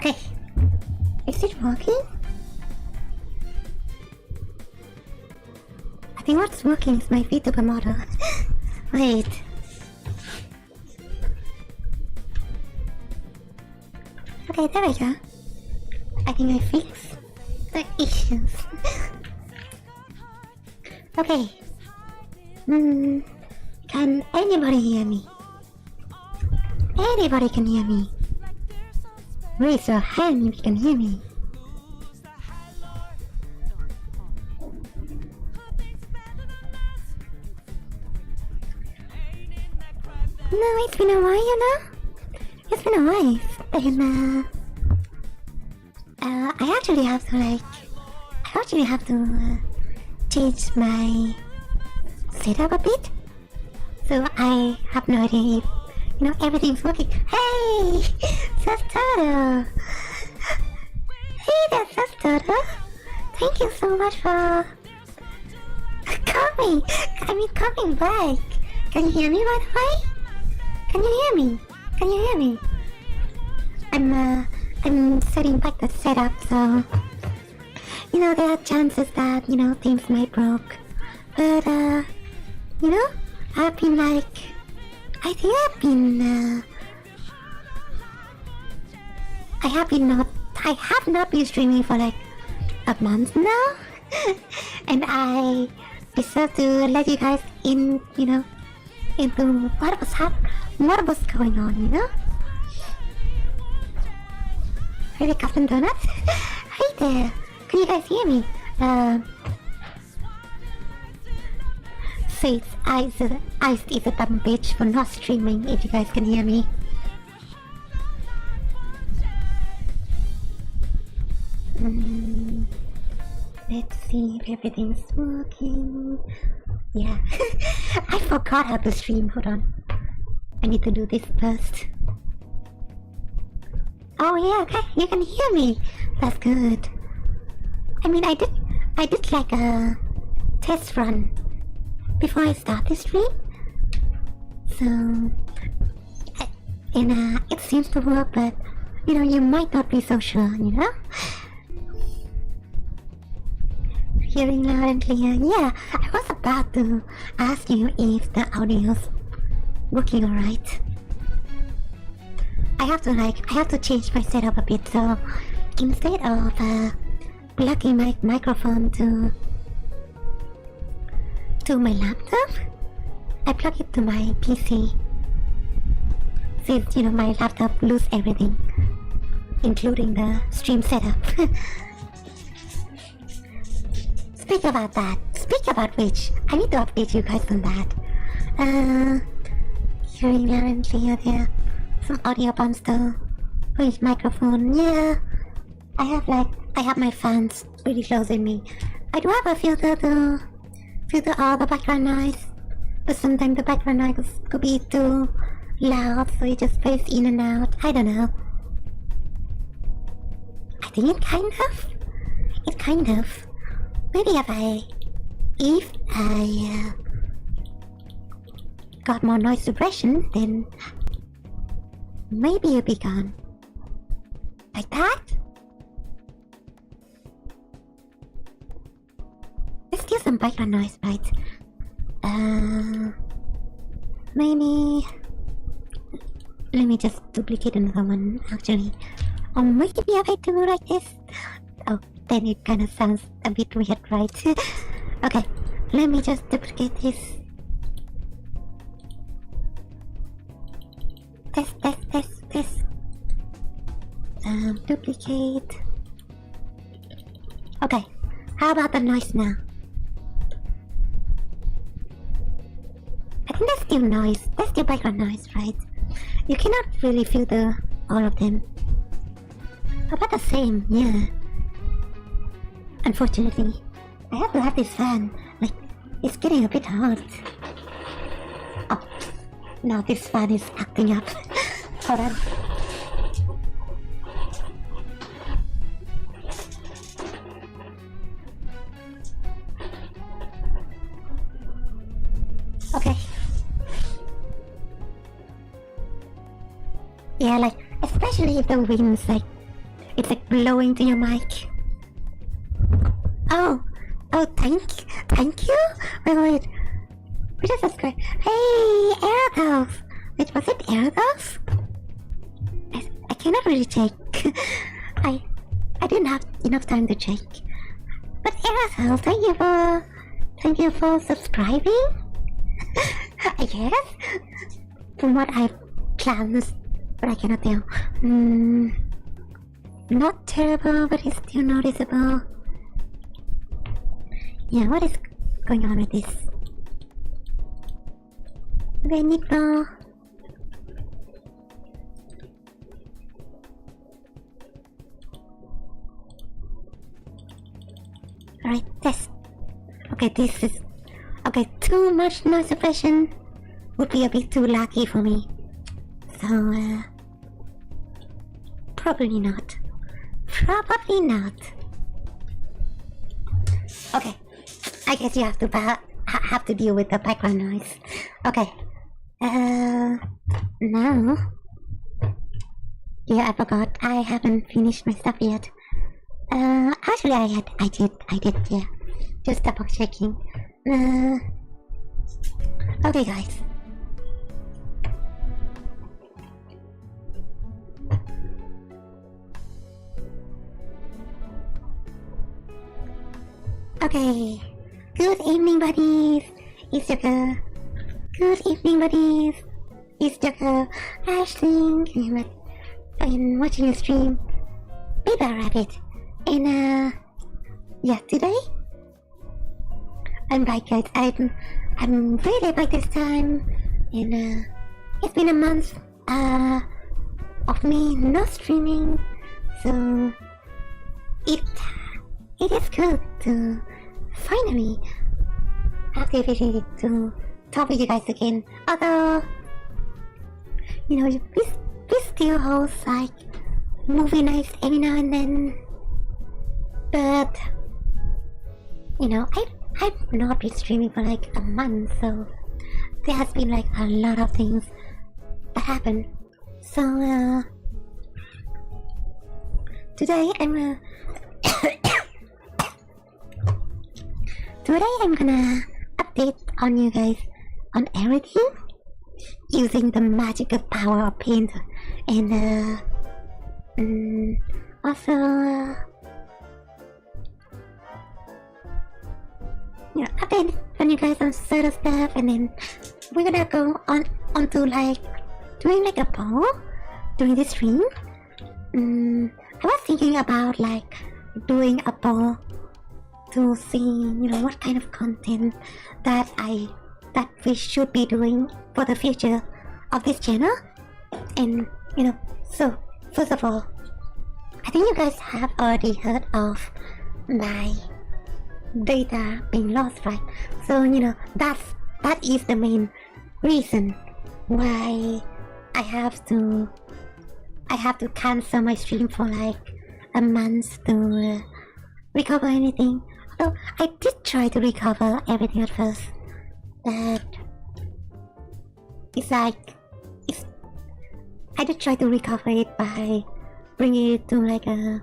Okay. Is it working? I think what's working is my Vtuber model. Wait. Okay, there we go. I think I fixed the issues. Okay. Can anybody hear me? Anybody can hear me. Raise your hand if you can hear me. No, it's been a while, you know? It's been a while. And, I actually have to change my setup a bit. So I have no idea if, everything's working. Hey! Sastodo! Hey there, Sastodo! Thank you so much for coming back. Can you hear me, by the way? Can you hear me? I'm setting back the setup, so there are chances that things might break. But I have not been streaming for like a month now, and I deserve to let you guys in, into what was going on, Hey, Captain Donuts. Hey there. Can you guys hear me? Says Ice is a dumb bitch for not streaming, if you guys can hear me. Let's see if everything's working. Yeah. I forgot how to stream. Hold on. I need to do this first. Oh yeah, okay, you can hear me. That's good. I did like a test run before I start the stream. So, and it seems to work, but you might not be so sure, Hearing loud and clear. Yeah, I was about to ask you if the audio's working alright. I have to change my setup a bit, so instead of plugging my microphone to my laptop, I plug it to my PC. Since my laptop loses everything, including the stream setup. Speak about which, I need to update you guys on that. Hearing loud and clear there. Some audio bumps though. With microphone, yeah. I have my fans pretty close in me. I do have a filter to filter all the background noise, but sometimes the background noise could be too loud, so it just fades in and out. I don't know. I think it kind of. Maybe if I got more noise suppression, then maybe it'll be gone. Like that? There's still some background noise, right? Maybe... Let me just duplicate another one, actually. Or maybe if I do like this... Oh, then it kind of sounds a bit weird, right? Okay, let me just duplicate this. Test. Duplicate. Okay, how about the noise now? I think there's still noise. There's still background noise, right? You cannot really filter all of them. How about the same? Yeah. Unfortunately, I have to have this fan. Like, it's getting a bit hot. Oh, now this fan is acting up. Hold on. Okay. Yeah, like, especially if the wind's like It's like blowing to your mic. Oh, thank you. Wait. We just subscribe. Hey, Aragos. Wait, was it Aragos? I cannot really check. I didn't have enough time to check. But Aragos, thank you for subscribing. I guess. From what I've planned, but I cannot tell. Not terrible, but it's still noticeable. Yeah, what is going on with this? Okay, need more. Alright, test. Okay, this is... Okay, too much noise suppression would be a bit too laggy for me. So, probably not. Probably not. Okay, I guess you have to deal with the background noise. Okay. Now. Yeah, I forgot. I haven't finished my stuff yet. Actually, I did. Yeah, just double checking. Okay, guys. Okay. Good evening, buddies. It's your girl. Good evening, buddies. It's your girl, Ashling. I'm watching a stream. Baby Rabbit. And yeah, today I'm back, guys. I'm really back this time, and it's been a month of me not streaming, so it is good to finally have the ability to talk with you guys again. Although, you know, we still host like movie nights every now and then. But, you know, I've not been streaming for like a month, so there has been like a lot of things that happened. So, today I'm gonna update on you guys on everything using the magical power of paint, and also. You know, update on you guys on certain stuff, and then we're gonna go onto like doing like a poll during this stream. I was thinking about like doing a poll to see, you know, what kind of content that we should be doing for the future of this channel. And you know, so first of all, I think you guys have already heard of my data being lost, right? So, you know, that is the main reason why I have to cancel my stream for like a month to recover anything. Although I did try to recover everything at first, but I did try to recover it by bringing it to like a,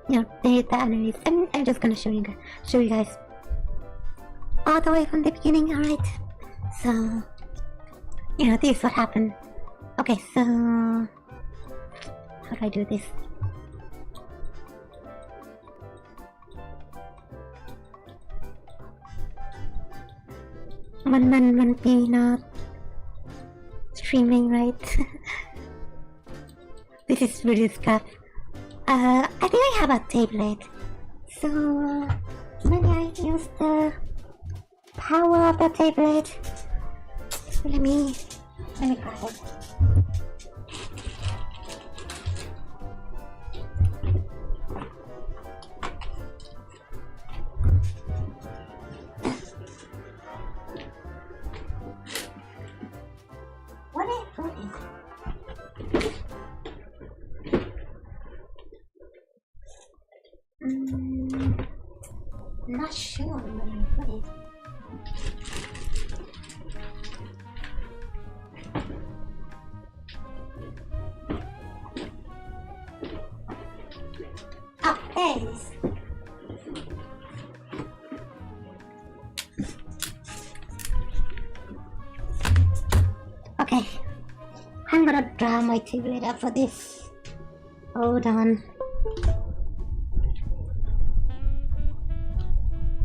you know, data analysis. I'm just gonna show you guys all the way from the beginning. Alright, so, you know, this is what happened. Okay, so how do I do this? One be not streaming, right? This is really scrap. I think I have a tablet, so maybe I use the power of the tablet. Let me grab it. What is it? Not sure where I put it. guys. Okay, I'm gonna draw my tablet up for this. Hold on.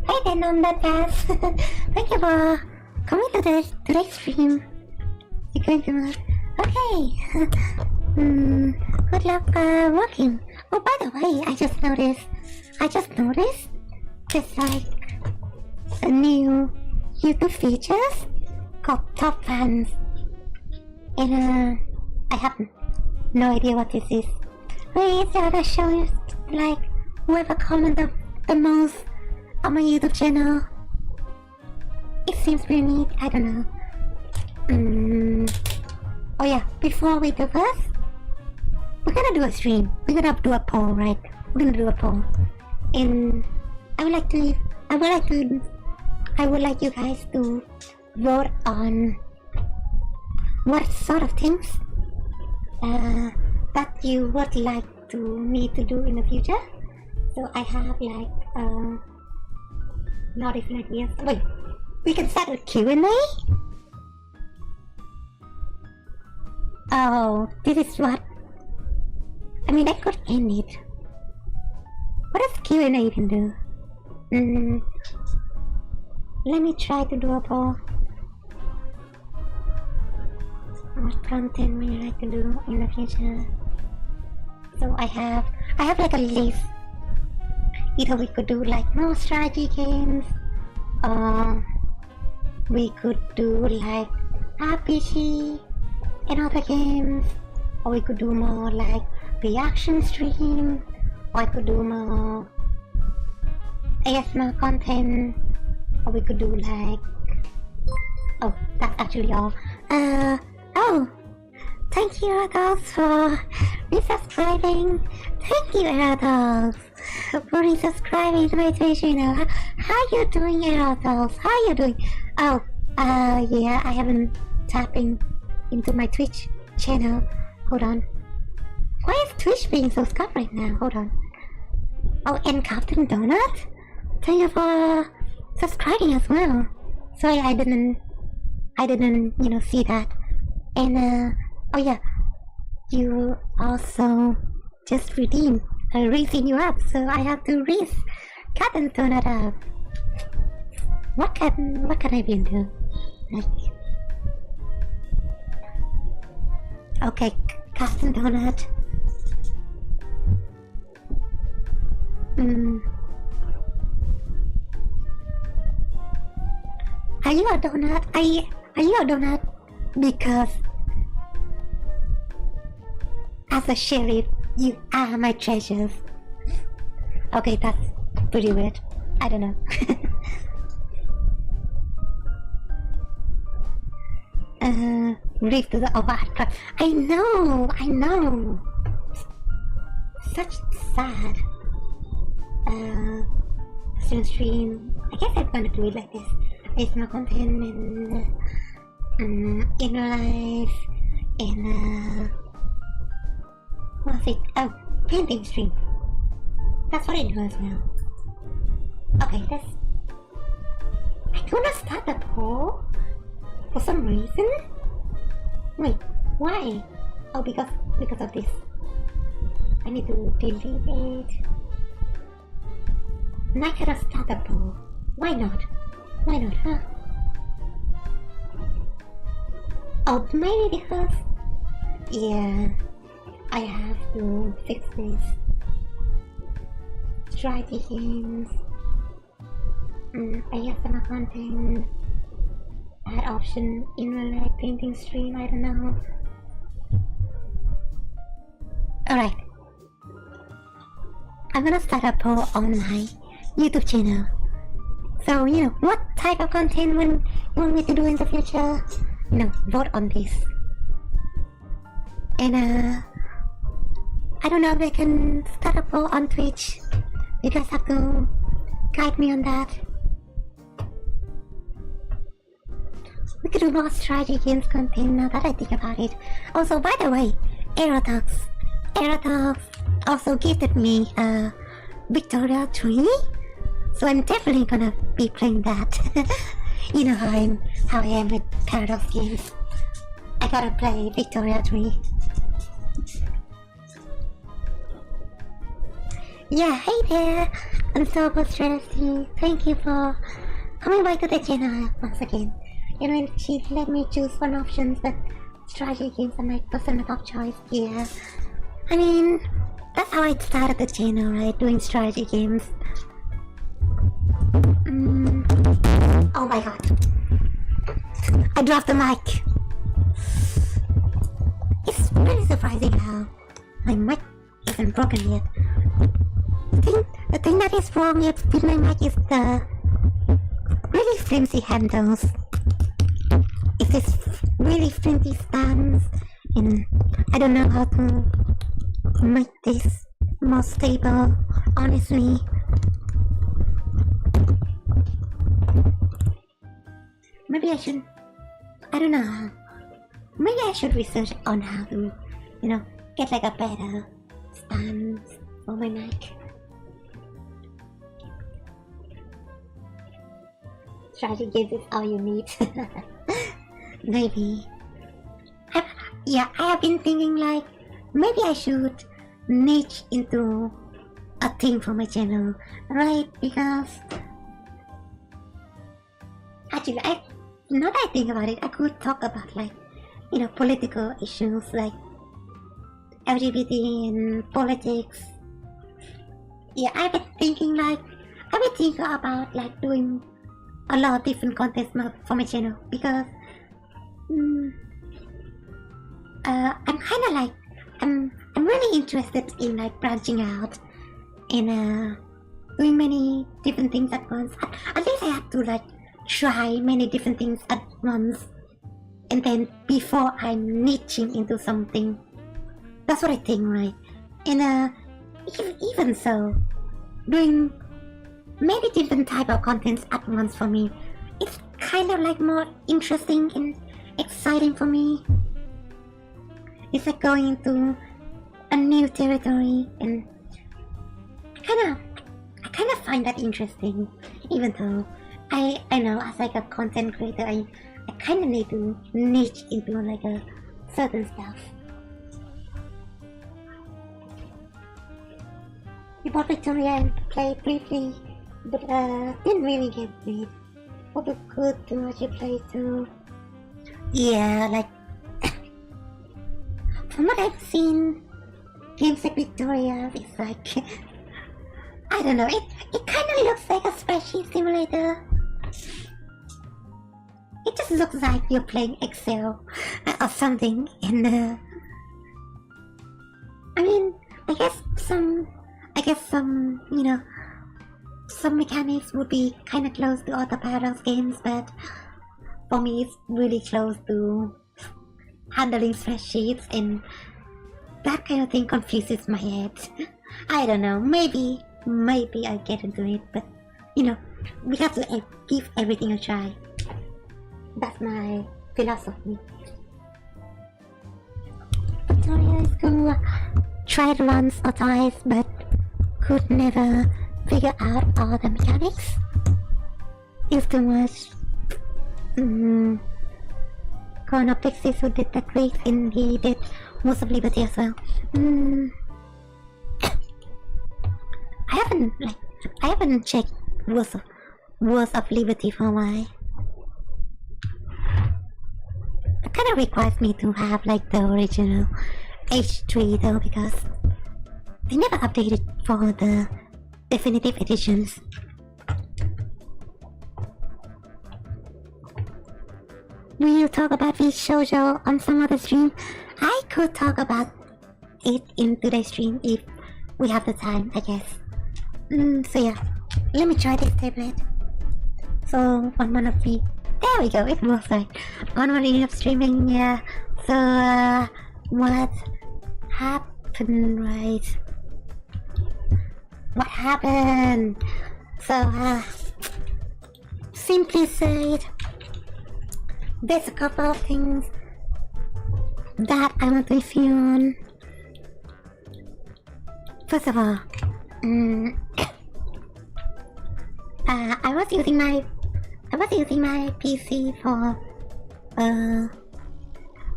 Hi there, non-podcast. Thank you for coming to today's stream. You're going to okay. Good luck working. Oh, by the way, I just noticed there's like a new YouTube features called Top Fans. And I have no idea what this is. Wait, it's gonna show you like whoever commented the most on my YouTube channel. It seems pretty neat. I don't know. Oh yeah, before we do this, we're gonna do a stream. We're gonna do a poll, right? We're gonna do a poll, and I would like you guys to vote on what sort of things that you would like me to do in the future. So I have like not different ideas. Wait, we can start with Q&A? Oh, this is what... I mean, I could end it. What does Q&A even do? Let me try to do a poll. What content would you like to do in the future? So I have like a list. Either we could do like more strategy games, or we could do like RPG and other games, or we could do more like reaction stream, or I could do more ASMR content, or we could do like... Oh, that's actually all. Oh, thank you, Adults, for resubscribing. Thank you, Adults, for resubscribing to my Twitch channel. How you doing, Adults? How you doing? Oh, yeah, I haven't tapping into my Twitch channel. Hold on. Why is Twitch being so scuffed right now? Hold on. Oh, and Captain Donut? Thank you for subscribing as well. Sorry, I didn't, see that. And, oh yeah, you also just redeemed raising you up, so I have to raise Captain Donut up. What can I even do? Like, okay, Captain Donut. Are you a donut? Are you a donut? Because as a sheriff, you are my treasures. Okay, that's pretty weird. I don't know. Reef to the overhead. I know. Such sad. Stream. I guess I'm gonna do it like this. It's more content and in life and what's it? Oh, painting stream. That's what it was now. Okay, I wanna start the poll for some reason. Wait, why? Oh, because of this. I need to delete it. And I cannot start the poll. Why not? Why not, huh? Oh, maybe because... Yeah, I have to fix this. Strategy games. I have some content. Add option in real life painting stream, I don't know. Alright. I'm gonna start a poll on my YouTube channel. So, what type of content you want me to do in the future? Vote on this. And, I don't know if I can start a poll on Twitch. You guys have to guide me on that. We could do more strategy games content now that I think about it. Also, by the way, Aerotox also gifted me Victoria 3. So I'm definitely gonna be playing that. You know how I am with Paradox games. I gotta play Victoria 3. Yeah, hey there! I'm Sober Strategy. Thank you for coming by to the channel once again. You know, she let me choose one option, but strategy games are my personal top choice. Yeah. I mean, that's how I started the channel, right? Doing strategy games. Oh my god. I dropped the mic. It's pretty surprising how my mic isn't broken yet. The thing that is wrong with my mic is the really flimsy handles. It's this really flimsy stands, and I don't know how to make this more stable, honestly. Maybe I should, I don't know, maybe I should research on how to, you know, get like a better stand for my mic. Strategy games is all you need. Maybe. I have been thinking like, maybe I should niche into a thing for my channel, right? Because actually, now that I think about it, I could talk about like, you know, political issues like LGBT and politics. Yeah, I've been thinking about like doing a lot of different content for my channel because I'm kind of like I'm really interested in like branching out and doing many different things at once. At least I have to like try many different things at once, and then before I'm niching into something. That's what I think, right? And even so, doing many different type of contents at once for me, it's kind of like more interesting and exciting for me. It's like going into a new territory, and I kind of find that interesting. Even though I know as like a content creator, I kind of need to niche into like a certain stuff. We bought Victoria and played briefly, but didn't really get it. What a good to watch you play too. Yeah, like from what I've seen, games like Victoria is like I don't know, it kind of looks like a spreadsheet simulator. It just looks like you're playing Excel or something, and I mean, I guess some you know, some mechanics would be kind of close to other Paradox games, but for me it's really close to handling spreadsheets, and that kind of thing confuses my head. I don't know, maybe I get into it, but you know, we have to give everything a try. That's my philosophy. Victoria is cool. Tried once or twice, but could never figure out all the mechanics. It's too much. Corner Pixies, who did the great, and he did most of Liberty as well. I haven't checked Wars of Liberty for a while. It kind of requires me to have like the original H3 though, because they never updated for the definitive editions. We'll talk about this shoujo on some other stream. I could talk about it in today's stream if we have the time, I guess. So yeah, let me try this tablet. So 1 month of free. There we go, it works right. 1 month of streaming, yeah. So what happened, right? What happened? So simply said, there's a couple of things that I want to review on. First of all, Mm, I was using my PC for a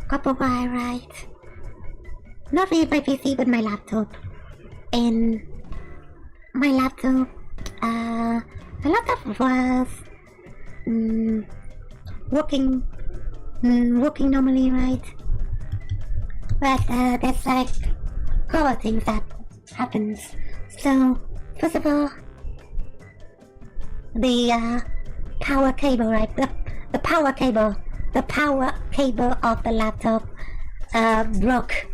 couple of while, right? Not really my PC, but my laptop. And my laptop was working normally, right? But there's like a couple of things that happens. So first of all, the power cable, right? The power cable of the laptop broke.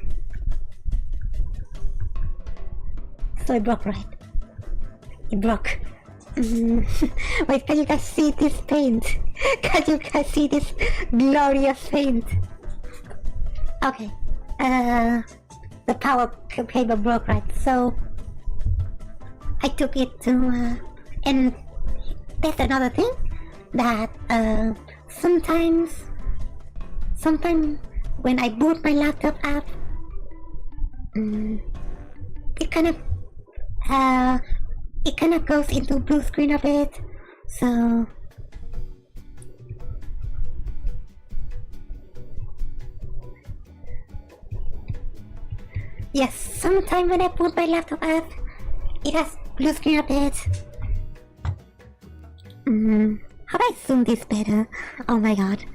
So it broke, right? It broke. Wait, can you guys see this paint? Can you guys see this glorious paint? Okay. The power cable broke, right? So I took it to and there's another thing that sometimes when I boot my laptop up, it kind of goes into blue screen a bit. So yes, sometimes when I boot my laptop up, it has blue screen a bit. How do I zoom this better? Oh my god.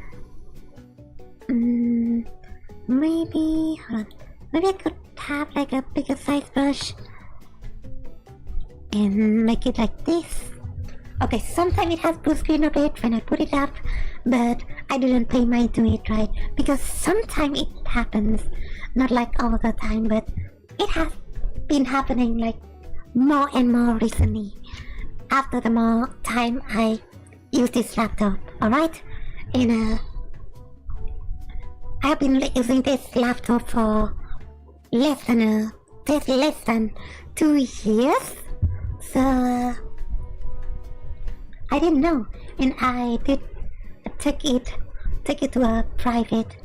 Maybe, hold on. Maybe I could have like a bigger size brush and make it like this. Okay, sometimes it has blue screen a bit when I put it up, but I didn't pay mind to it, right? Because sometimes it happens, not like all the time, but it has been happening like more and more recently after the more time I use this laptop, alright? And I've been using this laptop for less than 2 years, so I didn't know, and I did take it to a private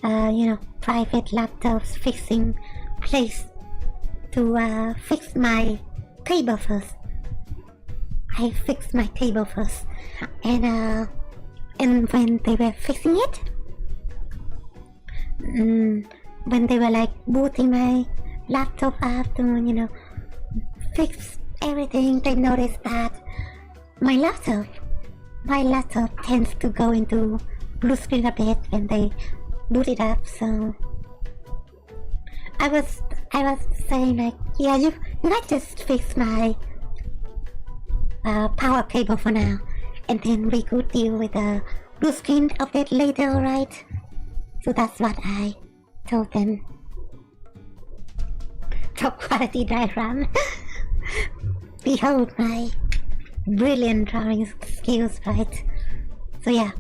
laptops fixing place to fix my cable first. I fixed my cable first, and when they were fixing it, when they were like booting my laptop up to fix everything, they noticed that my laptop tends to go into blue screen a bit when they boot it up. So I was saying like, yeah, you might just fix my power cable for now, and then we could deal with the blue screen of it later, right? So that's what I told them. Top quality diagram. Behold my brilliant drawing skills, right? So yeah,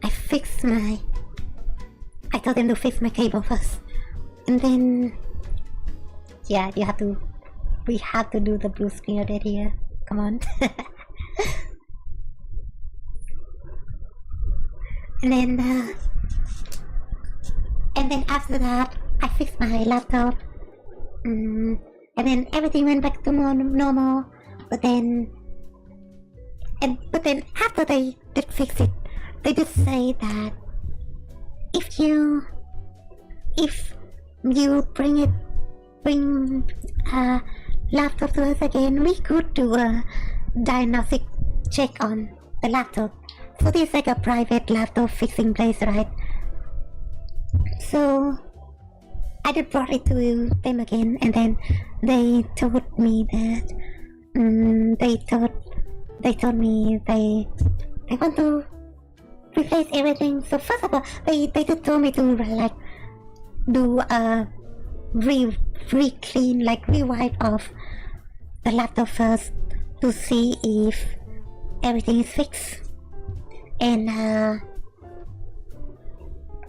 I told them to fix my cable first, and then yeah, we have to do the blue screen of it here. Come on. And then after that, I fixed my laptop, and then everything went back to normal. But then after they did fix it, they did say that if you bring laptop to us again, we could do a diagnostic check on the laptop. So this is like a private laptop fixing place, right? So I just brought it to them again, and then they told me that they told me they want to replace everything. So first of all, they just told me to like do a re-clean, like rewipe off the laptop first to see if everything is fixed. And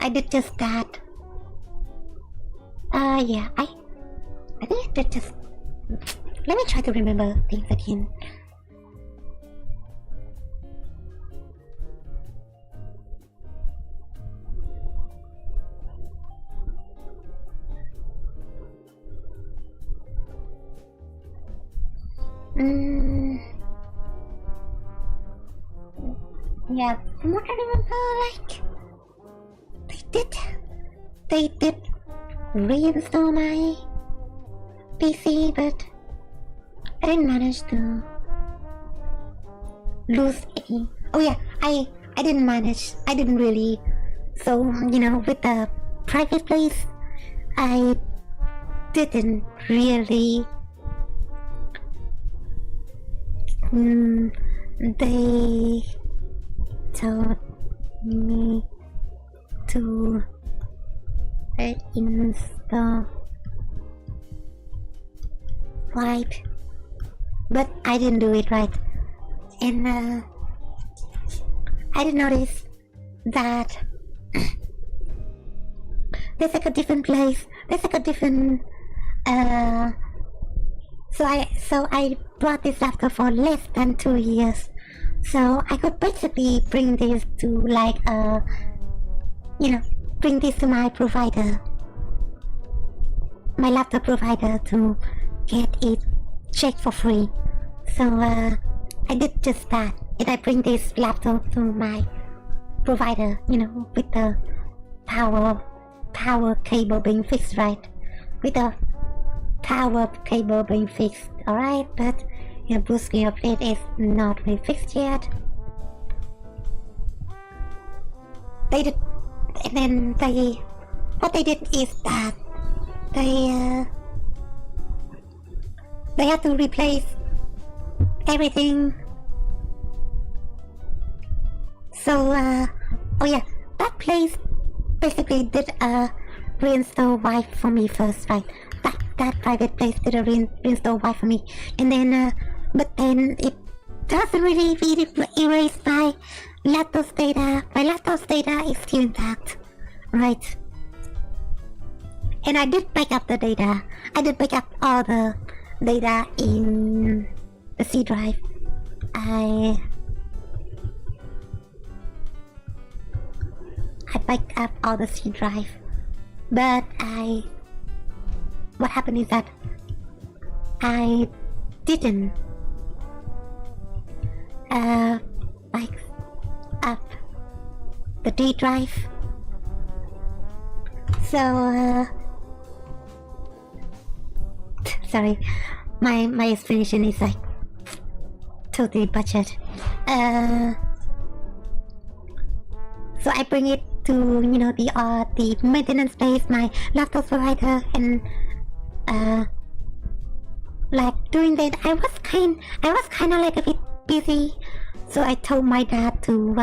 I did just that. Yeah, I think I did just. Let me try to remember things again. Mm, yeah, from what I remember, like, they did reinstall my PC, but I didn't manage to lose any. Oh yeah, I didn't manage. I didn't really. So with the private place, I didn't really. They told me to install wipe, but I didn't do it right, and I did notice that there's like a different place. There's like a different. So I bought this laptop for less than 2 years, so I could basically bring this to like bring this to my provider, my laptop provider, to get it checked for free. So I did just that, and I bring this laptop to my provider, with the power cable being fixed right, with the power cable being fixed, alright, but Bluesky update is not really fixed yet. They did, and then what they did is that they had to replace everything. So oh yeah, that place basically did a reinstall wipe for me first, right? That private place did a reinstall wipe for me, and then but then it doesn't really erase my laptop's data. My laptop's data is still intact, right? And I did back up the data. I did back up all the data in the C drive. I backed up all the C drive, but what happened is that I didn't back up the D drive. So sorry, my explanation is like totally butchered. So I bring it to the maintenance place, my laptop provider, and like doing that, I was kind of like a bit busy, so I told my dad to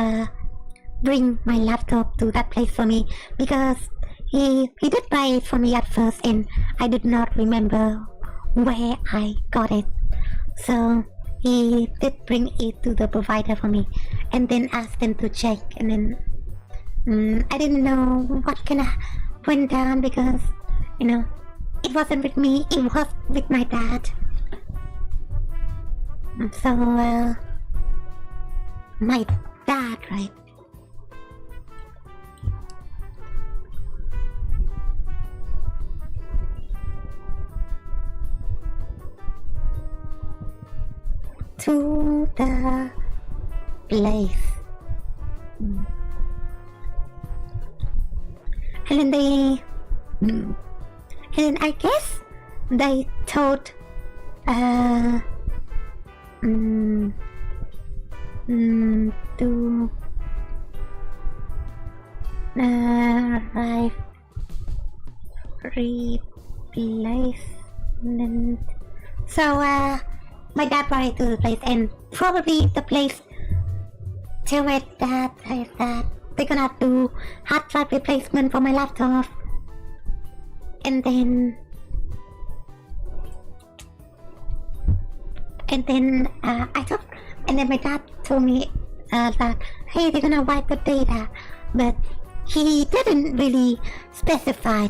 bring my laptop to that place for me, because he did buy it for me at first, and I did not remember where I got it. So he did bring it to the provider for me, and then asked them to check, and then I didn't know what kind of went down, because it wasn't with me, it was with my dad. So my dad, right? To the place. And then and I guess they told to right replacement. So my dad brought it to the place, and probably the place tell it that they're gonna do hard drive replacement for my laptop, and then I thought, and then my dad told me that hey, they're gonna wipe the data, but he didn't really specify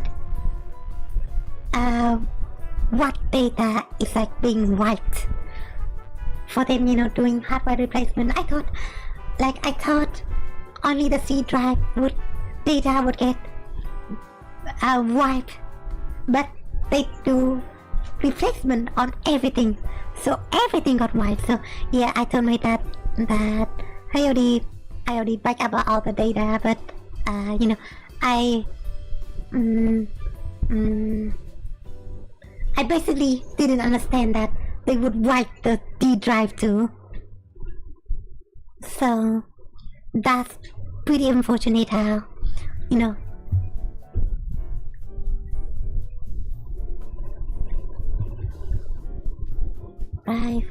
what data is like being wiped for them, doing hardware replacement. I thought only the C drive data would get wiped, but they do replacement on everything. So everything got wiped. So yeah, I told my dad that I already back up all the data, but you know, I basically didn't understand that they would wipe the D drive too. So that's pretty unfortunate how, you know. Drive.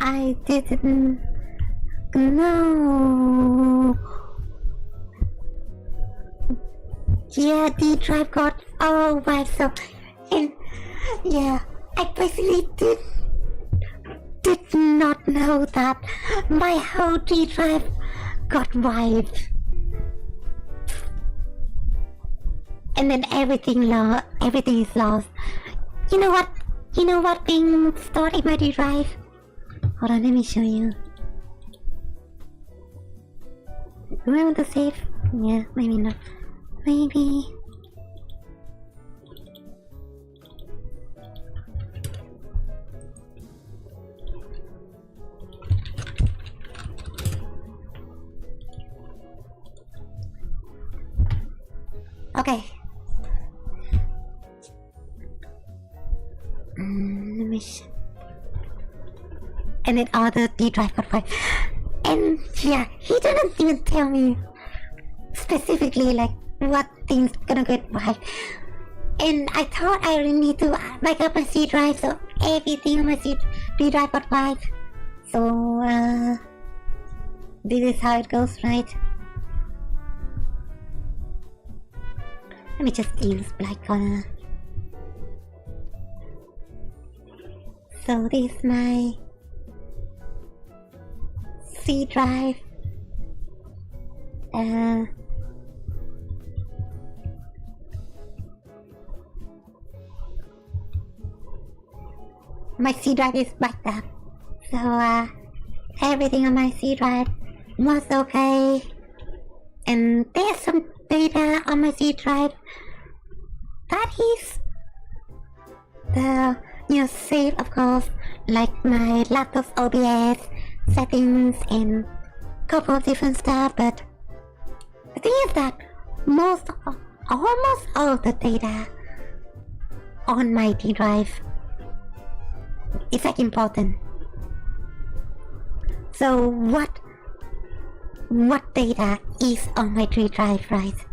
I didn't know. Yeah, the drive got wiped, so and yeah, I basically did not know that my whole D drive got wiped, and then everything is lost. You know what? Being stored in my D drive. Hold on, let me show you. Do I want to save? Yeah, maybe not. Maybe. Okay. Intermission. And then all the D drive got wiped. And yeah, he didn't even tell me specifically like what things gonna get wiped. And I thought I really need to back up my C drive, so everything on my D drive got wiped. So this is how it goes, right? Let me just use black color. So this is my C drive. My C drive is backed up, so everything on my C drive was okay, and there's some data on my C drive that is safe, of course, like my laptop's OBS settings and a couple of different stuff. But the thing is that almost all of the data on my D drive is like important. So what data is on my D drive, right?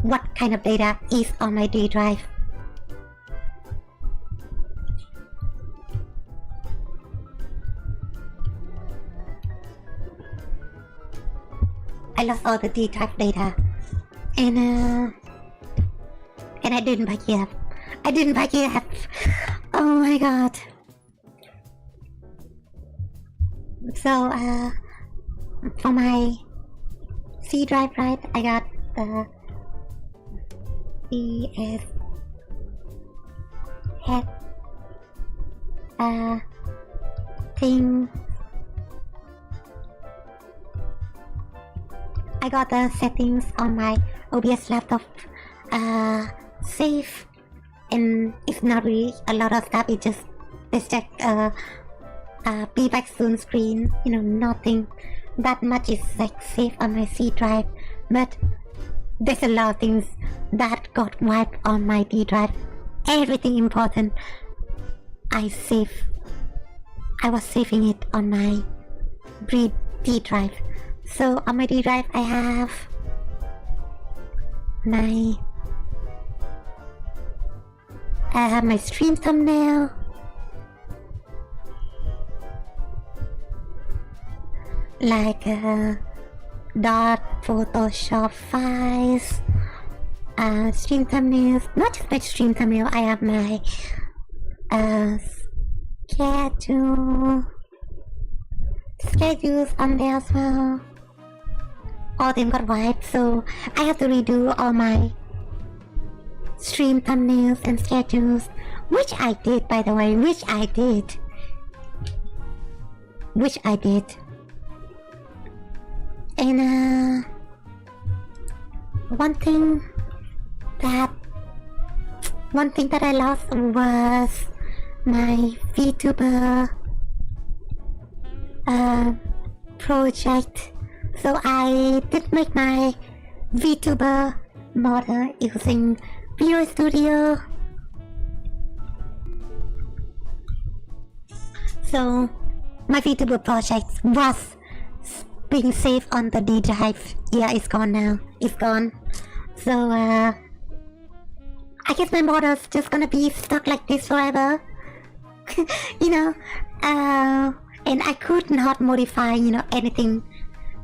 What kind of data is on my D drive? I lost all the D drive data, and I didn't back it up. Oh my god. So for my C drive, right, I got the ES head thing. I got the settings on my OBS laptop safe, and it's not really a lot of stuff. It's just be back soon screen. Nothing that much is like safe on my C drive, but there's a lot of things that got wiped on my D drive. Everything important I was saving it on my D drive. So on my D drive I have my stream thumbnail, like Photoshop files, stream thumbnails. Not just my stream thumbnail, I have my schedules on there as well. All of them got wiped, so I have to redo all my stream thumbnails and schedules, which I did, by the way, which I did. And one thing that I lost was my Vtuber project. So I did make my Vtuber model using Visual Studio. So my Vtuber project was being saved on the D drive. Yeah, it's gone now. It's gone. So I guess my model's just gonna be stuck like this forever. You know, and I could not modify, you know, anything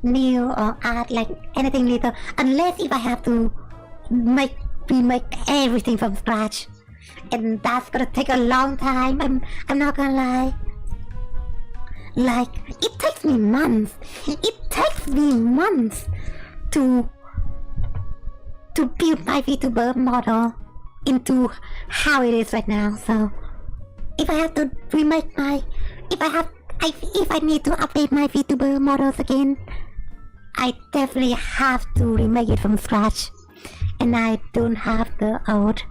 new or add like anything little unless if I have to remake everything from scratch, and that's gonna take a long time. I'm not gonna lie. Like, it takes me months. It takes me months to build my Vtuber model into how it is right now. So if I have to remake my, if I need to update my Vtuber models again, I definitely have to remake it from scratch, and I don't have the old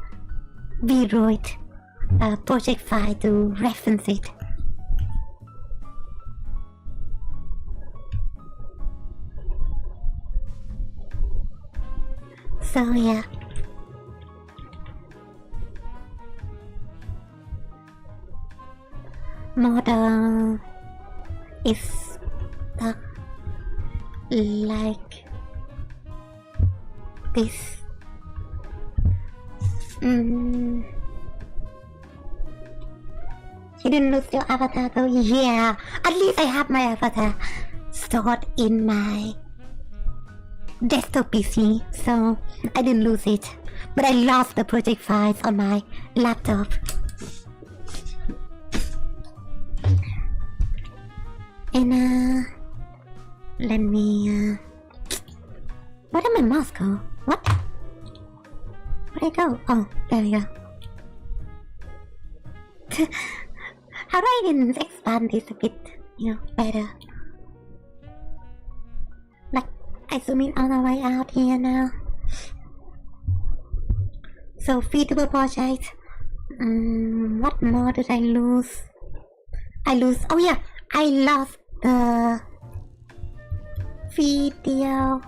Vroid project file to reference it. So yeah. Model is stuck like this. You didn't lose your avatar though? Yeah, at least I have my avatar stored in my desktop PC, so I didn't lose it. But I lost the project files on my laptop. And let me where did my mouse go? What? Where'd it go? Oh, there we go. How do I even expand this a bit, you know, better? Like, I zoom in all the way out here now. So, Vtuber project. What more did I lose? Oh yeah, I lost the video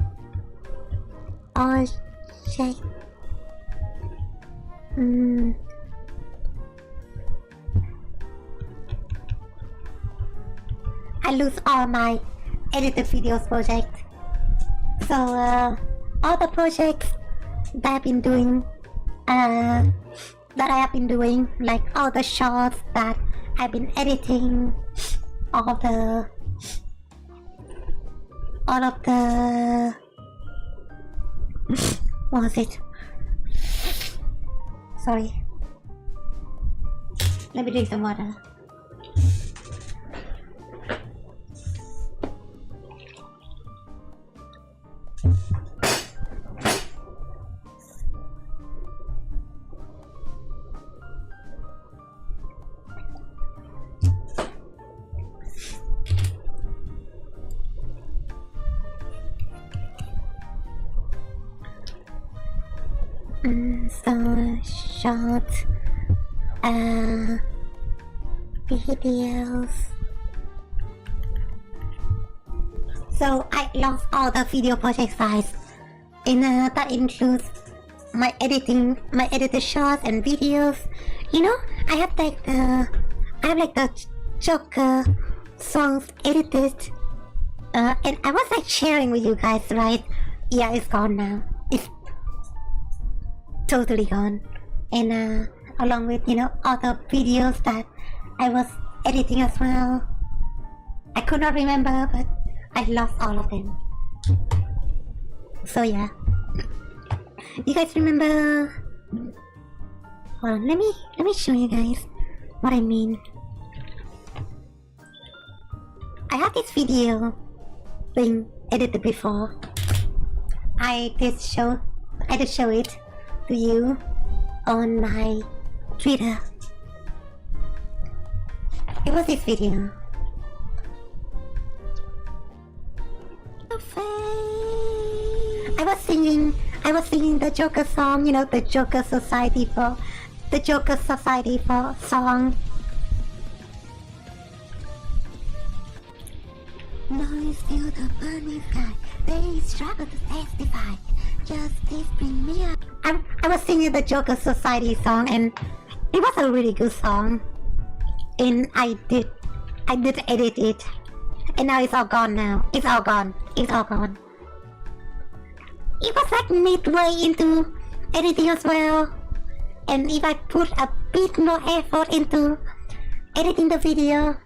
object. I lose all my edited videos project. So all the projects that I've been doing, like all the shots that I've been editing, all of the what was it? Sorry. Let me drink some water. So short videos. So I lost all the video project files, and that includes my edited shots and videos. You know, I have like the Joker songs edited, and I was like sharing with you guys, right? Yeah, it's gone now. It's totally gone. And along with, you know, other videos that I was editing as well. I could not remember, but I lost all of them. So yeah. You guys remember? Hold on, let me show you guys what I mean. I have this video being edited before. I did show it to you on my Twitter. It was this video. the face. I was singing the Joker song, you know, the Joker Society song. Noise fill the burning sky. They struggle to testify. Justice bring me up. I was singing the Joker Society song, and it was a really good song. And I did edit it, and now it's all gone. It's all gone. It was like midway into editing as well. And if I put a bit more effort into editing the video,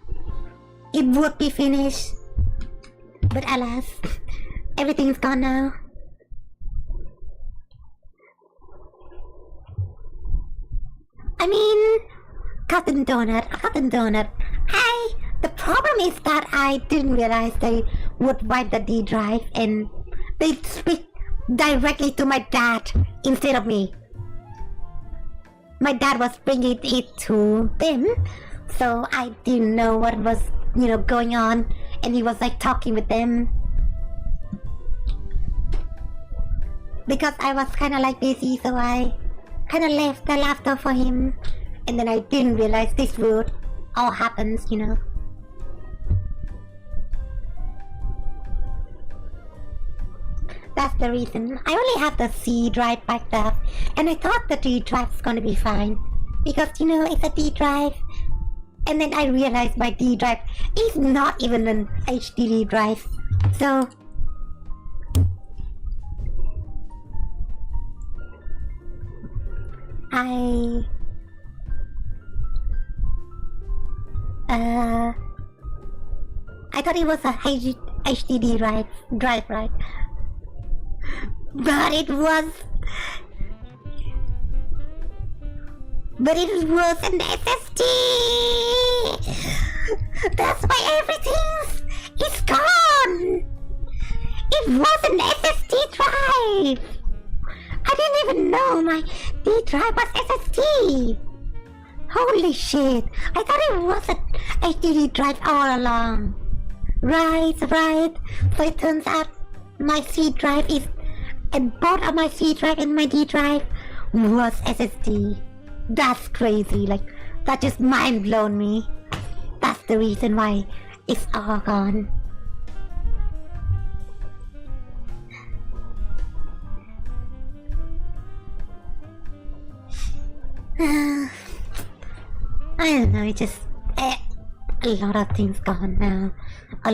it would be finished. But alas, everything's gone now. I mean, Cotton Donut. The problem is that I didn't realize they would wipe the D drive and they speak directly to my dad instead of me. My dad was bringing it to them, so I didn't know what was, you know, going on, and he was like talking with them. Because I was kind of like busy, so I kind of left the laptop for him, and then I didn't realize this would all happens, you know. That's the reason. I only have the C drive backed up, and I thought the D drive's gonna be fine. Because, you know, it's a D drive. And then I realized my D drive is not even an HDD drive. So... I thought it was a HDD drive, right? But it was an SSD. That's why everything is gone. It was an SSD drive. I didn't even know my D drive was SSD. Holy shit! I thought it was an HDD drive all along. Right. So it turns out my C drive is, and both of my C drive and my D drive was SSD. That's crazy. Like, that just mind blown me. That's the reason why it's all gone. I don't know, it's just a lot of things gone now. I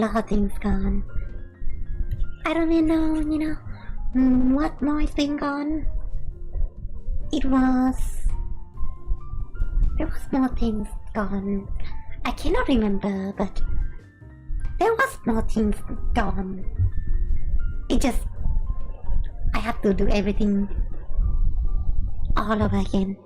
don't even know, you know, what more has been gone. There was more things gone. I cannot remember, but there was more things gone. I have to do everything all over again.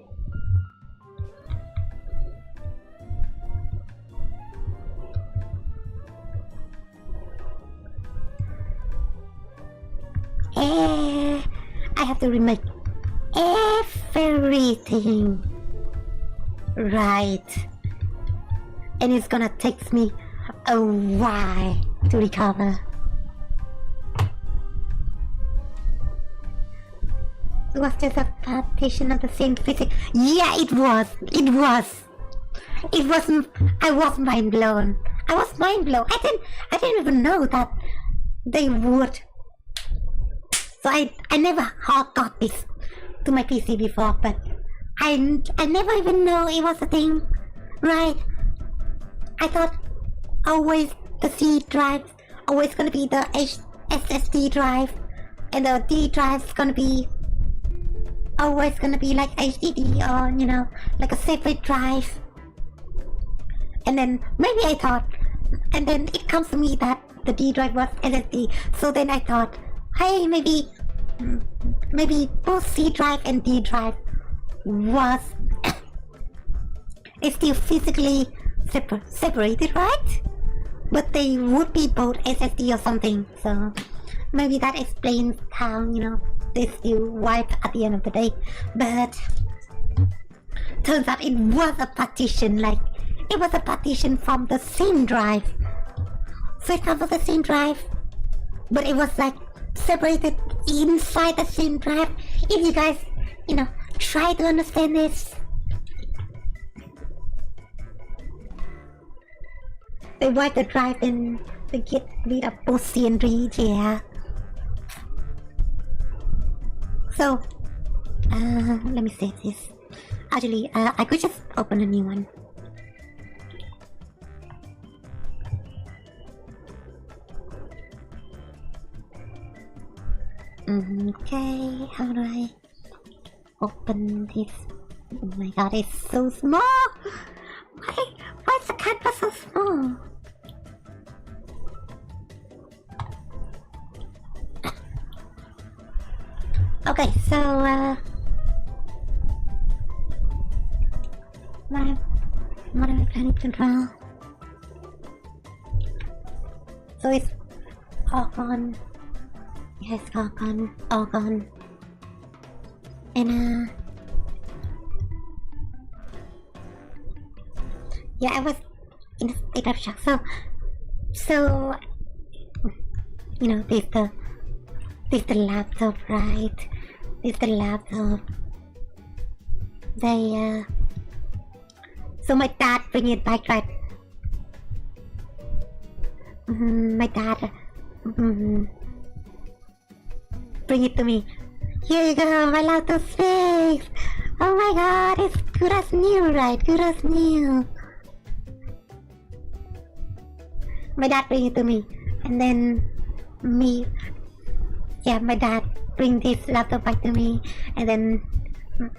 I have to remake everything right, and it's gonna take me a while to recover. It was just a partition of the same physics. Yeah, it was. It wasn't. I was mind blown. I didn't even know that they would. So I never got this to my PC before, but I never even know it was a thing, right? I thought always the C drive always gonna be the SSD drive, and the D drive's gonna be always gonna be like HDD, or, you know, like a separate drive. And then maybe I thought, and then it comes to me that the D drive was SSD. So then I thought, hey, maybe both C drive and D drive was it's still physically separated, right? But they would be both SSD or something. So maybe that explains how, you know, they still wipe at the end of the day. But turns out it was a partition, like it was a partition from the same drive. So it comes with the same drive, but it was like separated inside the same drive. If you guys, try to understand this. They wipe the drive and they get rid of both C and D, yeah. So, let me save this. Actually, I could just open a new one. Okay, how do I open this? Oh my god, it's so small! Why is the canvas so small? Okay, so what am I planning to draw? So it's all gone. Yes, all gone. And yeah, I was in a state of shock. So this the laptop, right? This the laptop. So my dad bring it back, right? My dad bring it to me. Here you go, my laptop fixed. Oh my god, it's good as new, right? Good as new. My dad bring it to me, and then my dad bring this laptop back to me, and then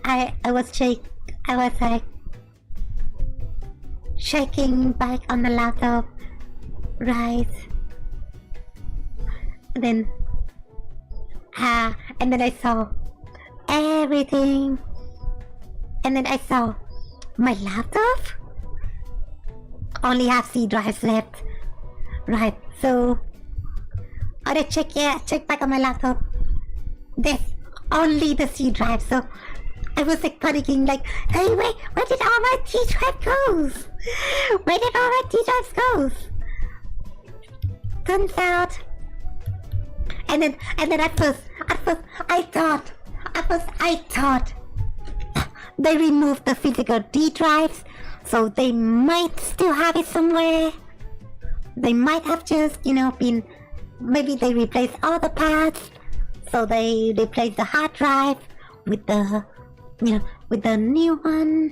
I was like shaking back on the laptop, right? And then I saw everything, and then I saw my laptop only have C drives left, right? So I check back on my laptop. There's only the C drive. So I was like panicking, like, hey, wait, where did all my T drive goes? Where did all my T drives goes? Turns out, and then at first I thought they removed the physical D drives, so they might still have it somewhere. They might have just, been. Maybe they replaced all the parts, so they replaced the hard drive with the, with the new one,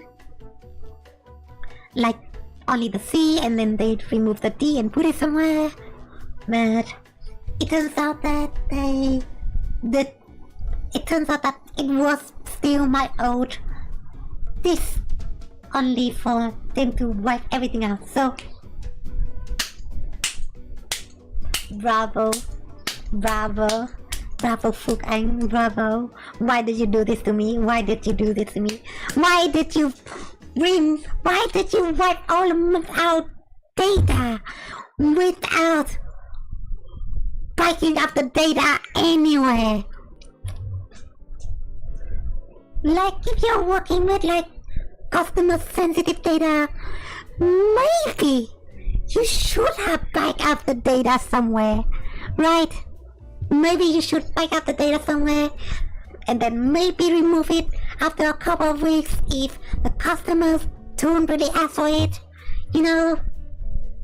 like only the C, and then they removed the D and put it somewhere. But it turns out that it was still my old disk, only for them to wipe everything out. So. Bravo, Phuc Anh, bravo. Why did you do this to me? Why did you wipe all of our data without backing up the data anywhere? Like, if you're working with customer sensitive data, maybe you should have backed up the data somewhere, right? Maybe you should back up the data somewhere, and then maybe remove it after a couple of weeks if the customers don't really ask for it.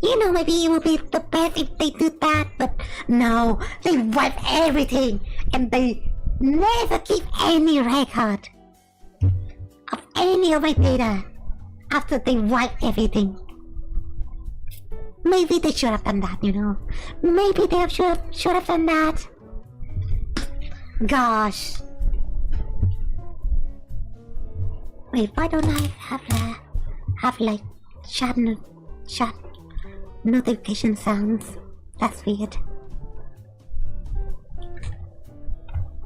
Maybe it would be the best if they do that, but no, they wipe everything, and they never keep any record of any of my data after they wipe everything. Maybe they should have done that, Maybe they should have done that. Gosh. Wait, why don't I have chat notification sounds? That's weird.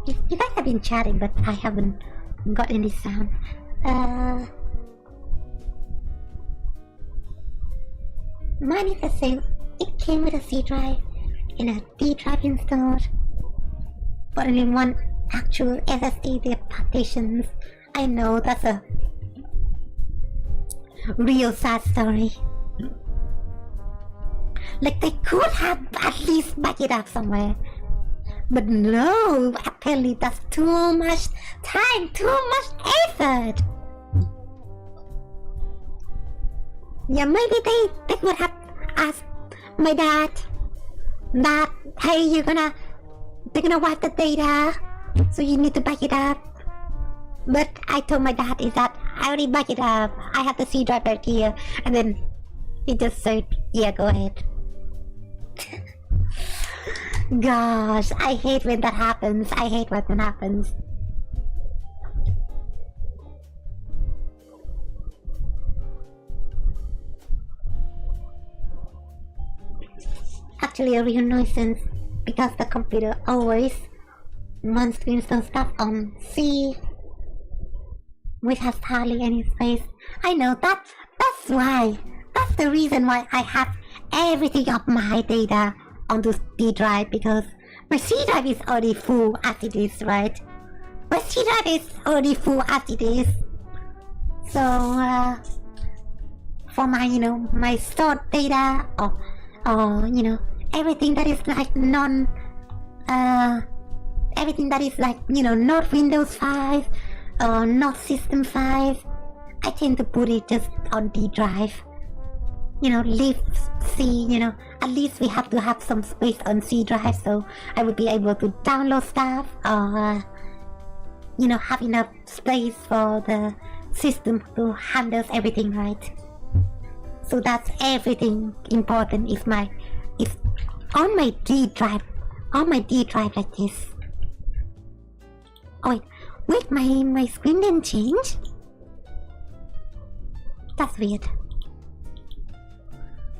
You guys have been chatting, but I haven't got any sound. Mine is the same. It came with a C drive and a D drive installed, but only one actual SSD. The partitions. I know that's a real sad story. Like, they could have at least backed it up somewhere. But no, apparently that's too much time, too much effort. Yeah, maybe they would have asked my dad that, hey, they're gonna wipe the data, so you need to back it up. But I told my dad is that I already back it up. I have the C drive right here, and then he just said, yeah, go ahead. Gosh, I hate when that happens. I hate when that happens. Actually a real nuisance because the computer always wants to install stuff on C, which has hardly any space. I know that's why. That's the reason why I have everything of my data onto D drive, because my C drive is already full as it is, right? My C drive is already full as it is. So for my my stored data or everything that is like everything that is like not Windows 5 or not System 5, I tend to put it just on D drive. Leave C, at least we have to have some space on C drive, so I would be able to download stuff or have enough space for the system to handle everything, right? So that's everything important is on my D drive, like this. Oh wait, my screen didn't change? That's weird.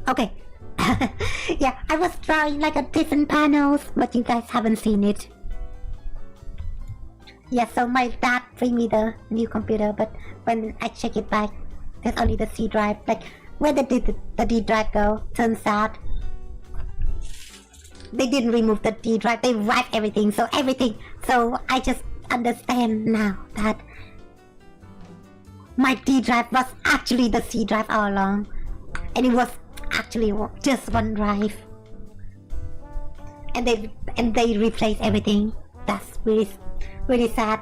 Okay. Yeah, I was drawing like a different panels, but you guys haven't seen it. Yeah, so my dad bring me the new computer, but when I check it back, there's only the C drive. Like, where did the D drive go? Turns out they didn't remove the D drive, they wiped everything, so I just understand now that my D drive was actually the C drive all along, and it was actually just one drive, and they replaced everything. That's really sad,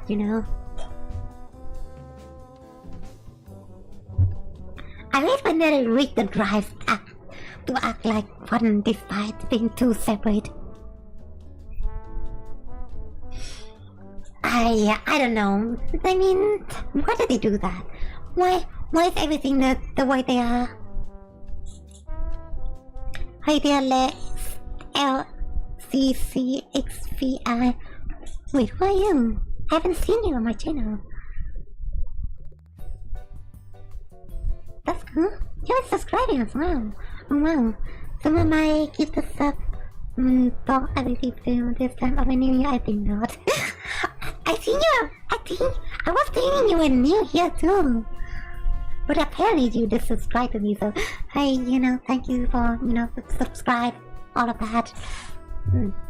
I hate when they read the drive to act like one despite being two separate. I don't know. I mean, why did they do that? Why is everything the way they are? Hi there, LCCXVI. Wait, who are you? I haven't seen you on my channel. That's cool. You're subscribing as well. Oh wow. Some of my gift sub thought I will give them this time of a new year. I think not. I think I was thinking you were new here too. But apparently you just subscribed to me, so hey, thank you for, subscribe, all of that.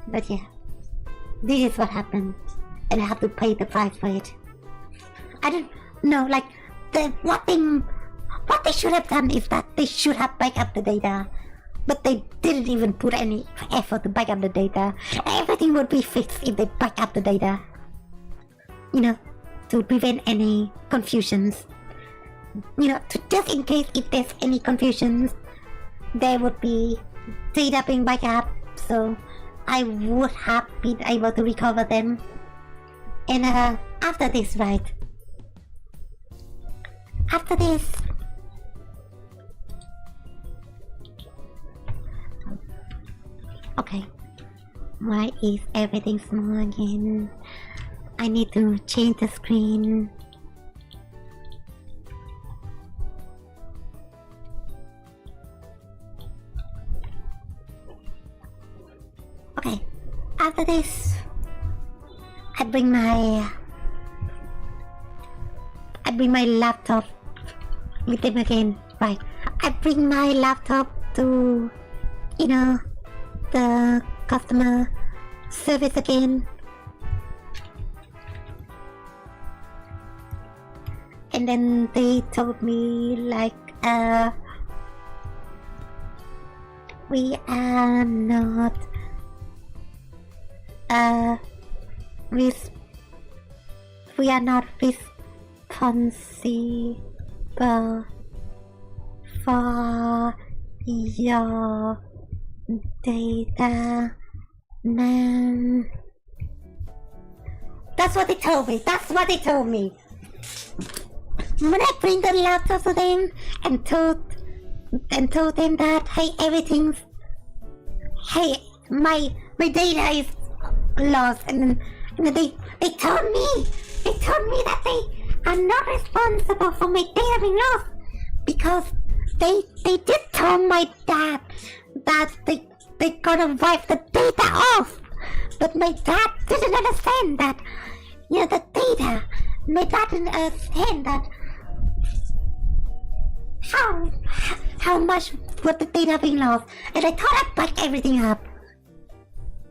But yeah, this is what happened, and I have to pay the price for it. I don't know, like, what they should have done is that they should have backed up the data, but they didn't even put any effort to back up the data. Everything would be fixed if they back up the data, to prevent any confusions. Just in case if there's any confusions, there would be data being backed up, so I would have been able to recover them. And after this, right? After this, okay. Why is everything small again? I need to change the screen. Okay, after this, I bring my laptop with him again. Right, I bring my laptop to, the customer service again. And then they told me like, we are not uh, res- we are not responsible for your data, man. That's what they told me. That's what they told me. When I bring the laptop to them and told them that, hey, my data is lost, and then they told me that they are not responsible for my data being lost, because they did tell my dad that they gonna wipe the data off, but my dad didn't understand that, the data. My dad didn't understand that how much would the data being lost, and I thought I'd back everything up.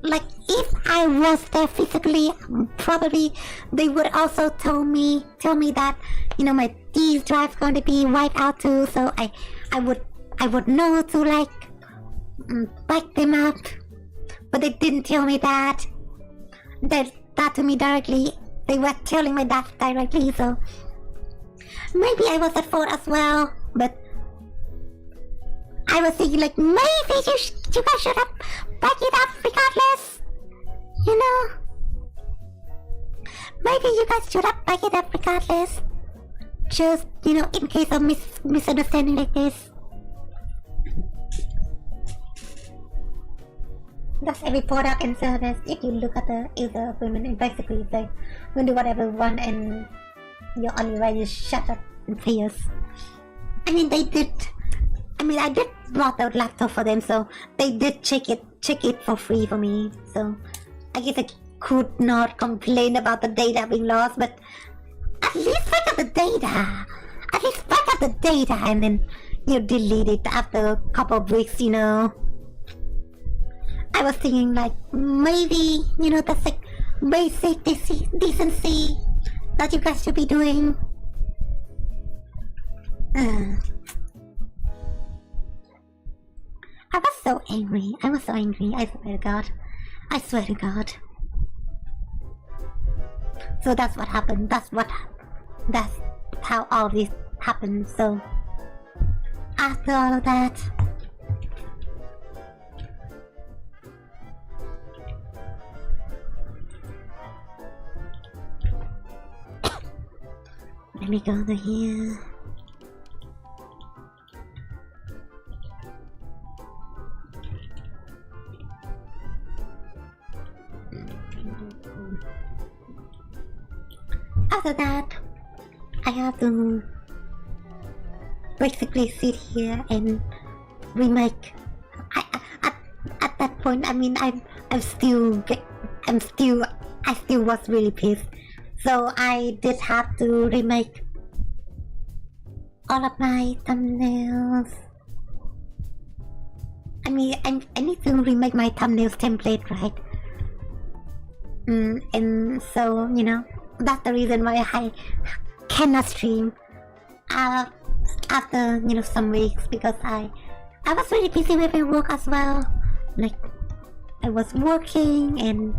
Like, if I was there physically, probably they would also tell me that, my D drive's going to be wiped out too, so I would know to back them up. But they didn't tell me that. That to me directly. They were telling my dad directly, so maybe I was at fault as well. But I was thinking, maybe you guys should have backed it up regardless. Maybe you guys should have backed it up regardless. Just, in case of misunderstanding like this. That's every product and service. If you look at the user agreement, basically they will do whatever you want, and your only right is shut up and say yes. I did I did bought the laptop for them, so they did check it for free for me. So I guess I could not complain about the data being lost, but at least back up the data. And then you delete it after a couple of weeks, I was thinking maybe, that's basic decency that you guys should be doing. I was so angry. I swear to God. So that's what happened. That's how all this happened. So after all of that, let me go over here. After that, I have to basically sit here and remake. At that point, I still was really pissed. So I did have to remake all of my thumbnails. I need to remake my thumbnails template, right? And so, that's the reason why I cannot stream after, some weeks, because I was really busy with my work as well. I was working, and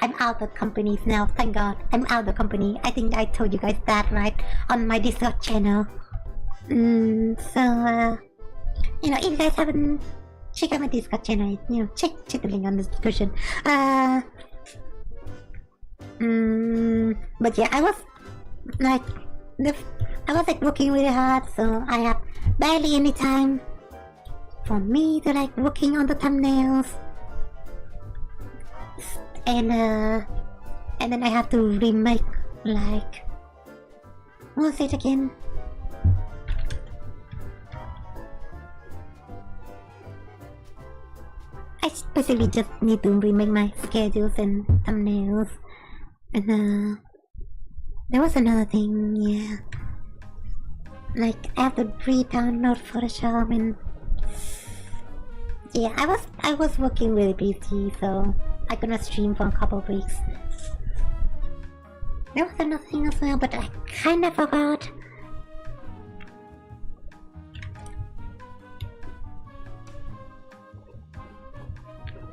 I'm out of companies now, thank God. I'm out of company. I think I told you guys that, right? On my Discord channel. So, if you guys haven't checked out my Discord channel, check the link on the description. But yeah, I was working really hard, so I have barely any time for me to working on the thumbnails. And then I have to remake what was it again? I basically just need to remake my schedules and thumbnails. And there was another thing, yeah. I have to re-download Photoshop, and yeah, I was working really busy, so I couldn't stream for a couple of weeks. There was another thing as well, but I kinda forgot.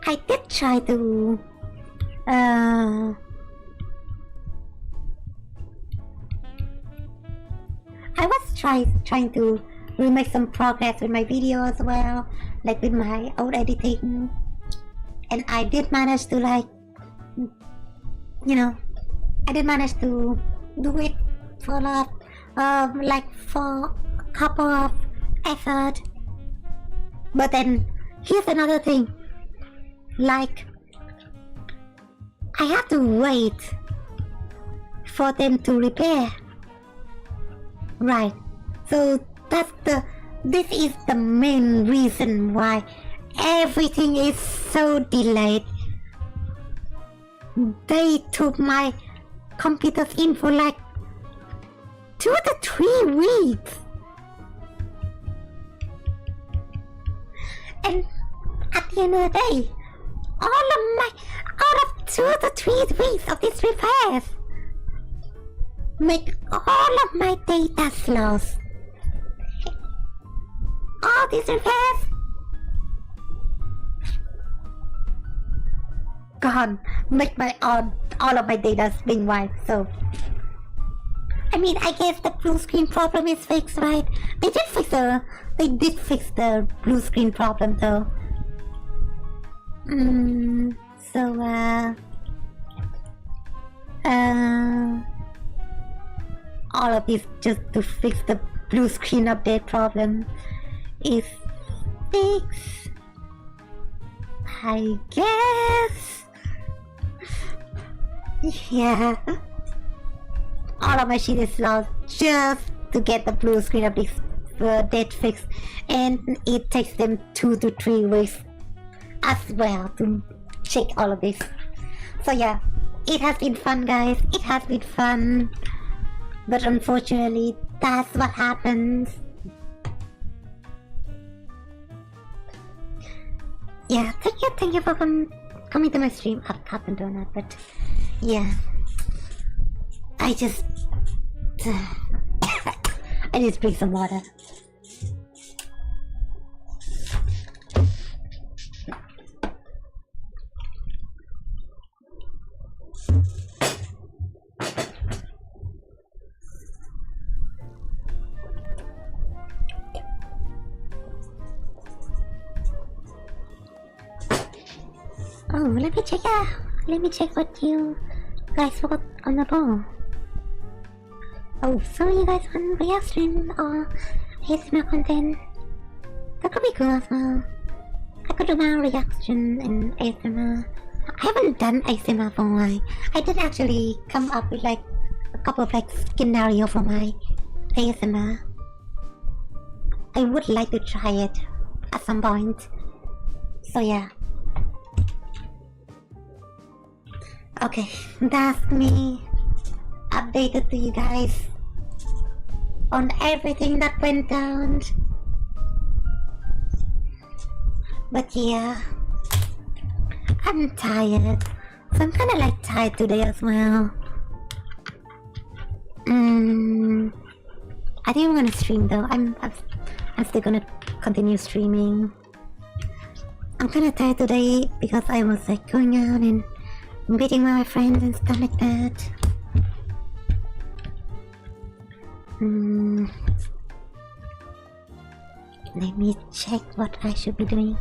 I did try to I was trying to make some progress with my video as well, like with my old editing, and I did manage to I did manage to do it for a lot, for a couple of effort. But then here's another thing, like I have to wait for them to repair. Right, so this is the main reason why everything is so delayed. They took my computers in for 2 to 3 weeks. And at the end of the day, out of 2 to 3 weeks of these repairs, make all of my data slows. All these repairs gone, make all of my data being wiped. So I mean, I guess the blue screen problem is fixed, right? They did fix the blue screen problem though. All of this just to fix the blue screen update problem is fixed, I guess. Yeah. All of my shit is lost just to get the blue screen update fixed, and it takes them 2 to 3 weeks as well to check all of this. So yeah, it has been fun, guys. It has been fun. But unfortunately, that's what happens. Yeah, thank you for coming to my stream. I've cut the donut, but yeah. I just drink some water. Oh, let me check what you guys wrote on the poll. Oh, so you guys want reaction or ASMR content? That could be cool as well. I could do my reaction and ASMR. I haven't done ASMR for a while. I did actually come up with a couple of scenario for my ASMR. I would like to try it at some point. So yeah. Okay, that's me updated to you guys on everything that went down. But yeah, I'm tired. So I'm kinda tired today as well. I think I'm gonna stream though. I'm still gonna continue streaming. I'm kinda tired today because I was going out and meeting my friends and stuff like that. Let me check what I should be doing.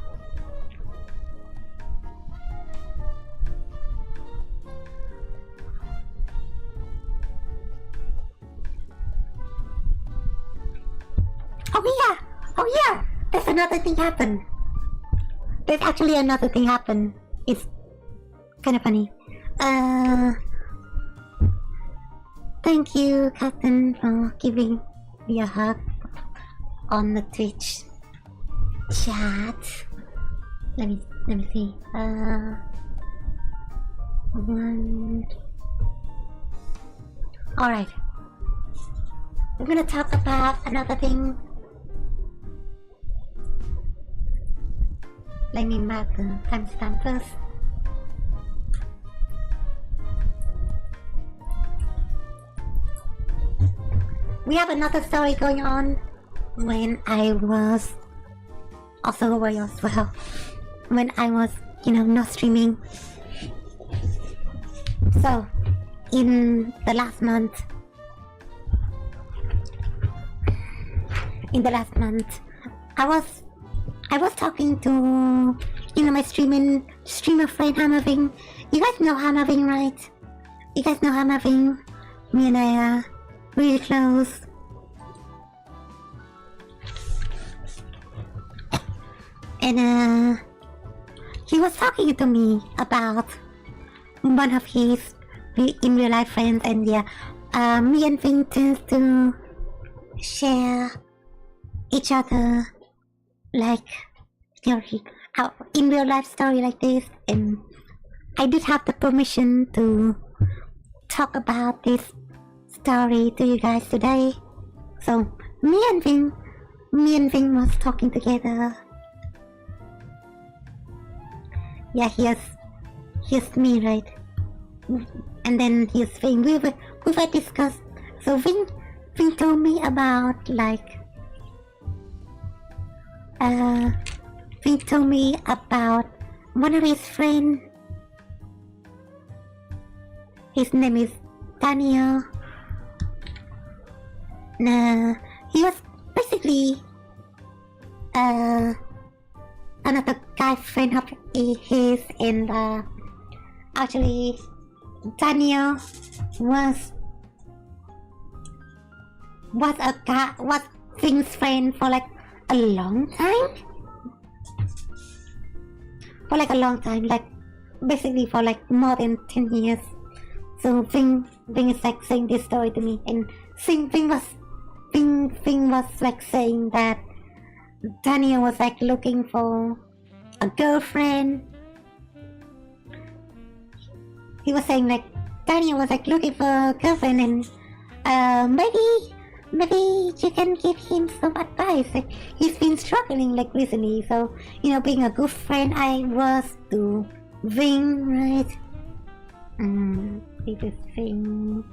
Oh yeah! There's another thing happened. There's actually another thing happened. It's kind of funny. Thank you, Captain, for giving me a hug on the Twitch chat. Let me see. Alright. We're gonna talk about another thing. Let me mark the timestamp first. We have another story going on when I was also away as well. When I was no streaming. So, in the last month, I was talking to, my streamer friend Hammerving. You guys know Hammerving, right? You guys know Hammerving? Me and I are really close. And he was talking to me about one of his in real life friends, and yeah, me and Ving tends to share each other like story, in real life story like this, and I did have the permission to talk about this story to you guys today. So me and Ving was talking together. Yeah, here's me, right? And then here's Ving. We were discussed. So Ving told me about Ving told me about one of his friends. His name is Daniel. He was basically another guy friend of his, and actually Daniel was Ving's friend for like a long time. Like basically for like more than 10 years. So Ving is like saying this story to me, and Ving was like saying that Daniel was like looking for a girlfriend. He was saying like Daniel was like looking for a girlfriend, and maybe you can give him some advice. Like he's been struggling like recently. So being a good friend I was to Ving, right? This is Ving.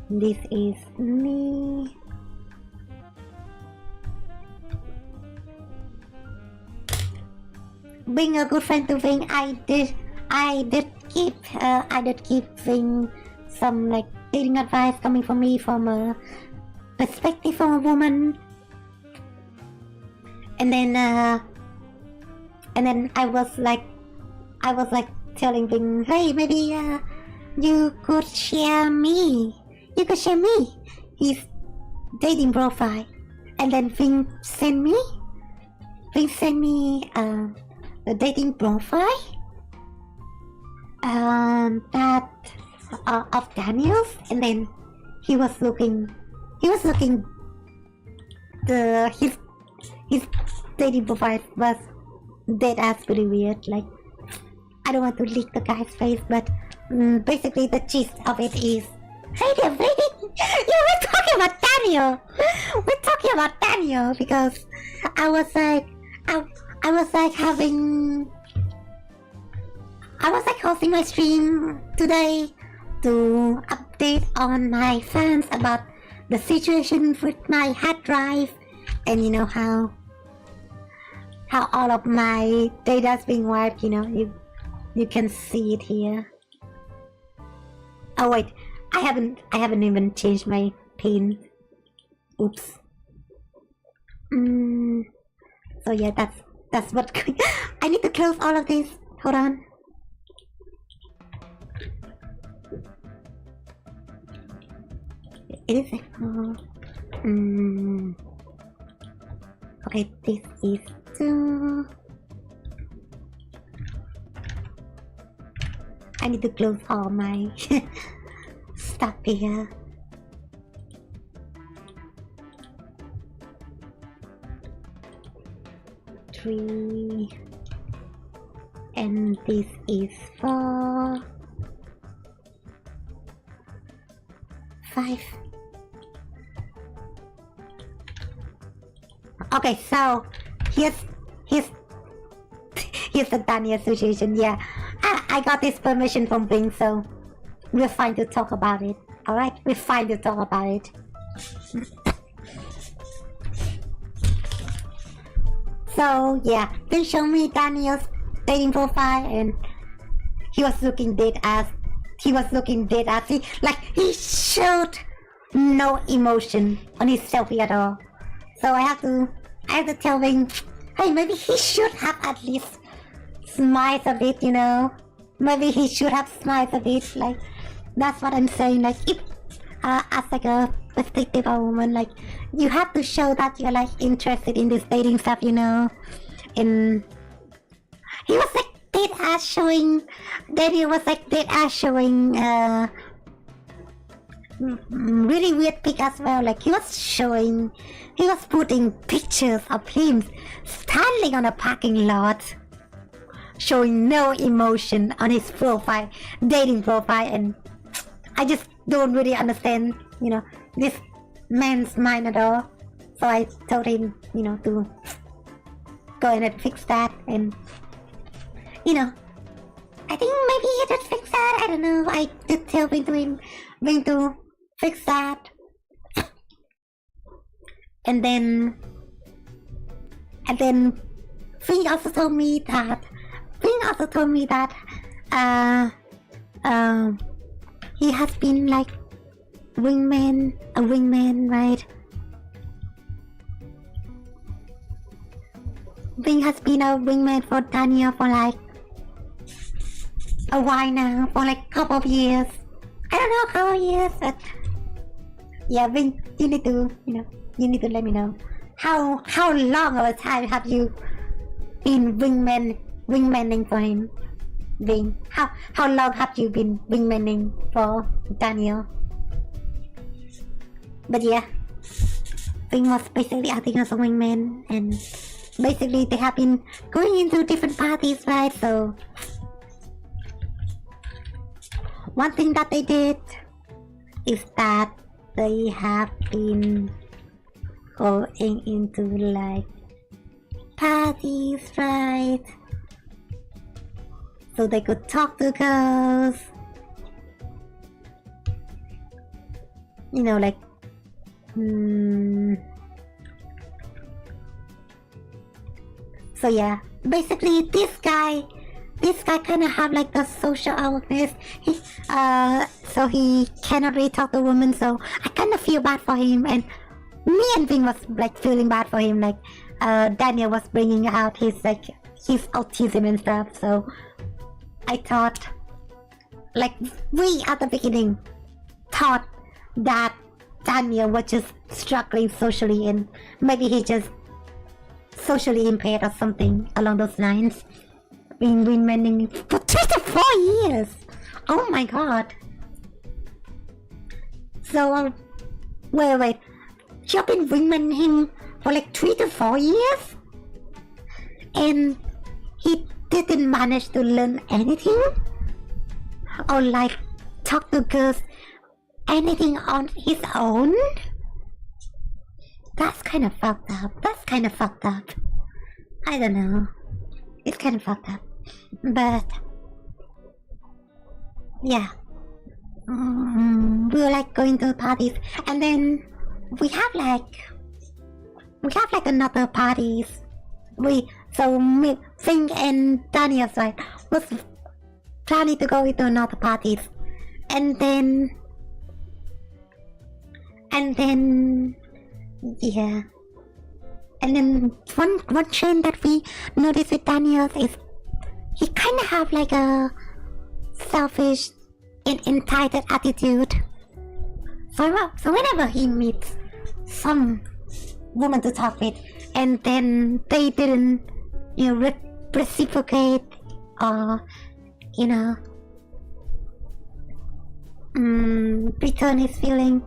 This is me. Being a good friend to Ving, I did give Ving some like dating advice coming from me from a perspective of a woman, and then I was like telling Ving, hey, maybe you could share me his dating profile, and then Ving sent me the dating profile that of Daniel's, and then he was looking his dating profile was dead ass pretty weird. Like I don't want to leak the guy's face, but basically the gist of it is, hey there, baby, we're talking about Daniel. We're talking about Daniel because I was like hosting my stream today to update on my fans about the situation with my hard drive, and how all of my data is being wiped. You can see it here. Oh wait, I haven't even changed my pin. Oops. So yeah, that's what I need to close all of this. Hold on. It is okay, this is 2. I need to close all my stuff here. Three, and this is 4, 5. Okay, so here's the Daniel situation. Yeah, I got this permission from Bing, so we're fine to talk about it. Alright, we're fine to talk about it. So yeah, Bing showed me Daniel's dating profile, and he was looking dead ass. He he showed no emotion on his selfie at all. So I have to tell him, hey, maybe he should have at least smiled a bit, you know. Maybe he should have smiled a bit. Like, that's what I'm saying. Like, if as like a respectable woman, like, you have to show that you're like interested in this dating stuff, you know. And he was like dead ass showing. Daniel was like dead ass showing really weird pic as well. Like, he was putting pictures of him standing on a parking lot, showing no emotion on his profile, dating profile, and I just don't really understand, you know, this man's mind at all. So I told him, you know, to go ahead and fix that, and you know, I think maybe he did fix that. I don't know. I did tell him to fix that, and then Fing also told me that he has been like a wingman, right? Ving has been a wingman for Daniel for like a while now, for like a couple of years. I don't know, couple of years, but yeah, Ving, you need to let me know how long of a time have you been wingmaning for him, Ving? How long have you been wingmaning for Daniel? But yeah, Ving was basically acting as a wingman, and basically they have been going into different parties, right? So one thing that they did is that they have been going into like parties, right? So they could talk to girls, you know, like so yeah, basically this guy kind of have like the social awareness. So he cannot really talk to women, so I kind of feel bad for him, and me and Ving was like feeling bad for him. Like Daniel was bringing out his autism and stuff, so I thought, like, we at the beginning thought that Daniel was just struggling socially, and maybe he just socially impaired or something along those lines. Been wingmaning for 3 to 4 years. Oh my god. So wait, you've been wingmaning him for like 3 to 4 years, and he didn't manage to learn anything, or like talk to girls anything on his own? That's kind of fucked up. I don't know. It's kind of fucked up. But yeah, we were like going to parties, and then we have like another parties. Me, Fing and Daniel, right, was planning to go into another parties, and then yeah, and then one trend that we noticed with Daniel is he kind of have like a selfish and entitled attitude. So whenever he meets some woman to talk with, and then they didn't, you know, reciprocate, or, you know, return his feeling,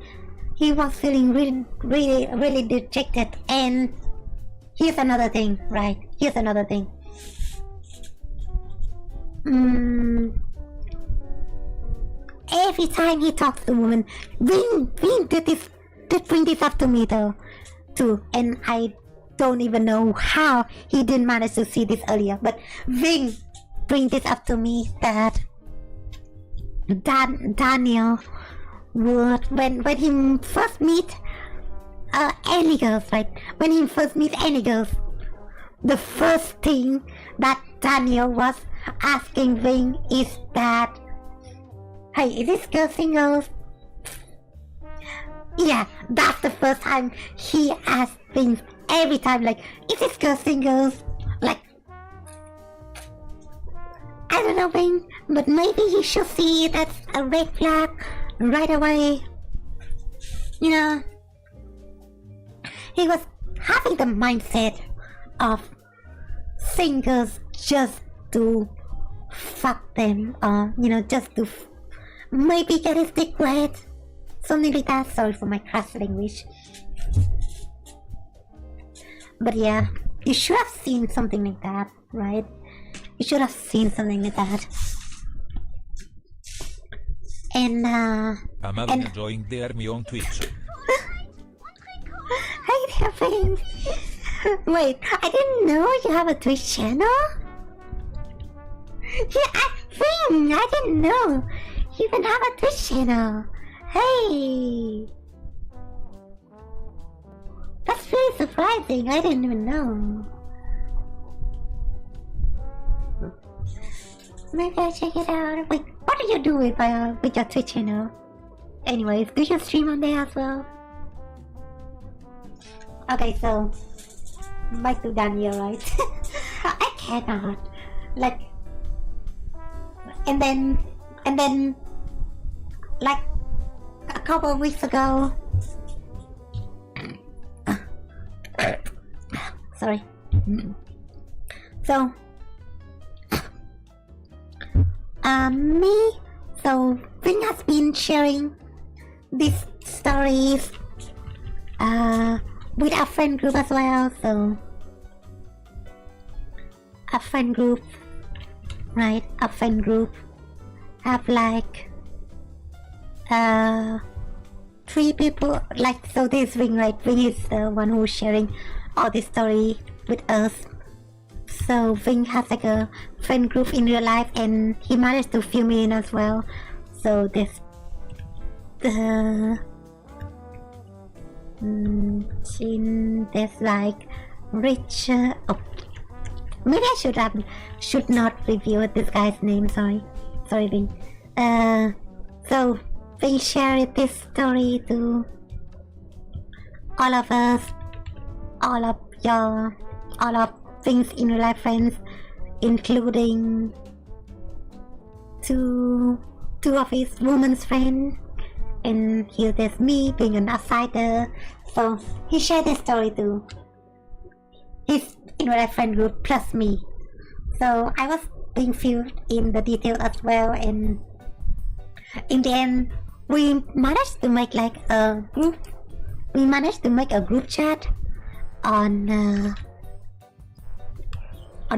he was feeling really dejected. And here's another thing, right? Every time he talks to a woman, Ving did bring this up to me though, too, and I don't even know how he didn't manage to see this earlier, but Ving bring this up to me that Daniel would, when he first meet any girls, right? When he first meets any girls, the first thing that Daniel was asking Ving is that, hey, is this girl single? Yeah, that's the first time he asked things every time, like, is this girl single? Like, I don't know, Ving, but maybe you should see it as a red flag right away. You know, he was having the mindset of singles just to fuck them, or, you know, just to maybe get his dick wet. Something like that. Sorry for my crass language. But yeah, you should have seen something like that, right? You should have seen something like that. And I'm enjoying the army on Twitch. Hey there, Ving. Wait, I didn't know you have a Twitch channel? Yeah, Ving, I didn't know you even have a Twitch channel. Hey! That's really surprising, I didn't even know. Maybe I'll check it out. Wait, what do you do with your Twitch channel? Anyways, do you stream on there as well? Okay, so back to Daniel, right? I cannot. Like, and then like a couple of weeks ago, sorry. So so Ving has been sharing these stories with our friend group as well. So a friend group, right? A friend group have like 3 people. Like, so this Ving, right? Ving is the one who's sharing all this story with us. So Ving has like a friend group in real life, and he managed to film in as well. So there's there's like Richard. Oh, maybe I should not reveal this guy's name. Sorry, Ving. So Ving shared this story to all of us, all of Ving's in real life friends, including two of his woman's friends, and here there's me being an outsider. So he shared this story to his in real life friend group plus me. So I was being filled in the detail as well, and in the end we managed to make like a group. We managed to make a group chat on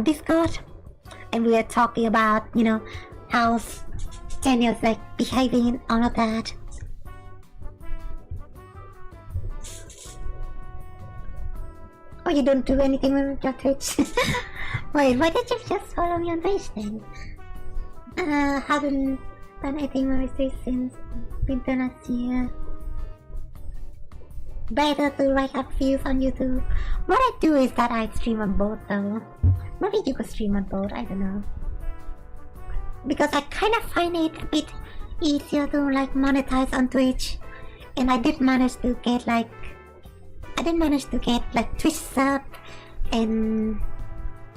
Discord, and we were talking about, you know, how Daniel's like behaving and all of that. Oh, you don't do anything with your Twitch? Wait, why did you just follow me on Twitch then? Haven't done anything with this since winter last year. Better to write up views on YouTube. What I do is that I stream on both though. Maybe you could stream on both, I don't know. Because I kind of find it a bit easier to like monetize on Twitch. And I did manage to get like Twitch sub and,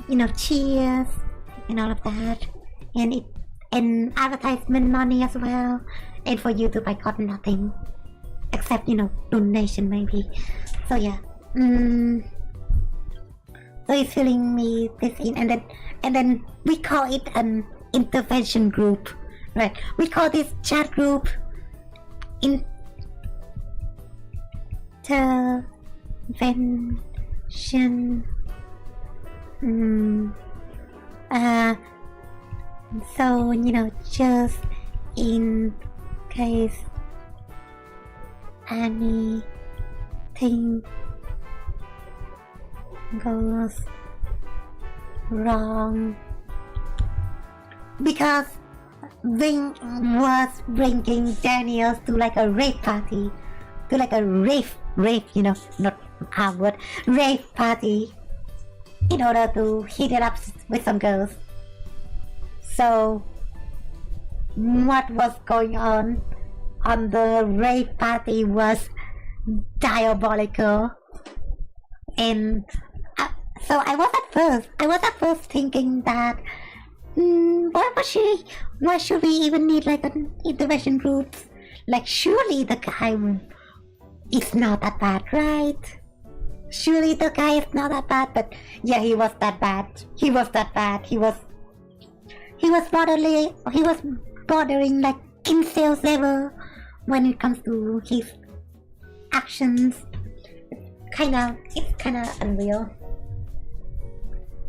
you know, cheers and all of that. And advertisement money as well. And for YouTube I got nothing. Except, you know, donation maybe. So yeah. So he's filling me this in, and then we call it an intervention group, right? We call this chat group intervention. So, you know, just in case anything goes wrong, because Ving was bringing Daniel to like a rave party, to like a rave, you know, not our word, rave party, in order to hit it up with some girls. So what was going on the rave party was diabolical. And so I was at first thinking that why should we even need like an intervention group? Like surely the guy is not that bad, right? Surely the guy is not that bad, but yeah, he was that bad. He was bordering like incels level when it comes to his actions. It's kinda unreal.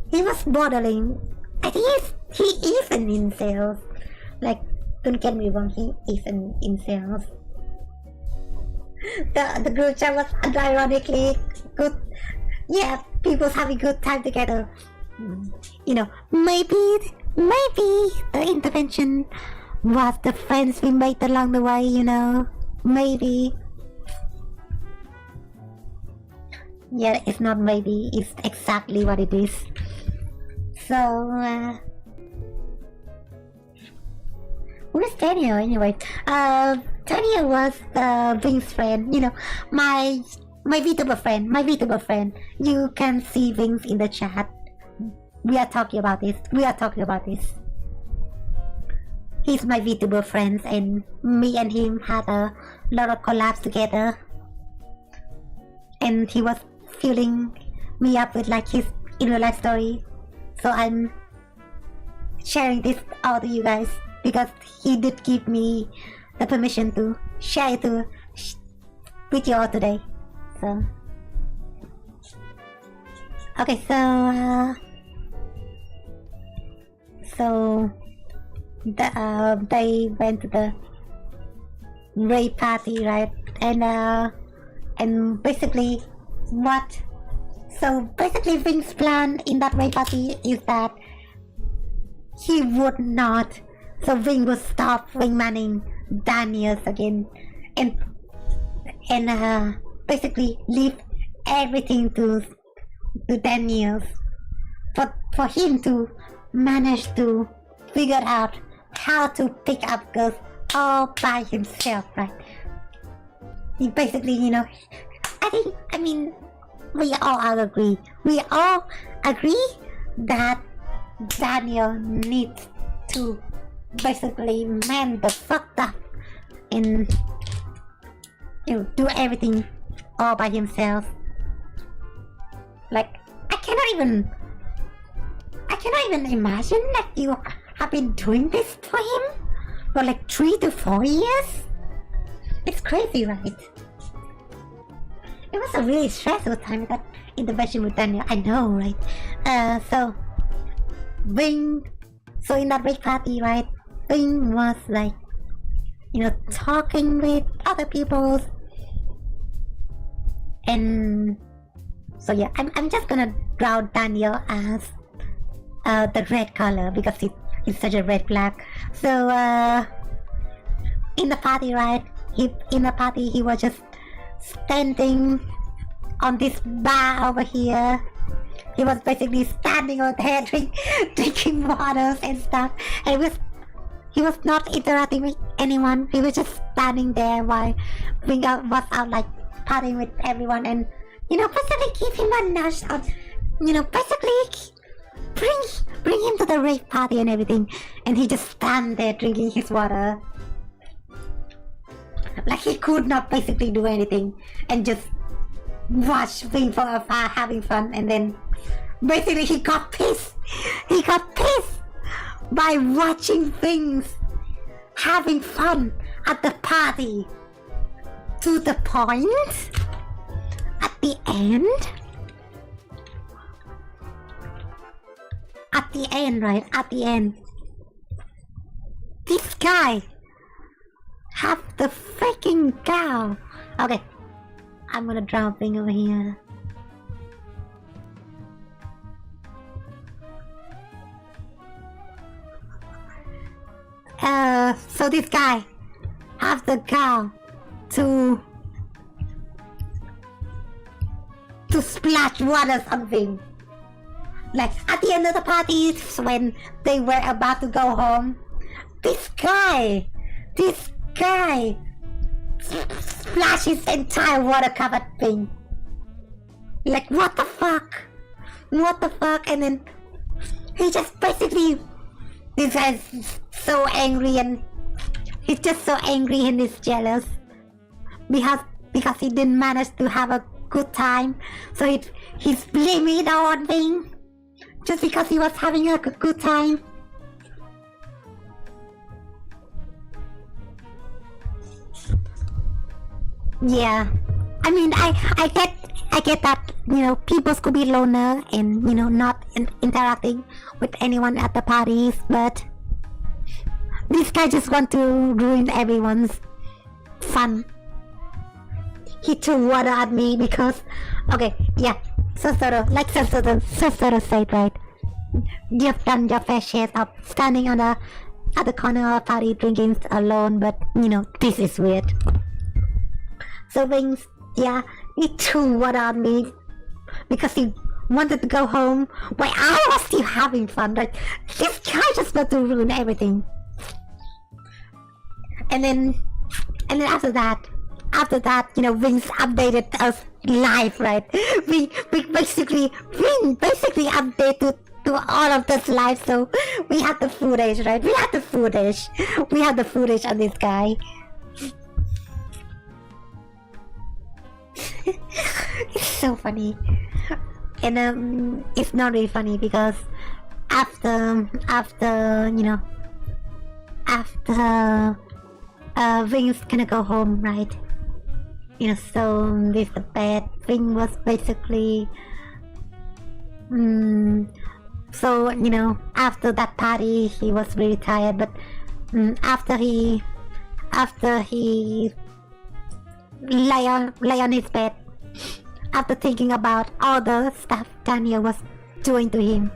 He was bordering. I think he is an incel. Like, don't get me wrong, he is an incel. The group chat was unironically good. Yeah, people's having good time together. You know, maybe the intervention was the friends we made along the way, you know. Maybe. Yeah, it's not maybe, it's exactly what it is. So, who is Daniel anyway? Daniel was Ving's friend, you know, my Vtuber friend. You can see Vings in the chat. We are talking about this. He's my Vtuber friend, and me and him had a lot of collabs together. And he was filling me up with like his in real life story. So I'm sharing this all to you guys because he did give me the permission to share it with you all today. So okay, so they went to the rave party, right? And basically Ving's plan in that rave party is that he would not, so Ving would stop wingmanning Daniels again and basically leave everything to Daniels for him to manage to figure out how to pick up girls all by himself, right? He basically, you know, I mean, we all agree that Daniel needs to basically man the fucked up and, you know, do everything all by himself. Like, I cannot even imagine that you have been doing this for him for like 3 to 4 years. It's crazy, right? It was a really stressful time, that intervention with Daniel. I know, right? So in that big party, right? Ving was like, you know, talking with other people, and so yeah, I'm just gonna draw Daniel as the red color because it's such a red flag. So in the party, right? He was just standing on this bar over here. He was basically standing over there drinking waters and stuff. And he was not interacting with anyone. He was just standing there while Ving was out like partying with everyone, and, you know, basically give him a nudge on, you know, basically bring him to the rave party and everything. And he just stand there drinking his water. Like he could not basically do anything and just watch Ving from afar having fun. And then basically he got pissed by watching things having fun at the party, to the point at the end, right? At the end, this guy have the freaking cow. Okay, I'm gonna draw Ving over here. So this guy have the cow to splash water on Ving. Like at the end of the party, when they were about to go home, this guy splashed his entire water-covered thing. Like what the fuck? And then he just basically, this guy's so angry, and he's just so angry and he's jealous because he didn't manage to have a good time, so he's blaming it all on Ving just because he was having a good time. Yeah, I mean, I get that, you know, people could be loner and, you know, not interacting with anyone at the parties, but this guy just want to ruin everyone's fun. He threw water at me because, okay, yeah, Sosoro said, right? You've done your fair share of standing at the corner of a party drinking alone, but, you know, this is weird. So Wings, yeah, he threw water at me because he wanted to go home while I was still having fun. Like, this guy just want to ruin everything. And then after that, you know, Wings updated us live, right? We basically updated to all of this live, so we had the footage, right? We had the footage of this guy. It's so funny. And it's not really funny because after Ving's gonna go home, right? You know, so this the bad thing was basically so, you know, after that party he was really tired, but after he lay on his bed, after thinking about all the stuff Daniel was doing to him,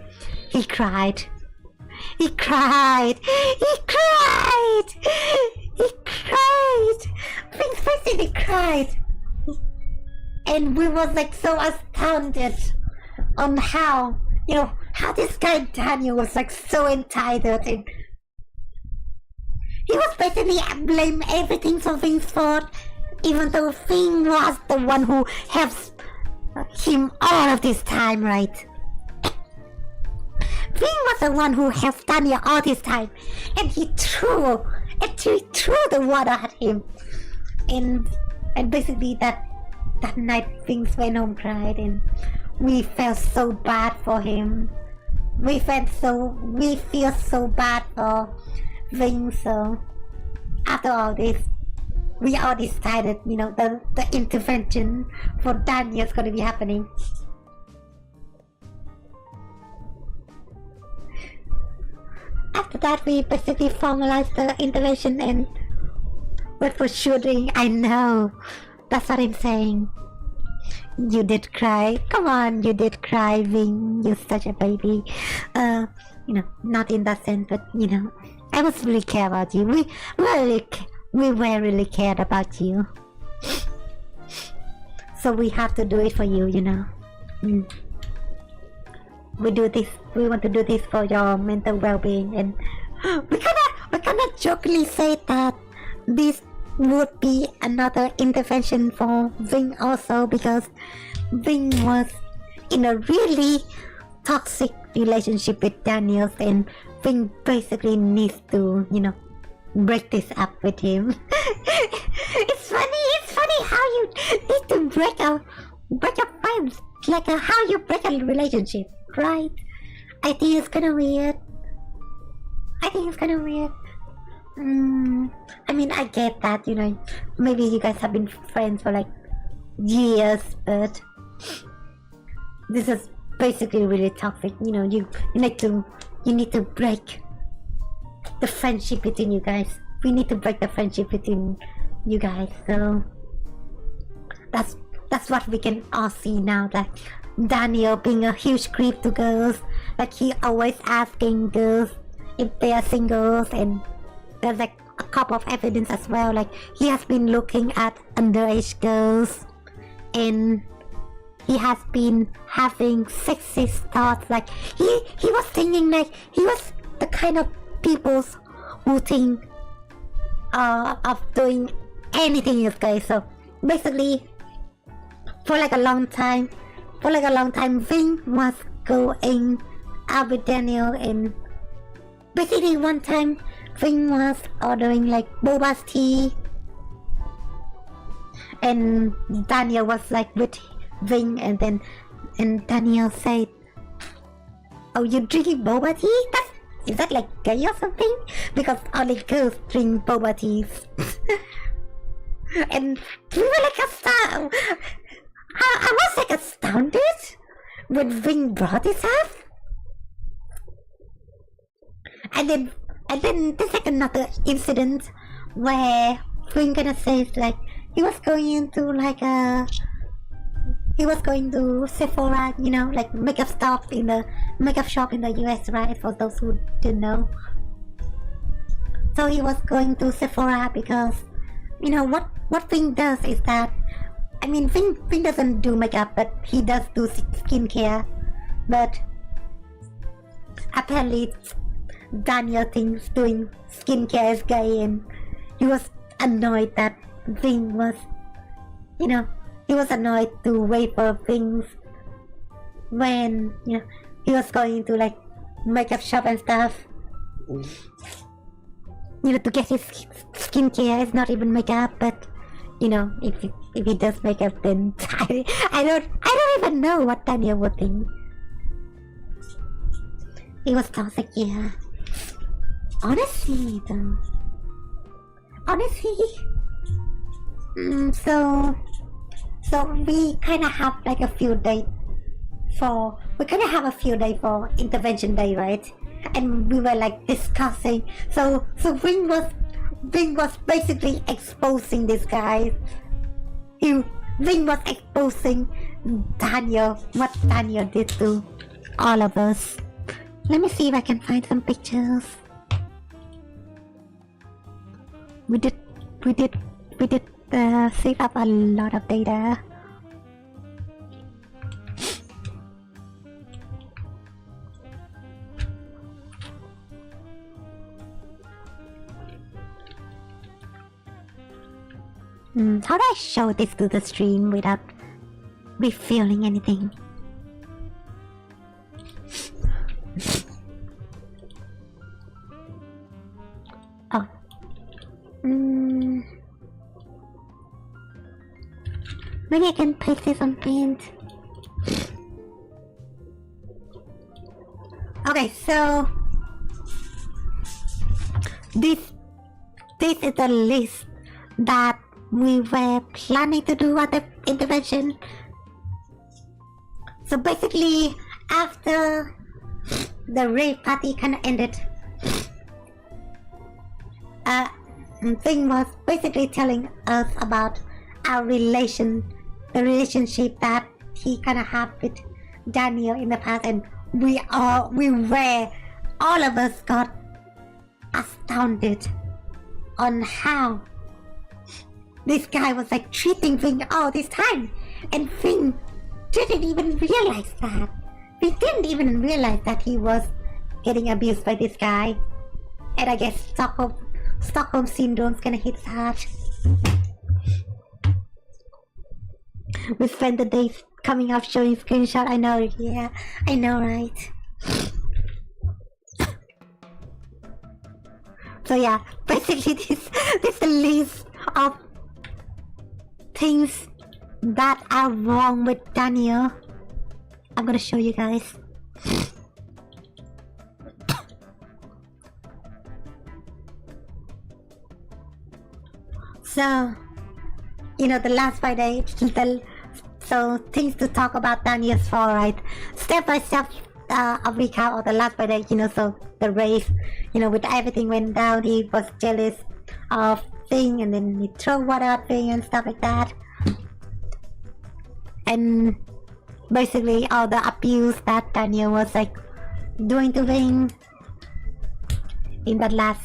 he cried. He cried. Vince basically cried. And we was like so astounded on how, you know, how this guy Daniel was like so entitled, and he was basically blame everything for Vince's fault, even though Ving was the one who helps him all of this time, right? Ving was the one who helped Daniel all this time, and he threw the water at him, and basically that night Ving went home cried, and we felt so bad for him. We feel so bad for Ving. So after all this, we all decided, you know, the intervention for Daniel is going to be happening. After that, we basically formalized the intervention and went for shooting. I know, that's what I'm saying. You did cry. Come on, you did cry, Ving. You're such a baby. You know, not in that sense, but you know, I was really care about you. We were really cared about you. So we have to do it for you, you know. We do this. We want to do this for your mental well-being, and we kind of jokingly say that this would be another intervention for Ving also, because Ving was in a really toxic relationship with Daniels, and Ving basically needs to, you know, break this up with him. It's funny how you need to break a friends, like how you break a relationship, right? I think it's kind of weird. I mean, I get that, you know, maybe you guys have been friends for like years, but this is basically really toxic. You know, you need to break the friendship between you guys. We need to break the friendship between you guys. So that's what we can all see now. Like Daniel being a huge creep to girls. Like he always asking girls if they are singles, and there's like a couple of evidence as well. Like he has been looking at underage girls, and he has been having sexist thoughts. Like he was thinking like he was the kind of people who think of doing anything in sky. So basically, for like a long time, Ving was going out with Daniel, and basically one time Ving was ordering like boba's tea, and Daniel was like with Ving, and Daniel said, "Oh, you're drinking boba tea? Is that like gay or something? Because only girls drink boba teas." And we were like astounded. I was like astounded when Ving brought this up. And then there's like another incident where Ving gonna say like he was going to Sephora, you know, like makeup shop in the US, right? For those who didn't know. So he was going to Sephora because, you know, what Ving does is that, I mean, Ving doesn't do makeup, but he does do skincare. But apparently Daniel thinks doing skincare is gay, and he was annoyed that Ving was, you know, he was annoyed to wait for things when, you know, he was going to like makeup shop and stuff. You know, to get his skincare. It's not even makeup, but you know, if he does makeup, then I don't even know what Daniel would think. He was toxic, yeah. Honestly, though. So we kind of have like a few days for intervention day, right? And we were like discussing. So Ving was basically exposing this guy. Ving was exposing Daniel, what Daniel did to all of us. Let me see if I can find some pictures. We did save up a lot of data. How do I show this to the stream without revealing anything? Oh. Maybe I can paste this on Paint. Okay, so this is the list that we were planning to do at the intervention. So basically, after the rave party kind of ended, Ving was basically telling us about our the relationship that he kind of had with Daniel in the past, and all of us got astounded on how this guy was like treating Ving all this time, and Ving didn't even realize that. We didn't even realize that he was getting abused by this guy. And I guess Stockholm syndrome's gonna hit hard. We spent the days coming up showing screenshot. I know, yeah, I know, right? So yeah, basically this is the list of things that are wrong with Daniel. I'm gonna show you guys. So, you know, the last Friday, so things to talk about Daniel's fall, right? Step by step, a recap of the last Friday, you know, so the race, you know, with everything went down, he was jealous of Thing, and then he threw water at Thing and stuff like that. And basically all the abuse that Daniel was like doing to Thing in that last...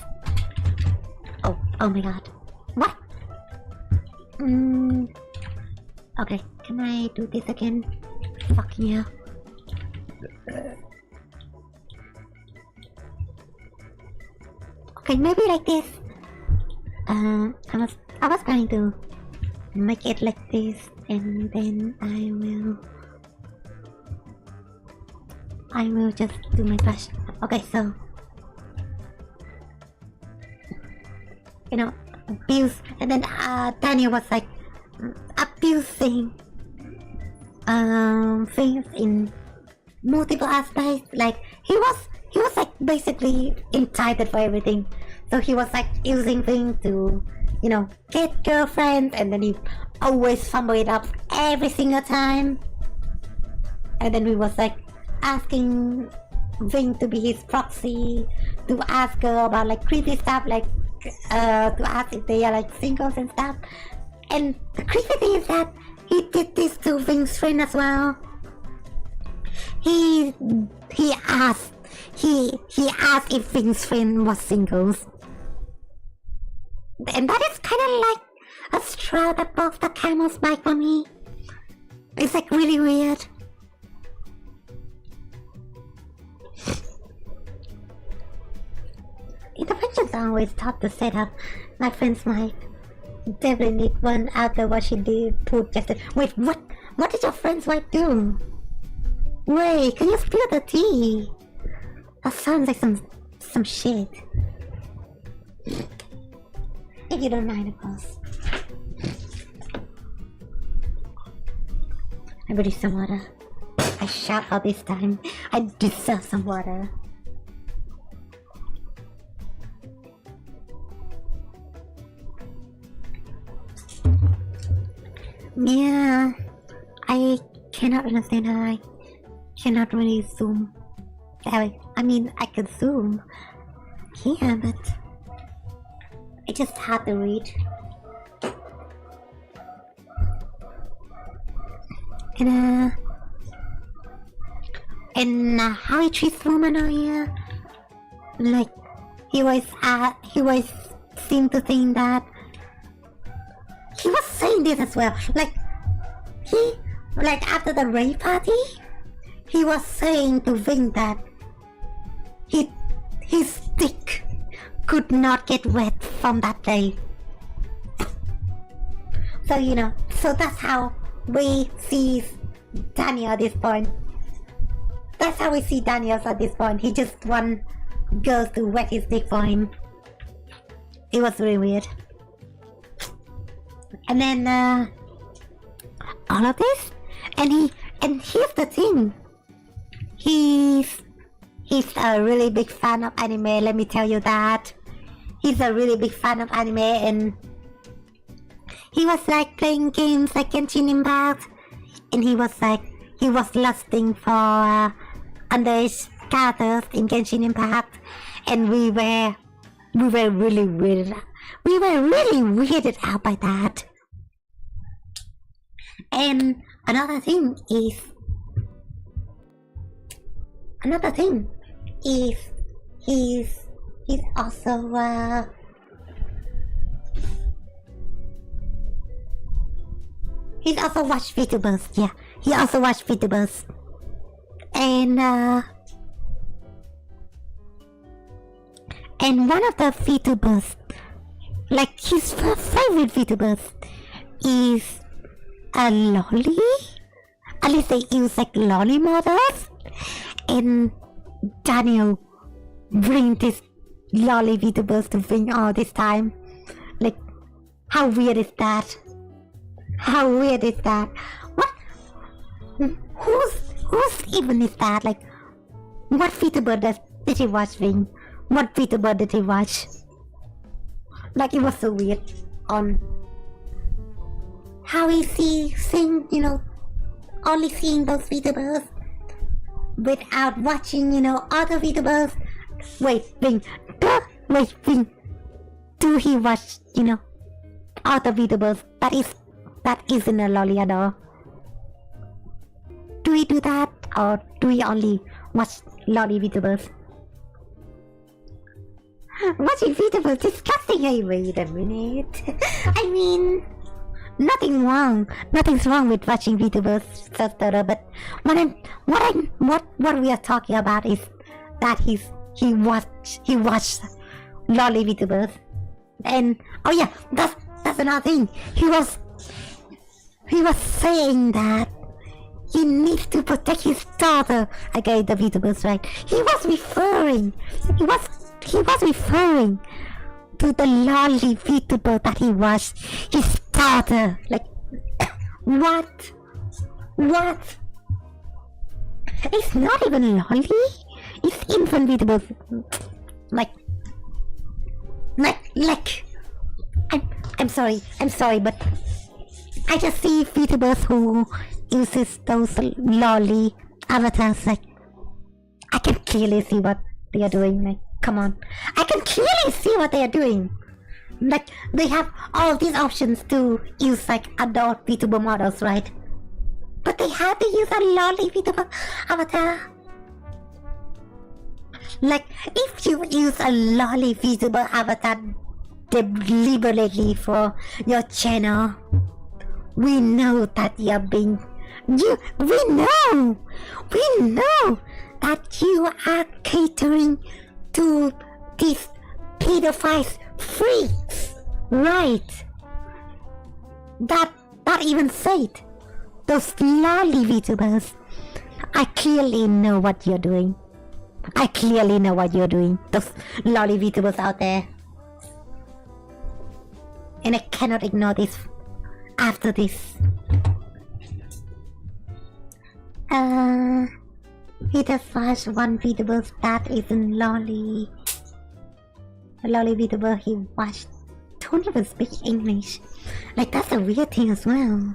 Oh my god. What? Okay, can I do this again? Fucking hell. Okay, maybe like this. I was trying to make it like this, and then I will just do my brush. Okay, so abuse, and then Daniel was like abusing things in multiple aspects. Like he was like basically entitled for everything. So he was like using things to, get girlfriends, and then he always fumble it up every single time. And then we was like asking Ving to be his proxy, to ask her about like creepy stuff, like to ask if they are like singles and stuff. And the creepy thing is that he did this to Ving's friend as well. He asked if Ving's friend was singles. And that is kind of like a straw that broke the camel's back for me. It's like really weird. Interventions are always tough to set up. My friend's mic definitely need one after what she did. Put just wait, what did your friend's wife do? Wait, can you spill the tea? That sounds like some shit. If you don't mind, of course. I will do some water. I shout all this time. I deserve some water. Yeah, I cannot understand how I cannot really zoom. I mean, I could zoom. Yeah, but it's just hard to read. And how he treats women out here, like he was seemed to think that he was saying this as well. Like after the rape party, he was saying to Ving that his dick could not get wet from that day. So so that's how we see Daniel at this point. That's how we see Daniel at this point. He just wants girls to wet his dick for him. It was really weird. And then all of this, and here's the thing. He's a really big fan of anime. Let me tell you that. He's a really big fan of anime, and he was like playing games like Genshin Impact, and he was lusting for underage characters in Genshin Impact, and we were really weirded out by that. And another thing is he's also watched Vtubers. Yeah, he also watched Vtubers. And one of the Vtubers, like his favorite Vtubers, is a lolly. At least they use like lolly models. And Daniel bring this lolly Vtubers to Ving all this time. Like, how weird is that? How weird is that? What? Who's even is that? Like, what Vtuber did he watch, Ving? What Vtuber did he watch? Like, it was so weird on how he only seeing those Vtubers without watching, other Vtubers. Wait, Ving. Do he watch, other Vtubers? That isn't a lolly at all. Do we do that, or do we only watch lolly Vtubers? Watching Vtubers disgusting. Hey, wait a minute. I mean, Nothing's wrong with watching VTubers, stutter. But what we are talking about is that he watched lolly VTubers, and oh yeah, that's another thing. He was saying that he needs to protect his daughter against the VTubers, right? He was referring to the lolly VTuber that he was his daughter. Like, what? It's not even lolly. It's infant VTuber. Like, I'm sorry, but I just see VTubers who uses those lolly avatars. Like, I can clearly see what they are doing. Like, come on, I can clearly see what they are doing. Like, they have all these options to use like adult VTuber models, right? But they have to use a lolly VTuber avatar. Like, if you use a lolly VTuber avatar deliberately for your channel, we know that you're being... We know that you are catering to these pedophiles freaks, right? That even said, those lolly VTubers, I clearly know what you're doing. Those lolly VTubers out there. And I cannot ignore this after this. He just watched one VTuber that isn't lolly. A lolly VTuber he watched don't even speak English. Like, that's a weird thing as well.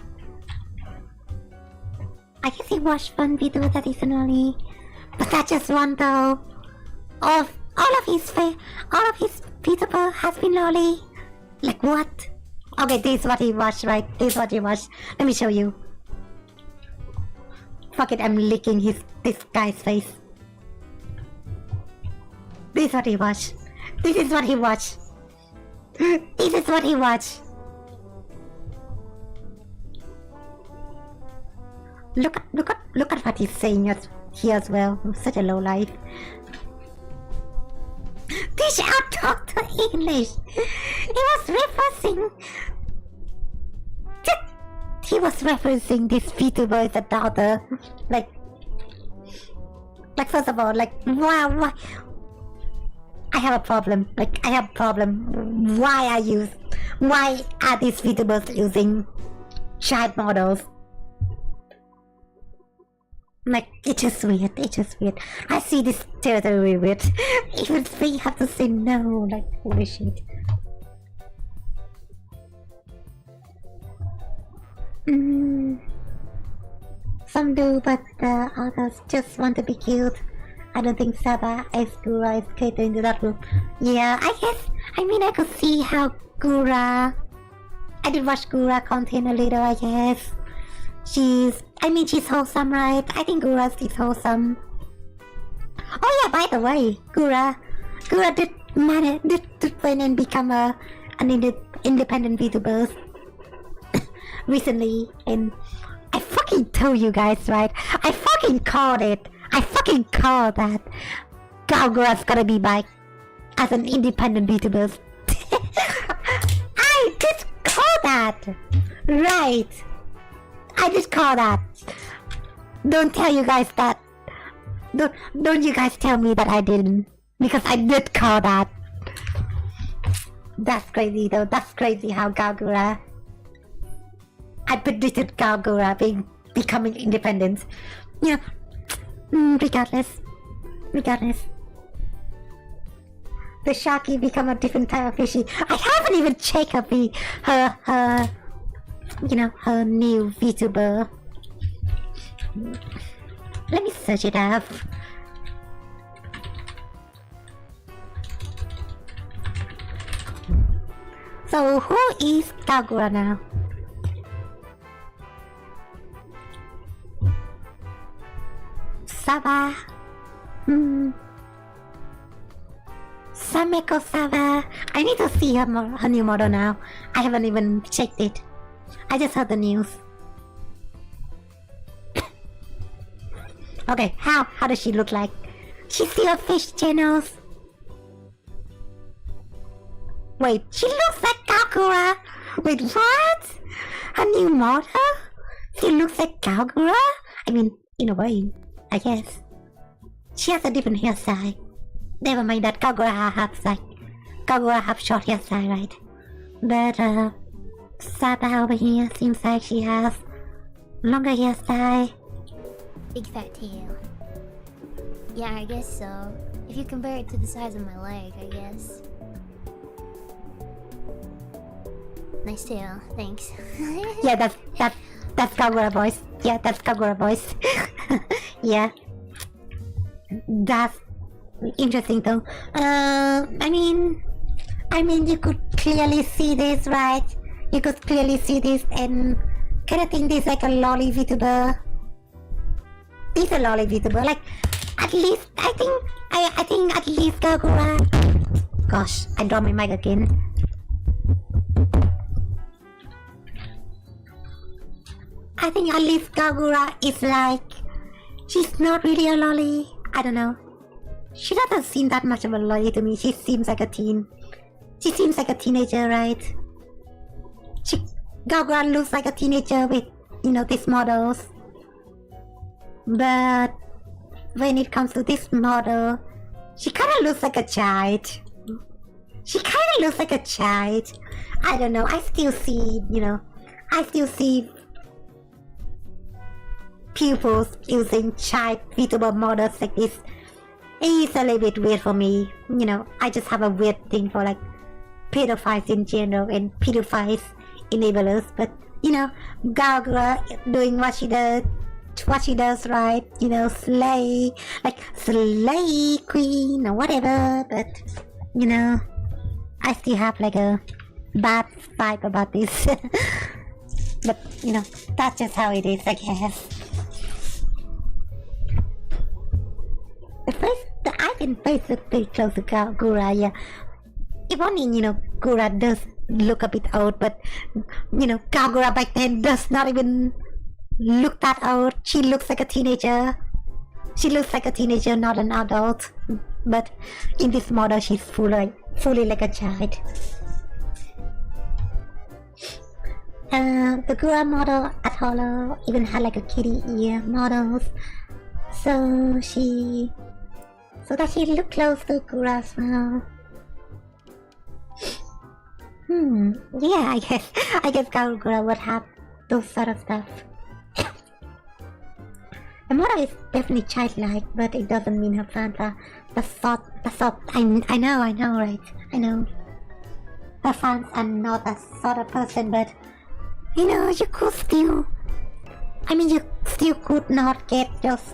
I guess he watched one VTuber that isn't lolly. But that's just one though. All of his VTuber has been lolly. Like, what? Okay, this is what he watched, right? This is what he watched. Let me show you. Fuck it, I'm licking this guy's face. This is what he watched. This is what he watched. This is what he watched. Look at what he's saying here as well. I'm such a low life. Teach our doctor English. He was referencing this VTuber as a daughter. Like, first of all, like, why? I have a problem. Why are these VTubers using child models? Like, it's just weird. I see this territory weird. Even we have to say no. Like, holy shit. Some do, but the others just want to be cute. I don't think Saba is Gura is catering to that group. Yeah, I could see how Gura... I did watch Gura content a little, I guess. She's wholesome, right? I think Gura is wholesome. Oh yeah, by the way, Gura did win and become an independent VTuber recently, and I fucking told you guys, right? I fucking called it. I fucking called that Gura's gonna be back as an independent VTuber. I did call that, right? I did call that. Don't tell you guys that. Don't you guys tell me that I didn't, because I did call that. That's crazy though. That's crazy how Gura... I predicted Gura becoming independent. Yeah. Regardless. The Sharky become a different type of fishy. I haven't even checked her new VTuber. Let me search it up. So who is Gura now? Saba. Sameko Saba. I need to see her new model now. I haven't even checked it. I just heard the news. Okay, how does she look like? She's still a fish channels. Wait, she looks like Kagura. Wait, what? A new model? She looks like Kagura? I mean, in a way, I guess. She has a different hairstyle. Never mind that Kagura have short hairstyle, right? But Sata over here seems like she has longer hairstyle. Big fat tail. Yeah, I guess so. If you compare it to the size of my leg, I guess. Nice tail, thanks. Yeah, that's Kagura voice. Yeah, that's Kagura voice. Yeah. That's interesting though. I mean you could clearly see this, right? You could clearly see this and kind of think this like a lolly Vtuber. This a lolly Vtuber, like at least I think at least Kagura. Gosh, I dropped my mic again. I think at least Kagura is like, she's not really a lolly. I don't know. She doesn't seem that much of a lolly to me. She seems like a teen. She seems like a teenager, right? Kagura looks like a teenager with, these models. But when it comes to this model, she kind of looks like a child. I don't know. I still see pupils using child Vtuber models like this. It's a little bit weird for me. I just have a weird thing for like pedophiles in general and pedophiles enablers. But Kagura doing what she does, right? Slay queen or whatever. But I still have like a bad vibe about this. But that's just how it is, I guess. I've been pretty close to Kagura, yeah. If only, Kagura does look a bit old, but, Kagura back then does not even look that old. She looks like a teenager. She looks like a teenager, not an adult. But in this model, she's fully like a child. The Kagura model at Hollow even had like a kitty ear models. So that she looked close to Kagura as well. Yeah, I guess Kagura would have those sort of stuff. The model is definitely childlike, but it doesn't mean her fans are the sort. I know, right? I know. Her fans are not that sort of person, but you could still. You still could not get those.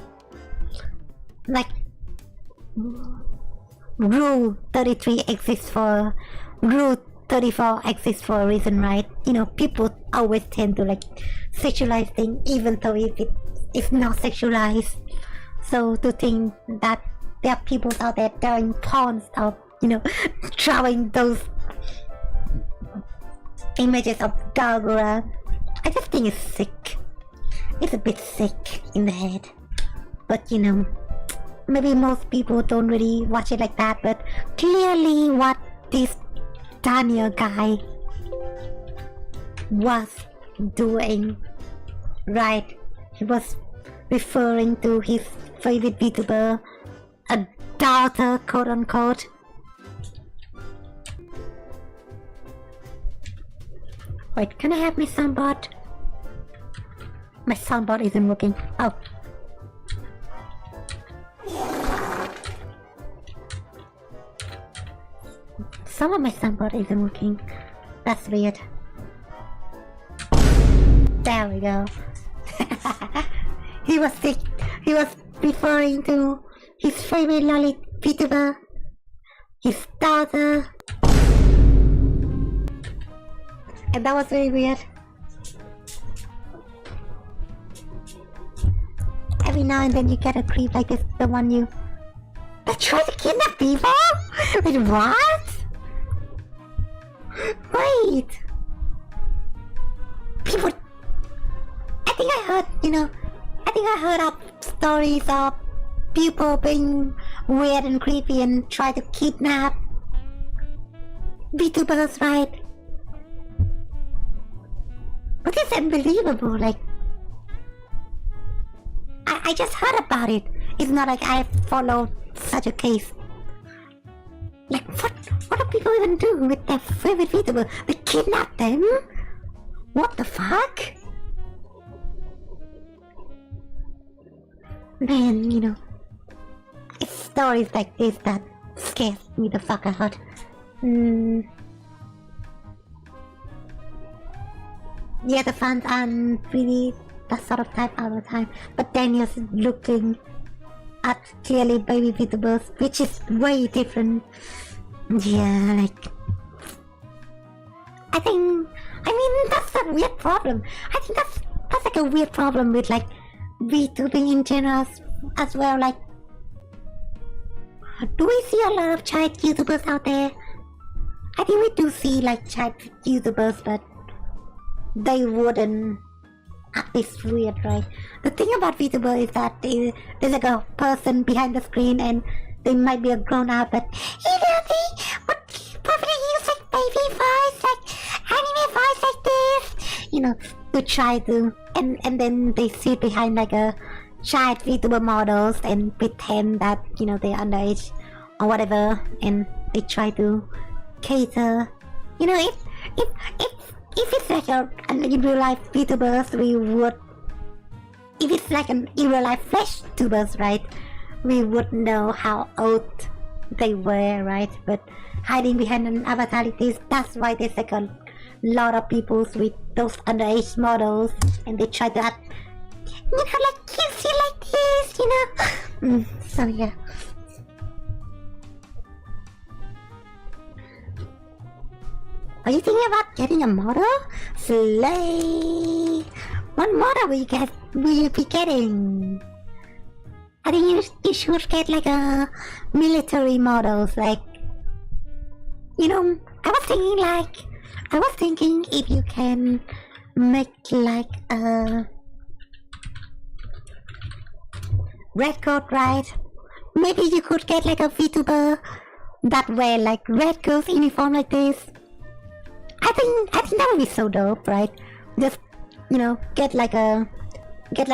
Like, Rule 33 exists for. Rule 34 exists for a reason, right? People always tend to like sexualize things, even though if it's not sexualized. So to think that there are people out there doing porn stuff, drawing those images of Kagura, I just think it's sick. It's a bit sick in the head. But maybe most people don't really watch it like that, but clearly what this Daniel guy was doing, right? He was referring to his favorite Vtuber, a daughter, quote unquote. Wait, can I have my soundboard? My soundboard isn't working. Oh. Some of my soundboard isn't working. That's weird. There we go. He was referring to his favorite lolly Vtuber, his daughter. And that was very weird. Every now and then you get a creep like this, the one you... They tried to kidnap people? Wait, what? Wait! I think I heard of stories of people being weird and creepy and try to kidnap Vtubers, right? But it's unbelievable, like, I just heard about it. It's not like I followed such a case. Like, what do people even do with their favorite VTuber? They kidnap them? What the fuck? Man, it's stories like this that scares me the fuck out. Yeah, the fans aren't really that sort of type all the time. But Daniel's looking at clearly baby VTubers, which is way different. Yeah, like... I mean, that's a weird problem. I think that's like a weird problem with like VTubing in general as well. Like, do we see a lot of child YouTubers out there? I think we do see like child YouTubers, but they wouldn't act this weird, right? The thing about VTuber is that there's like a person behind the screen and they might be a grown up, but what probably use like baby voice, like anime voice like this, to try to, and then they sit behind like a child VTuber models and pretend that they're underage or whatever, and they try to cater. If it's like an in real life VTubers, we would. If it's like an in real life flesh tubers, right? We would know how old they were, right? But hiding behind an avatar like this, that's why there's like a lot of people with those underage models, and they try to act, like cutesy like this, So yeah. Are you thinking about getting a model? Slay! What model will you be getting? I think you should get like a military models, like, I was thinking if you can make like a red coat, right? Maybe you could get like a VTuber that wear like red coat uniform like this. I think that would be so dope, right? Just get like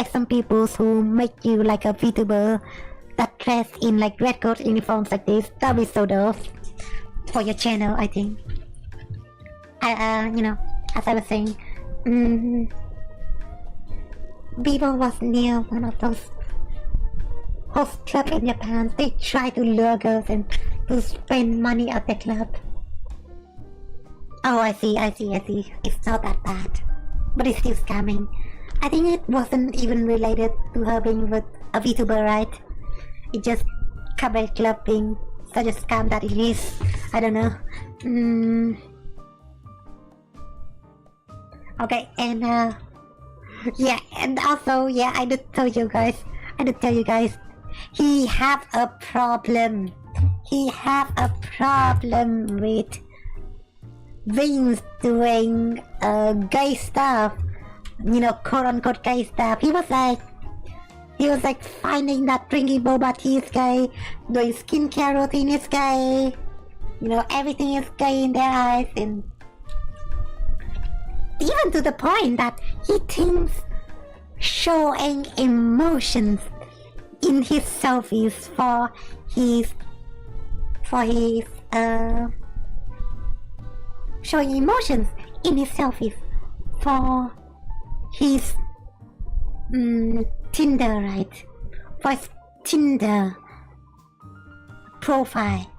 some people who make you like a VTuber that dress in like red coat uniforms like this. That'd be so dope for your channel, I think. As I was saying, Bebo was near one of those host clubs in Japan. They try to lure girls and to spend money at the club. Oh, I see. It's not that bad. But it's still scamming. I think it wasn't even related to her being with a VTuber, right? It just cabaret club being such a scam that it is. I don't know. Okay, and yeah, and also, yeah, I did tell you guys, he have a problem. He have a problem with Vince doing gay stuff, quote unquote gay stuff. He was like finding that drinking boba tea is gay, doing skincare routine is gay, everything is gay in their eyes, and even to the point that he thinks showing emotions in his selfies for his showing emotions in his selfies for his Tinder, right? For his Tinder profile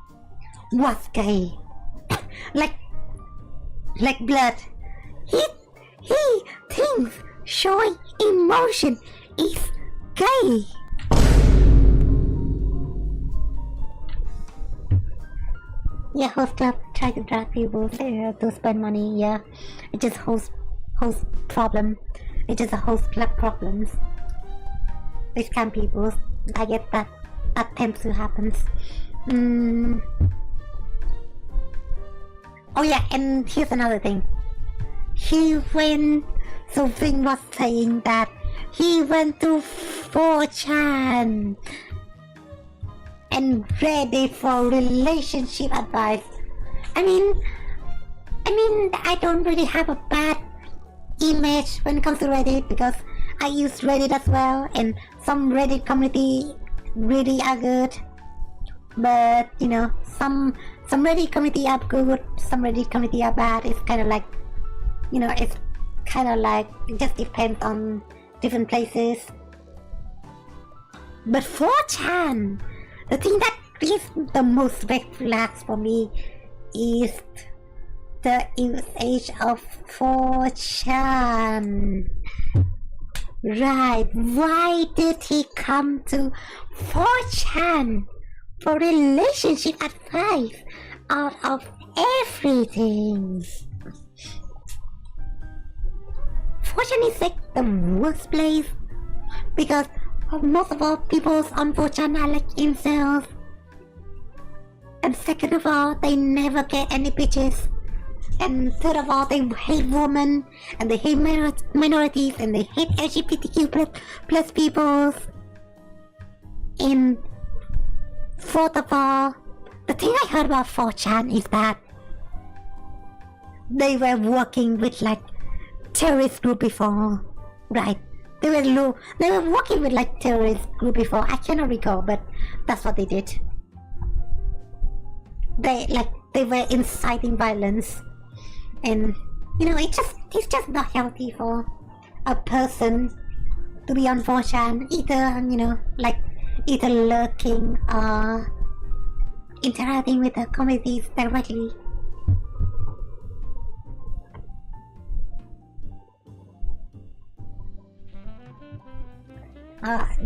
was gay. like blood. He thinks showing emotion is gay. Yeah, host club try to drag people to spend money. Yeah, it's just host problem. It's just a host club problems. They scam people. I get that tends to happen. Oh yeah, and here's another thing. So Ving was saying that he went to 4chan and ready for relationship advice. I mean, I don't really have a bad image when it comes to Reddit because I use Reddit as well, and some Reddit community really are good. But you know, some Reddit community are good, some Reddit community are bad. It's kind of like, you know, it's kind of like it just depends on different places. But 4chan, the thing that is the most red flags for me is the usage of 4chan. Right, why did he come to 4chan for relationship advice out of everything? 4chan is like the worst place because most of all people on 4chan are like incels. And second of all, they never get any bitches. And third of all, they hate women, and they hate minorities, and they hate LGBTQ plus peoples. And fourth of all, the thing I heard about 4chan is that they were working with like terrorist group before, right? They were working with like terrorist group before. I cannot recall, but that's what they did. They were inciting violence. And you know, it's just not healthy for a person to be on 4chan, either, you know, like either lurking or interacting with the communities directly.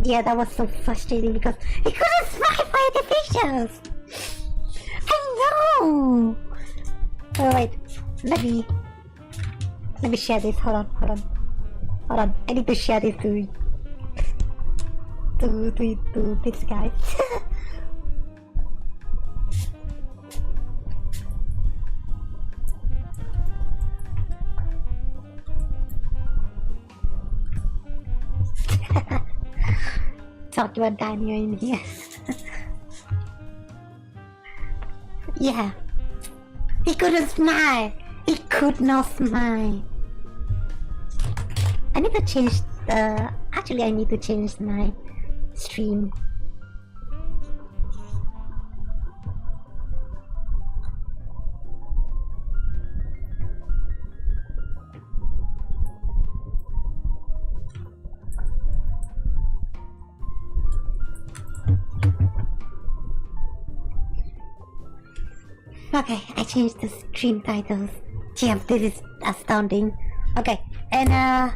Yeah, that was so frustrating because he couldn't smile for the pictures. I know. Oh wait. Let me share this. Hold on. I need to share this to this guy. Talk about Daniel in here. Yeah. He couldn't smile. He could not smile. I need to change actually I need to change my stream. Okay, I changed the stream titles. Damn, this is astounding. Okay, and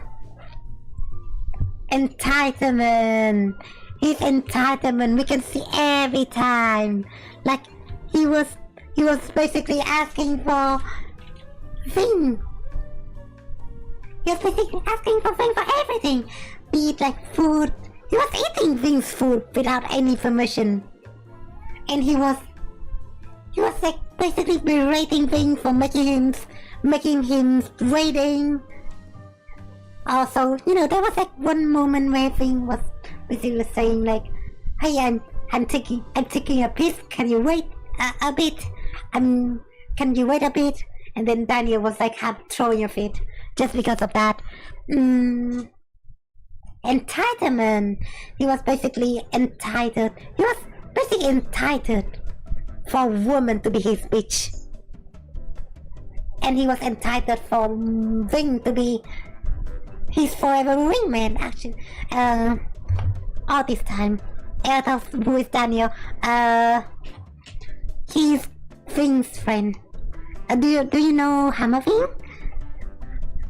entitlement. His entitlement we can see every time. Like he was basically asking for thing. He was basically asking for thing for everything. Be it like food. He was eating Ving's food without any permission. And he was like basically berating Ving for making him waiting. Also, you know, there was like one moment where Ving was basically saying like, "Hey, I'm taking a piss. Can you wait a bit? Can you wait a bit?" And then Daniel was like half throwing a fit just because of that. Entitlement. He was basically entitled. He was basically entitled for a woman to be his bitch. And he was entitled for Ving to be his forever wingman, actually. All this time. Who is Daniel? He's Ving's friend. Do you know Hammerving?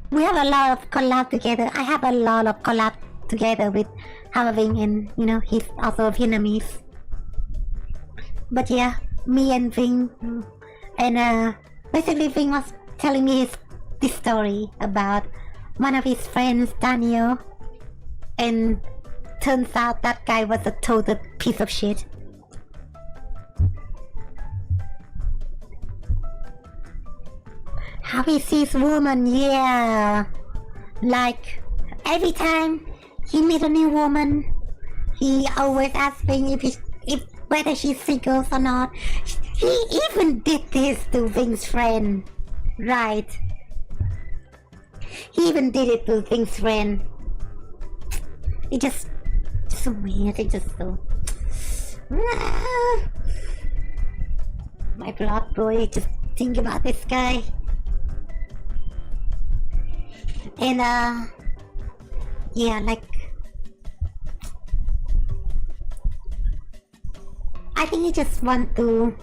We have a lot of collab together. I have a lot of collab together with Hammerving, and you know, he's also Vietnamese. But yeah, me and Ving, and basically Ving was telling me this story about one of his friends, Daniel, and turns out that guy was a total piece of shit. How he sees women, yeah, like every time he met a new woman. He always asking if whether she's single or not. He even did this to Ving's friend. Right. He even did it to Ving's friend. It just so weird. It just so... My blood boy, just think about this guy. And yeah, like I think he just want to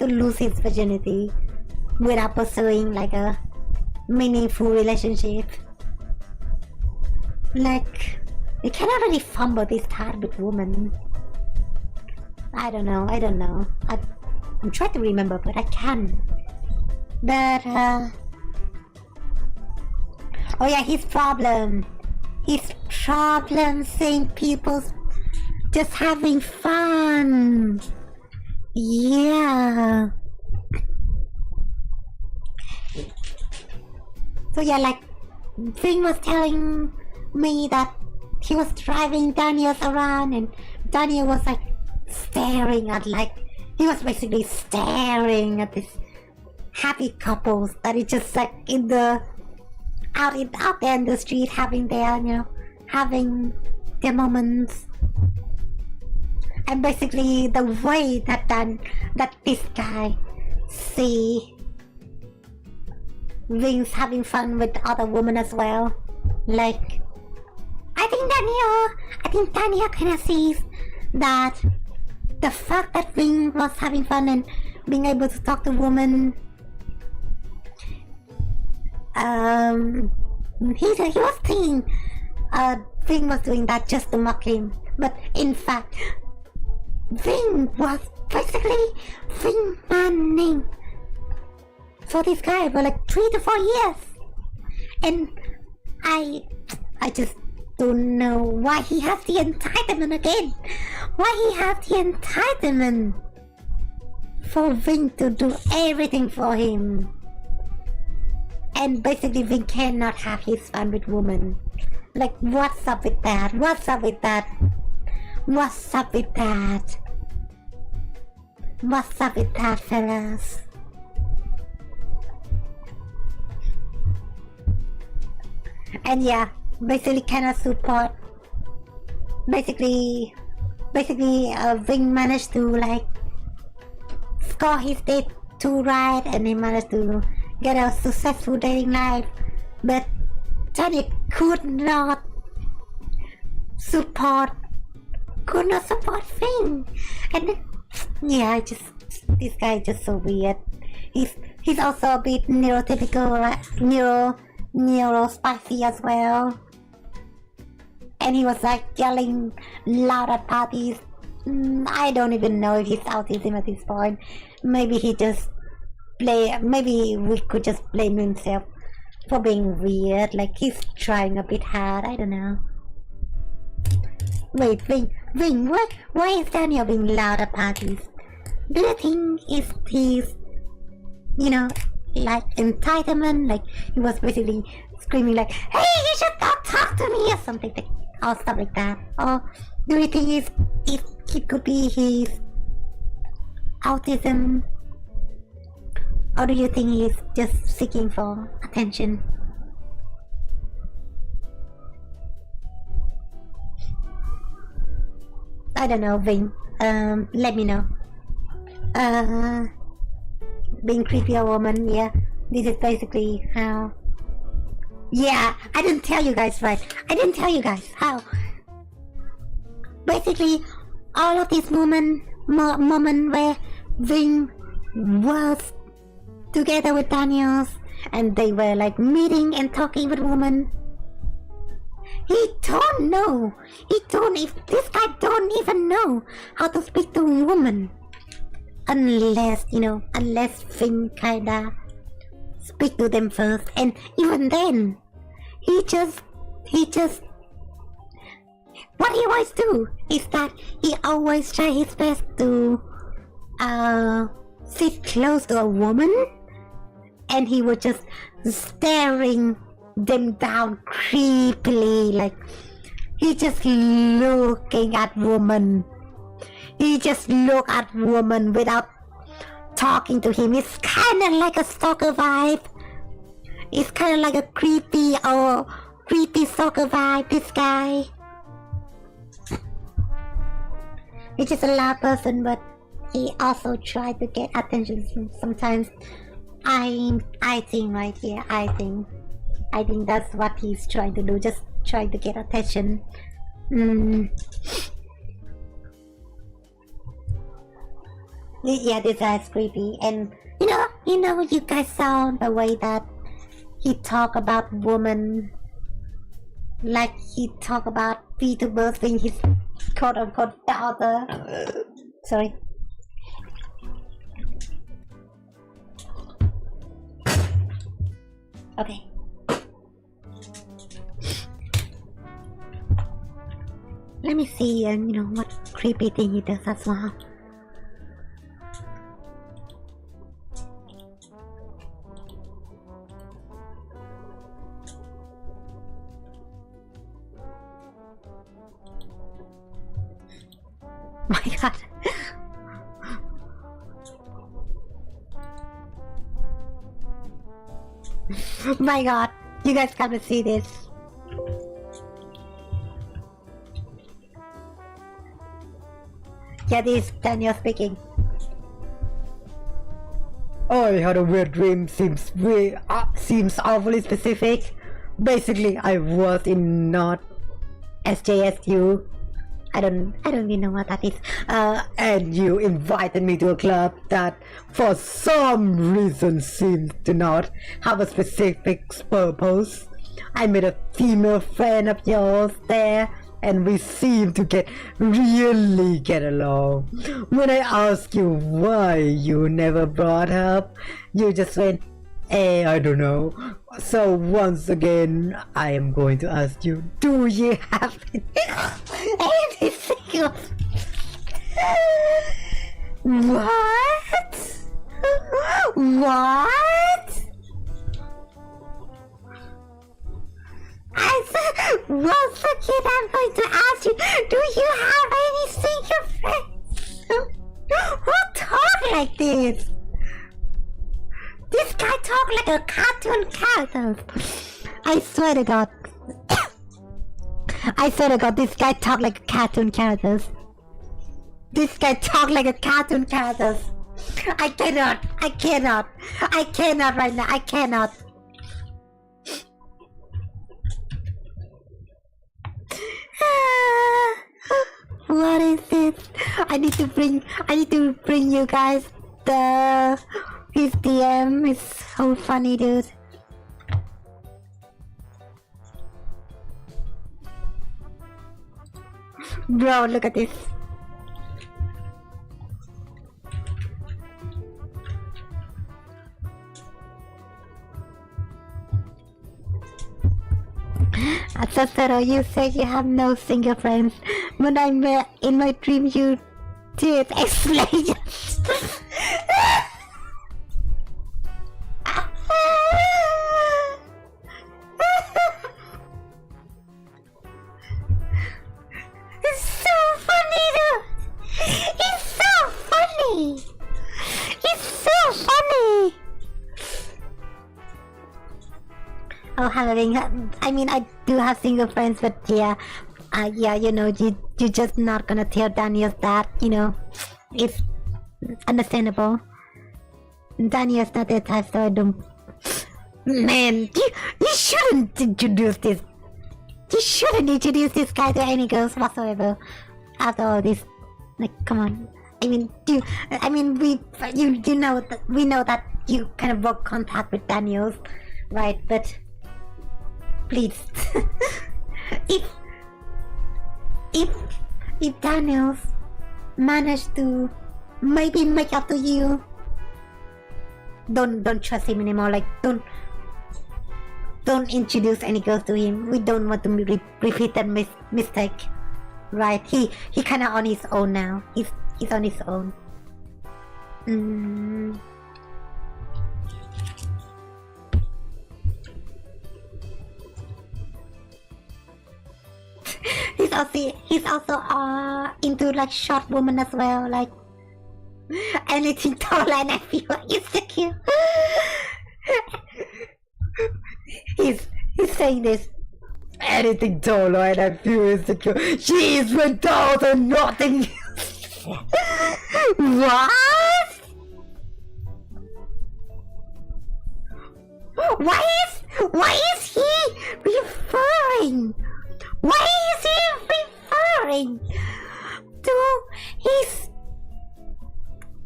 lose his virginity without pursuing like a meaningful relationship. Like, you cannot really fumble this hard with women. I don't know. I'm trying to remember, but I can't. But oh yeah, his problem seeing people just having fun. Yeah. So yeah, like Ving was telling me that he was driving Daniel around, and Daniel was like staring at, like, he was basically staring at this happy couples that is just like out there in the street having their moments. And basically the way that this guy see Ving's having fun with other women as well. Like, I think Daniel kind of sees that the fact that Ving was having fun and being able to talk to women, he was thinking Ving was doing that just to mock him. But in fact, Ving was basically Ving manning for this guy for like 3 to 4 years. And I just don't know why he has the entitlement again. Why he has the entitlement for Ving to do everything for him. And basically Ving cannot have his fun with women. Like, what's up with that? What's up with that? What's up with that? What's up with that, fellas? And yeah, basically cannot support. Basically, Ving managed to like score his date 2 right, and he managed to get a successful dating life. But Daniel could not support Ving. And yeah, this guy is just so weird. He's also a bit neurotypical, neurospicy as well. And he was like yelling loud at parties. I don't even know if he's autism at this point. Maybe we could just blame himself for being weird. Like, he's trying a bit hard. I don't know. Wait, Ving, why is Daniel being loud at parties? Do you think he's like entitlement? Like, he was basically screaming like, "Hey, you should not talk to me," or something like, or stuff like that. Or do you think it could be his autism? Or do you think he's just seeking for attention? I don't know, Ving. Let me know. Being creepy a woman, yeah. This is basically how. Yeah, I didn't tell you guys right. I didn't tell you guys how. Basically, all of these moment where Ving was together with Daniels, and they were like meeting and talking with women. He don't know. This guy don't even know how to speak to a woman. Unless Ving kinda speak to them first. And even then, he just what he always do is that he always try his best to sit close to a woman, and he was just staring them down creepily, like He just looking at woman. He just look at woman without talking to him. It's kind of like a stalker vibe. It's kind of like a creepy stalker vibe, this guy. He's just a loud person, but he also tried to get attention sometimes. I think right here, I think that's what he's trying to do, just trying to get attention. Yeah, this guy's creepy, and you know, you guys sound the way that he talk about women, like he talk about Vtubers being his quote-unquote daughter. Sorry. Okay. Let me see, what creepy thing he does as well. My god. My god, you guys gotta see this. Yeah, this is Daniel speaking. I had a weird dream. Seems awfully specific. Basically, I was in not SJSU. I don't really know what that is. And you invited me to a club that for some reason seems to not have a specific purpose. I met a female friend of yours there, and we seem to really get along. When I asked you why you never brought up, you just went, I don't know. So once again, I am going to ask you, do you have any single... What? What? I said, once again, I'm going to ask you, do you have any single friends who talk like this? This guy talk like a cartoon character. I swear to God. I swear to God, this guy talk like a cartoon character. This guy talk like a cartoon character. I cannot right now. I cannot. What is this? I need to bring you guys his DM. Is so funny, dude. Bro, look at this. Sasaro, you say you have no single friends. When I met in my dream, you did explain. It's so funny, dude. It's so funny. It's so funny. Oh, having, I mean, I do have single friends, but yeah, you're just not gonna tell Daniel that, it's understandable. Daniel's not that type, so I don't. Man, you shouldn't introduce this. You shouldn't introduce this guy to any girls whatsoever. After all this, like, come on. I mean, we know that you kind of broke contact with Daniel, right? But please, if Daniel managed to maybe make up to you, don't trust him anymore. Like, don't introduce any girls to him. We don't want to repeat that mistake, right? He kind of on his own now. He's on his own. he's also into like short women as well, like anything taller and I feel insecure. he's saying this. Anything taller and I feel insecure. She is 1,000 nothing. What? Why is he referring? Why is he referring to his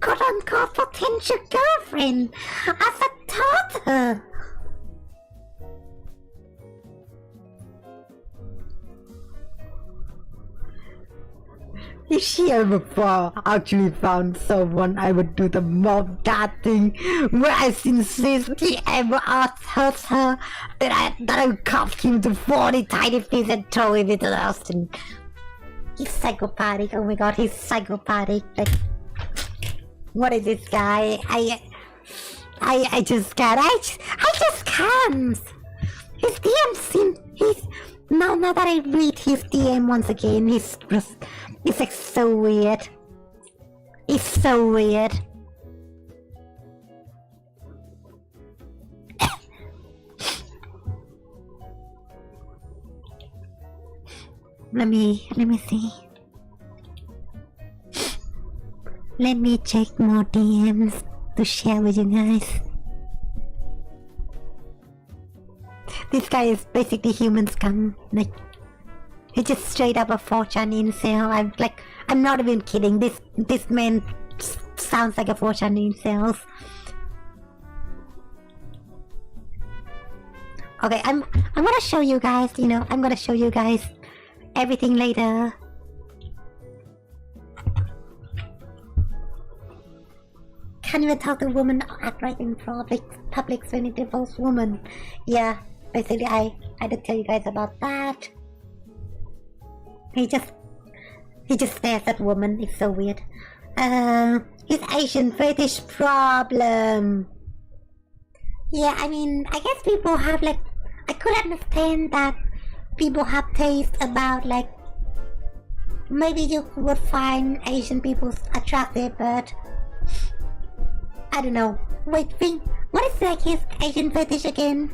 quote-unquote potential girlfriend as a toddler? If she ever actually found someone, I would do the mom dad thing, where I insist he ever hurts her, that I would cuff him to 40 tiny fish and throw him into the ocean. He's psychopathic. Oh my god, he's psychopathic. Like, what is this guy? I just can't. I just can't. His DM seems. Now that I read his DM once again, it's like so weird. It's so weird. Let me see. Let me check more DMs to share with you guys. This guy is basically human scum. Like, he's just straight up a 4chan incel. I'm not even kidding. This man sounds like a 4chan incel. Okay, I'm gonna show you guys. I'm gonna show you guys everything later. Can't even talk to women or act right in public when it involves women. Yeah, basically I did tell you guys about that. He just stares at women. It's so weird. His Asian fetish problem. Yeah, I mean, I guess people have I could understand that people have taste about maybe you would find Asian people attractive, but I don't know. Wait, what is his Asian fetish again?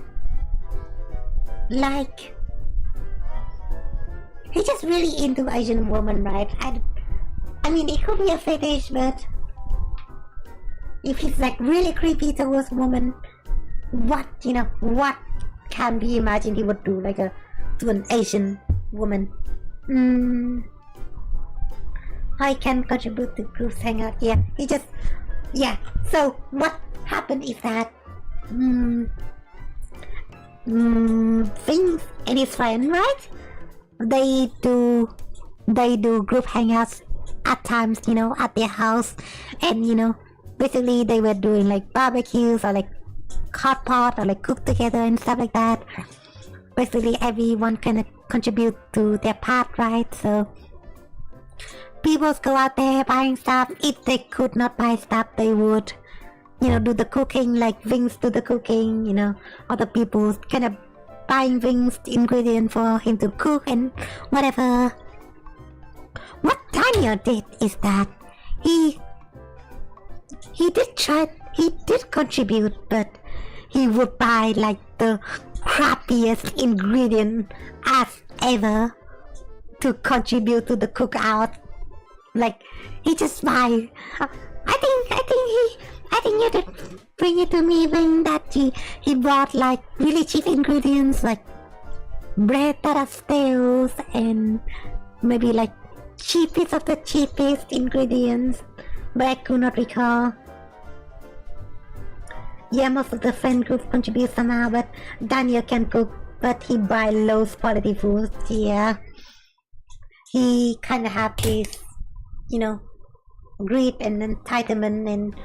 He's just really into Asian woman, right? I mean, it could be a fetish, but if he's really creepy towards woman, what can we imagine he would do to an Asian woman? I can contribute to group's hangout. Yeah. So what happened is that Vince and his friend, right? They do group hangouts at times, at their house, and basically they were doing barbecues or hot pot or cook together and stuff like that. Basically everyone can contribute to their part, right? So people go out there buying stuff. If they could not buy stuff, they would do the cooking, like Vince do the cooking, other people kind of buying Vince ingredients for him to cook and whatever. What Daniel did is that he did contribute, but he would buy the crappiest ingredient as ever to contribute to the cookout. He just buy. I think you did bring it to me, Ving, that he bought really cheap ingredients like bread that are stale and maybe cheapest of the cheapest ingredients, but I could not recall. Yeah, most of the friend group contribute somehow, but Daniel can cook, but he buy low quality food. Yeah, he kind of have this, greed and entitlement, and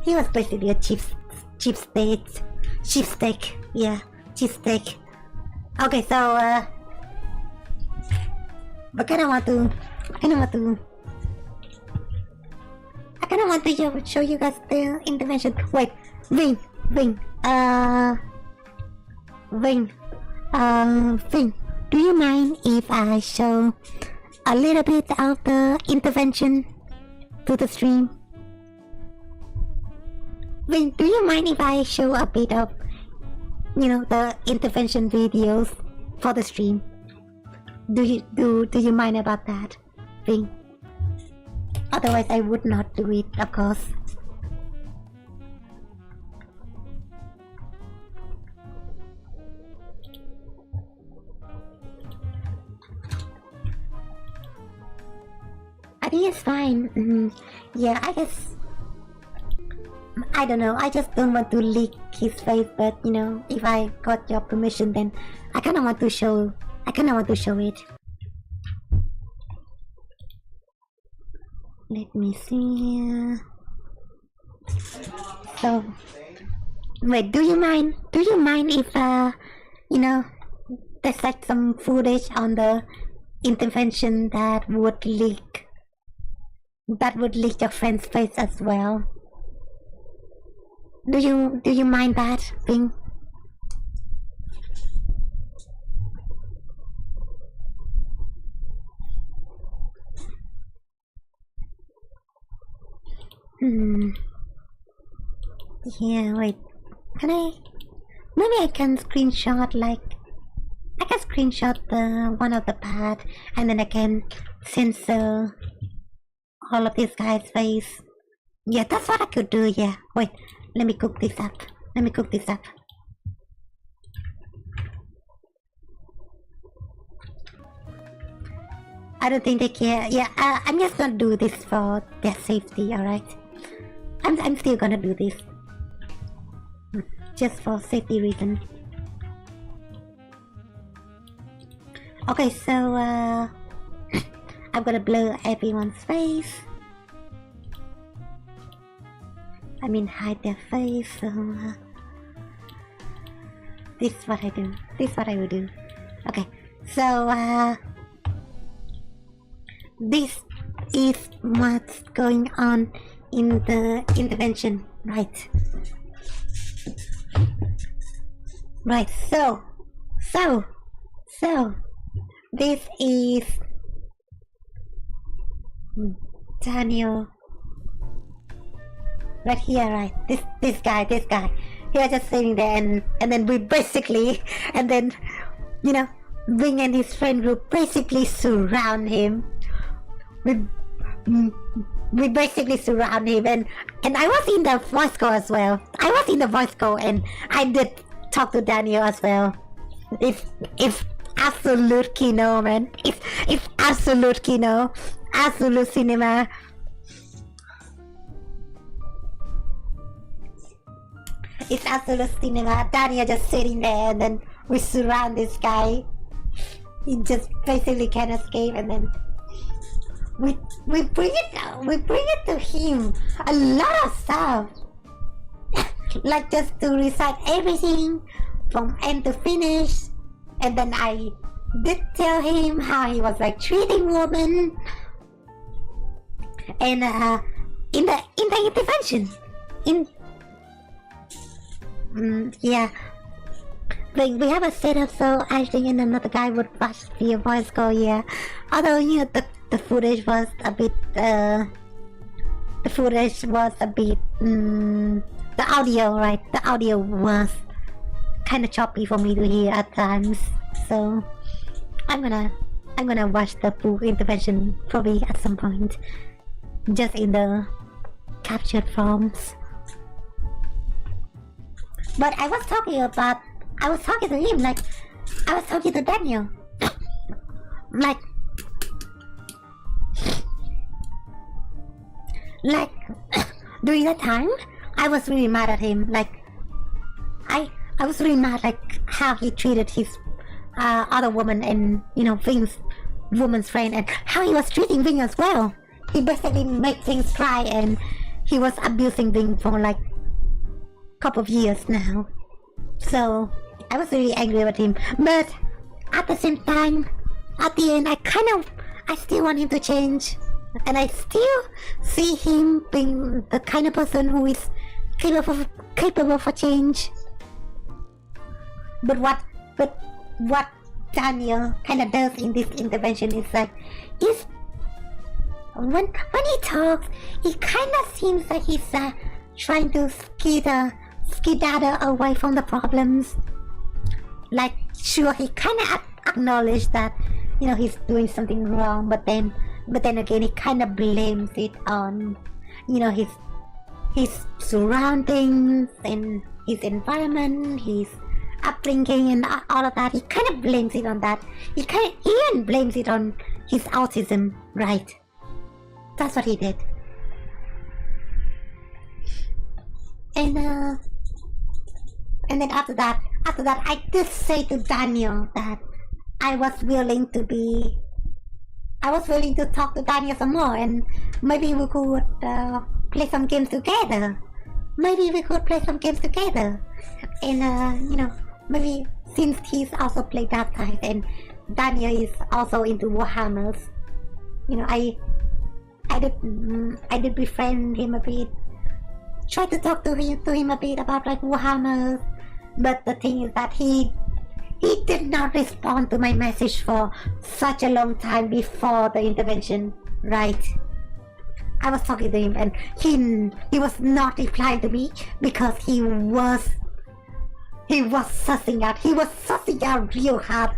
he was basically a cheap steak. Yeah, cheap steak. Okay, so I kind of want to show you guys the intervention. Wait, Ving, do you mind if I show a little bit of the intervention to the stream? Ving, do you mind if I show a bit of, the intervention videos for the stream? Do you mind about that, Ving? Otherwise, I would not do it, of course. I think it's fine. Yeah, I guess. I don't know. I just don't want to leak his face, but if I got your permission, then I kind of want to show. It. Let me see. So, wait. Do you mind? If there's like some footage on the intervention that would leak your friend's face as well? Do you mind that, Bing? Yeah, wait. Can I? Maybe I can screenshot the one of the part, and then I can censor all of this guy's face. Yeah, that's what I could do. Yeah. Wait. Let me cook this up. I don't think they care. Yeah, I'm just gonna do this for their safety, alright? I'm still gonna do this. Just for safety reason. Okay, so, I'm gonna blur everyone's face. I mean, hide their face, so... this is what I do. This is what I will do. Okay, so, this is what's going on in the intervention, right? Right, so, this is Daniel. Right here, right? This guy. He was just sitting there, and then we basically, and then, Ving and his friend group basically surround him. We basically surround him, and I was in the voice call as well. And I did talk to Daniel as well. It's absolute kino, man. It's absolute kino, absolute cinema. It's absolute cinema. Daniel just sitting there, and then we surround this guy. He just basically can't escape, and then we bring it to him. A lot of stuff, like just to recite everything from end to finish. And then I did tell him how he was like treating women, and in the intervention, yeah. Like, we have a setup, so I think another guy would watch via voice call, yeah. Although, the footage was a bit, the audio, right? The audio was kind of choppy for me to hear at times. So, I'm gonna watch the full intervention probably at some point. Just in the captured forms. But I was talking to him, like, I was talking to Daniel. like, during that time, I was really mad at him. Like, I was really mad, like, how he treated his other woman and, Ving's woman's friend, and how he was treating Ving as well. He basically made things cry, and he was abusing Ving for, like, couple of years now. So I was really angry with him, but at the same time, at the end, I still want him to change, and I still see him being the kind of person who is capable for change. But what Daniel kind of does in this intervention is like, when he talks, it kind of seems like he's trying to skedaddle away from the problems. Like, sure, he kind of acknowledged that, you know, he's doing something wrong, but then again, he kind of blames it on, you know, his surroundings and his environment, his upbringing and all of that. He kind of blames it on that. He even blames it on his autism, right? That's what he did. And then after that, I did say to Daniel that I was willing to talk to Daniel some more, and maybe we could play some games together. And you know, maybe since he's also played that type, and Daniel is also into Warhammers, you know, I did befriend him a bit, try to talk to him a bit about like Warhammers, but the thing is that he did not respond to my message for such a long time before the intervention, right? I was talking to him and he was not replying to me because he was sussing out real hard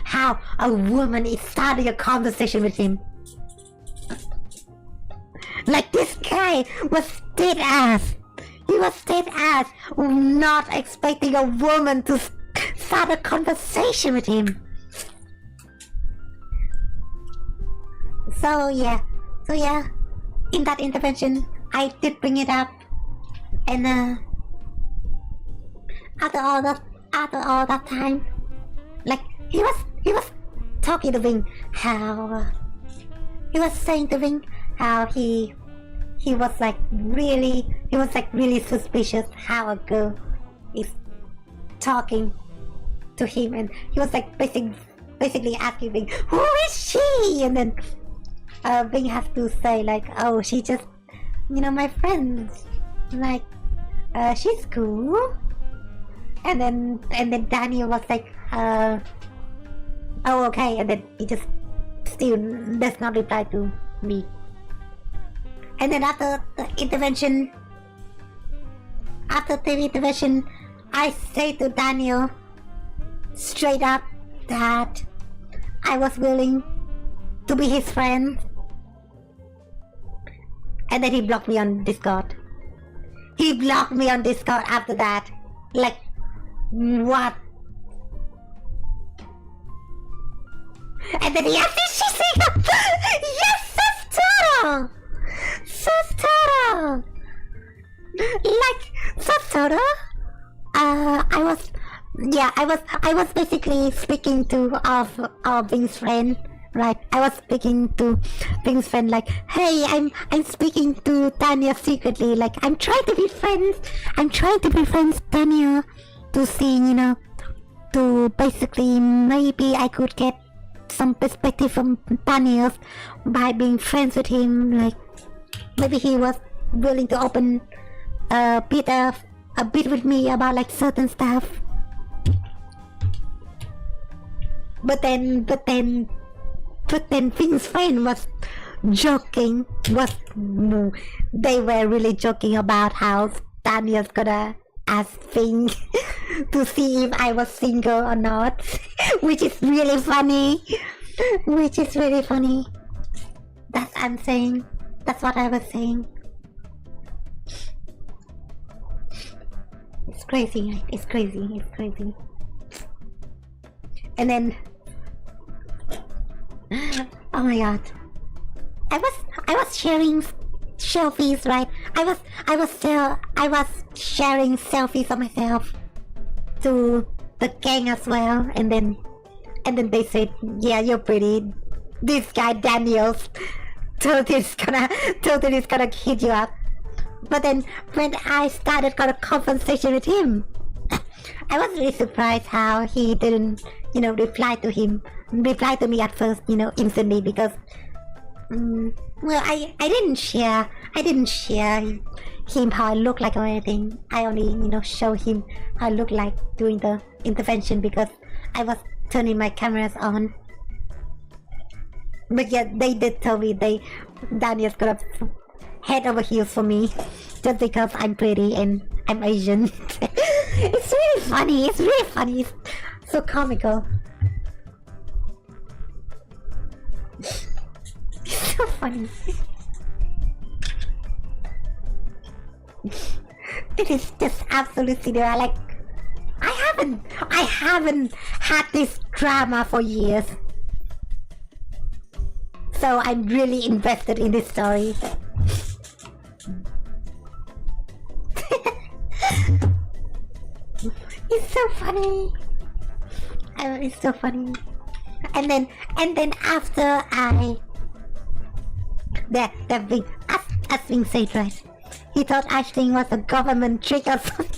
how a woman is starting a conversation with him. Like, this guy was dead ass. He was dead ass, not expecting a woman to start a conversation with him. So yeah, in that intervention, I did bring it up, and after all that time, like, he was talking to Ving how he was saying to Ving how he was like really suspicious how a girl is talking to him, and he was like basically asking Ving, who is she? And then Ving has to say like, oh, she just, you know, my friend, like, she's cool. And then Daniel was like, oh, okay. And then he just still does not reply to me. And then after the intervention, I say to Daniel straight up that I was willing to be his friend. And then he blocked me on Discord. After that. Like, what? And then he asked me, she said, yes, Sustoro! Like, Sustoro? I was basically speaking to our Bing's friend, right? I was speaking to Bing's friend like, hey, I'm speaking to Tanya secretly, like, I'm trying to be friends, Tanya, to see, you know, to basically maybe I could get some perspective from Tanya by being friends with him, like, maybe he was willing to open a bit with me about like certain stuff. But then Finn's friend was joking. They were really joking about how Daniel's gonna ask Finn to see if I was single or not, which is really funny. That's what I was saying. It's crazy, right? It's crazy. And then, oh my god, I was sharing selfies, right? I was sharing selfies of myself to the gang as well, and then they said, yeah, you're pretty. This guy Daniels totally is gonna hit you up. But then when I started got a conversation with him, I was really surprised how he didn't, you know, reply to me at first, you know, instantly, because well, I didn't share him how I look like or anything. I only, you know, show him how I look like during the intervention, because I was turning my cameras on. But yeah, they did tell me Daniel's gonna head over heels for me just because I'm pretty and I'm Asian. It's really funny. It's really funny. It's so comical. It's so funny. It is just absolute cinema. Like, I haven't had this drama for years. So I'm really invested in this story. It's so funny. It's so funny. And then after that thing, as being said, right? He thought Ashling was a government trick or something.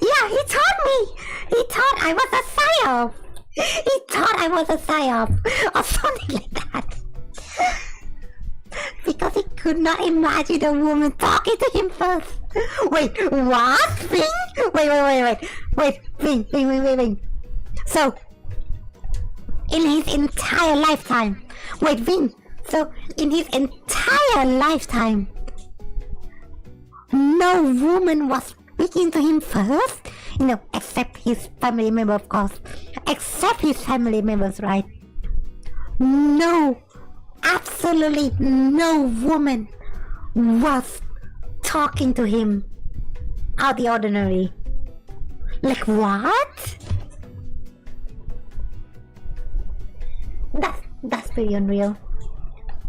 Yeah, he told me. He thought I was a psyop. He thought I was a psyop or something like that. Because he could not imagine a woman talking to him first. Wait, what? Ving? Wait, Ving. So, in his entire lifetime. Wait, Ving. So, in his entire lifetime, no woman was speaking to him first? You know, except his family member, of course. Except his family members, right? No. Absolutely no woman was talking to him out of the ordinary. Like, what? That's pretty unreal.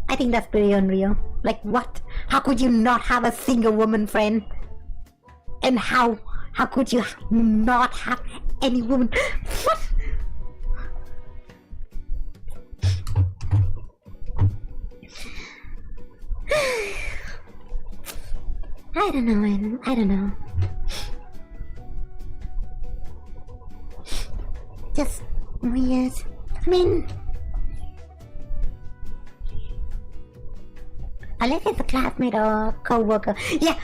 I think that's pretty unreal. Like, what? How could you not have a single woman friend? And how could you not have any woman? What? I don't know, man. I don't know. Just weird. I mean, unless it's a classmate or co-worker. Yeah.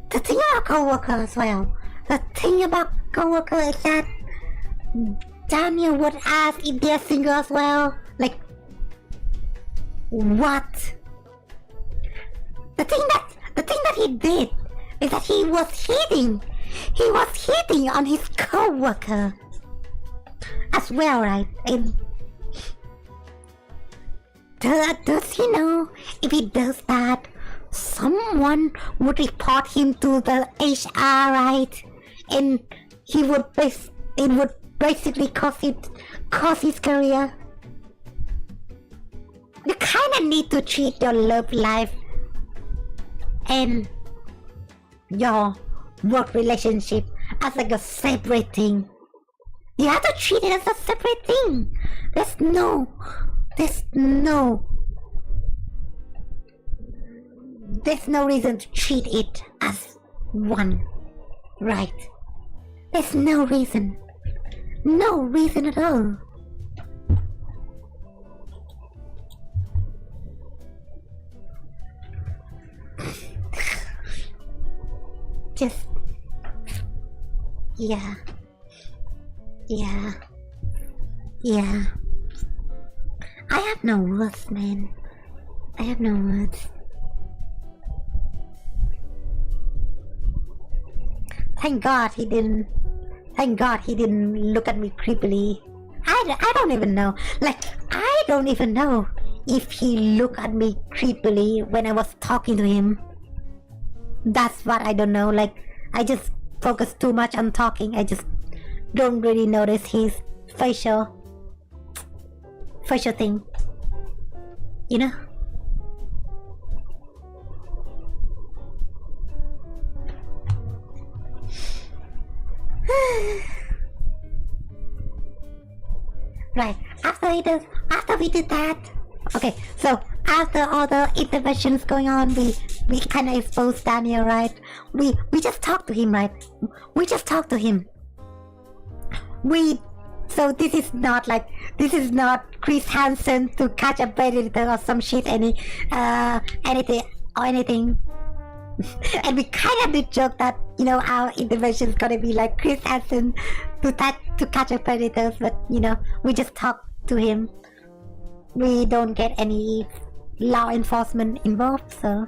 The thing about co-worker as well. The thing about co-worker is that Daniel would ask if they're single as well. Like, what? The thing that he did is that he was hitting on his co-worker as well, right? And does he know if he does that, someone would report him to the HR, right? And it would basically cost his career. You kind of need to treat your love life and your work relationship as like a separate thing. You have to treat it as a separate thing. There's no reason to treat it as one, right? There's no reason at all. Just, yeah. I have no words, man. I have no words. Thank God he didn't look at me creepily. I don't even know. Like, I don't even know if he looked at me creepily when I was talking to him. That's what I don't know. Like, I just focus too much on talking. I just don't really notice his facial thing. You know? Right. After we did that. Okay, so after all the interventions going on, we kind of exposed Daniel, right? We just talked to him, right? We just talked to him. So this is not Chris Hansen to catch a predator or some shit, anything or anything. And we kind of did joke that, you know, our intervention is gonna be like Chris Hansen to catch a predators, but you know, we just talk to him. We don't get any law enforcement involved, so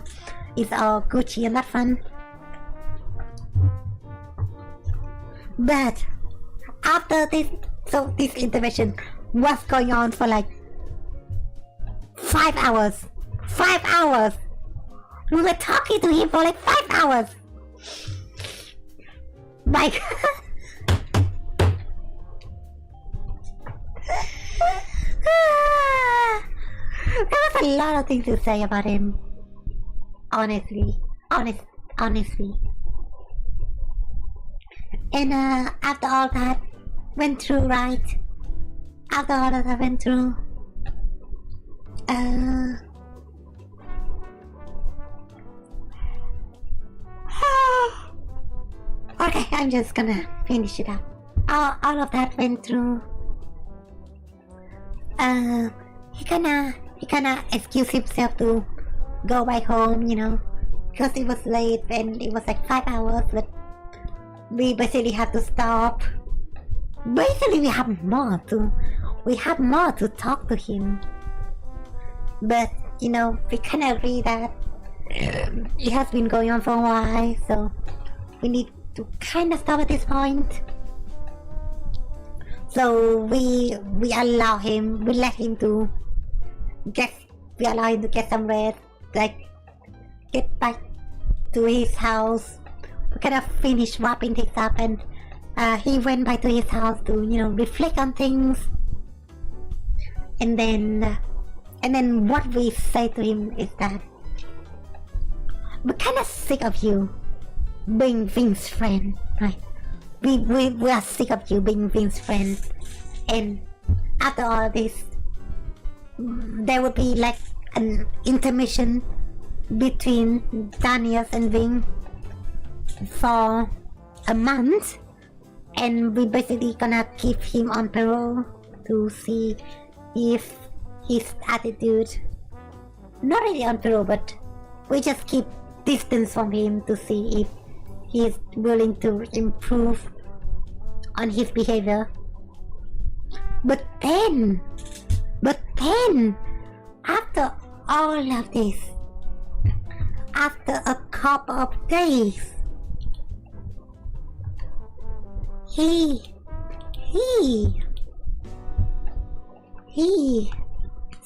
it's all Gucci and that fun. But after this, so this intervention was going on for like 5 hours. 5 hours! We were talking to him for like 5 hours! Like... there was a lot of things to say about him. Honestly. Honestly. And after all that went through, right? After all that went through, okay, I'm just gonna finish it up. All of that went through. He kinda excused himself to go back home, you know, because it was late and it was like 5 hours, but we basically had to stop. Basically, we have more to talk to him. But, you know, we kind of agree that it has been going on for a while, so we need to kind of stop at this point. So we allow him, we let him to we allow him to get some rest, like get back to his house. We kind of finished wrapping things up, and he went back to his house to, you know, reflect on things. And then what we say to him is that we're kind of sick of you being Vince's friend, right? We are sick of you being Vince's friend, and after all this, there would be like an intermission between Daniel and Ving for a month, and we basically gonna keep him on parole to see if his attitude, not really on parole, but we just keep distance from him to see if he is willing to improve on his behavior. But then, after all of this, after a couple of days, he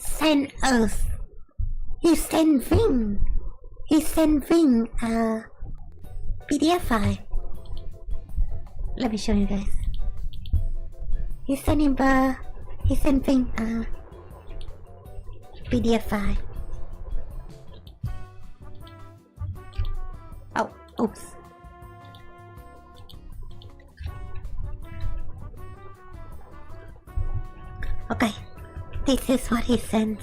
sent Ving a PDF file. Let me show you guys. He sent Ving a PDF file. Oh, oops. Okay, this is what he sent.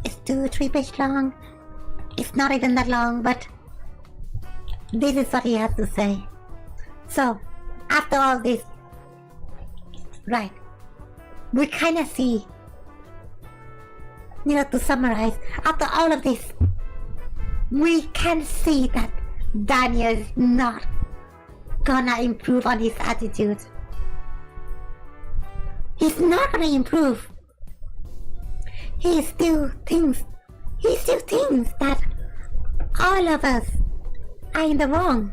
It's 2-3 pages long. It's not even that long, but this is what he has to say. So, after all this, right, we kind of see, you know, to summarize, after all of this, we can see that Daniel is not gonna improve on his attitude. He's not gonna improve. He still thinks that all of us are in the wrong.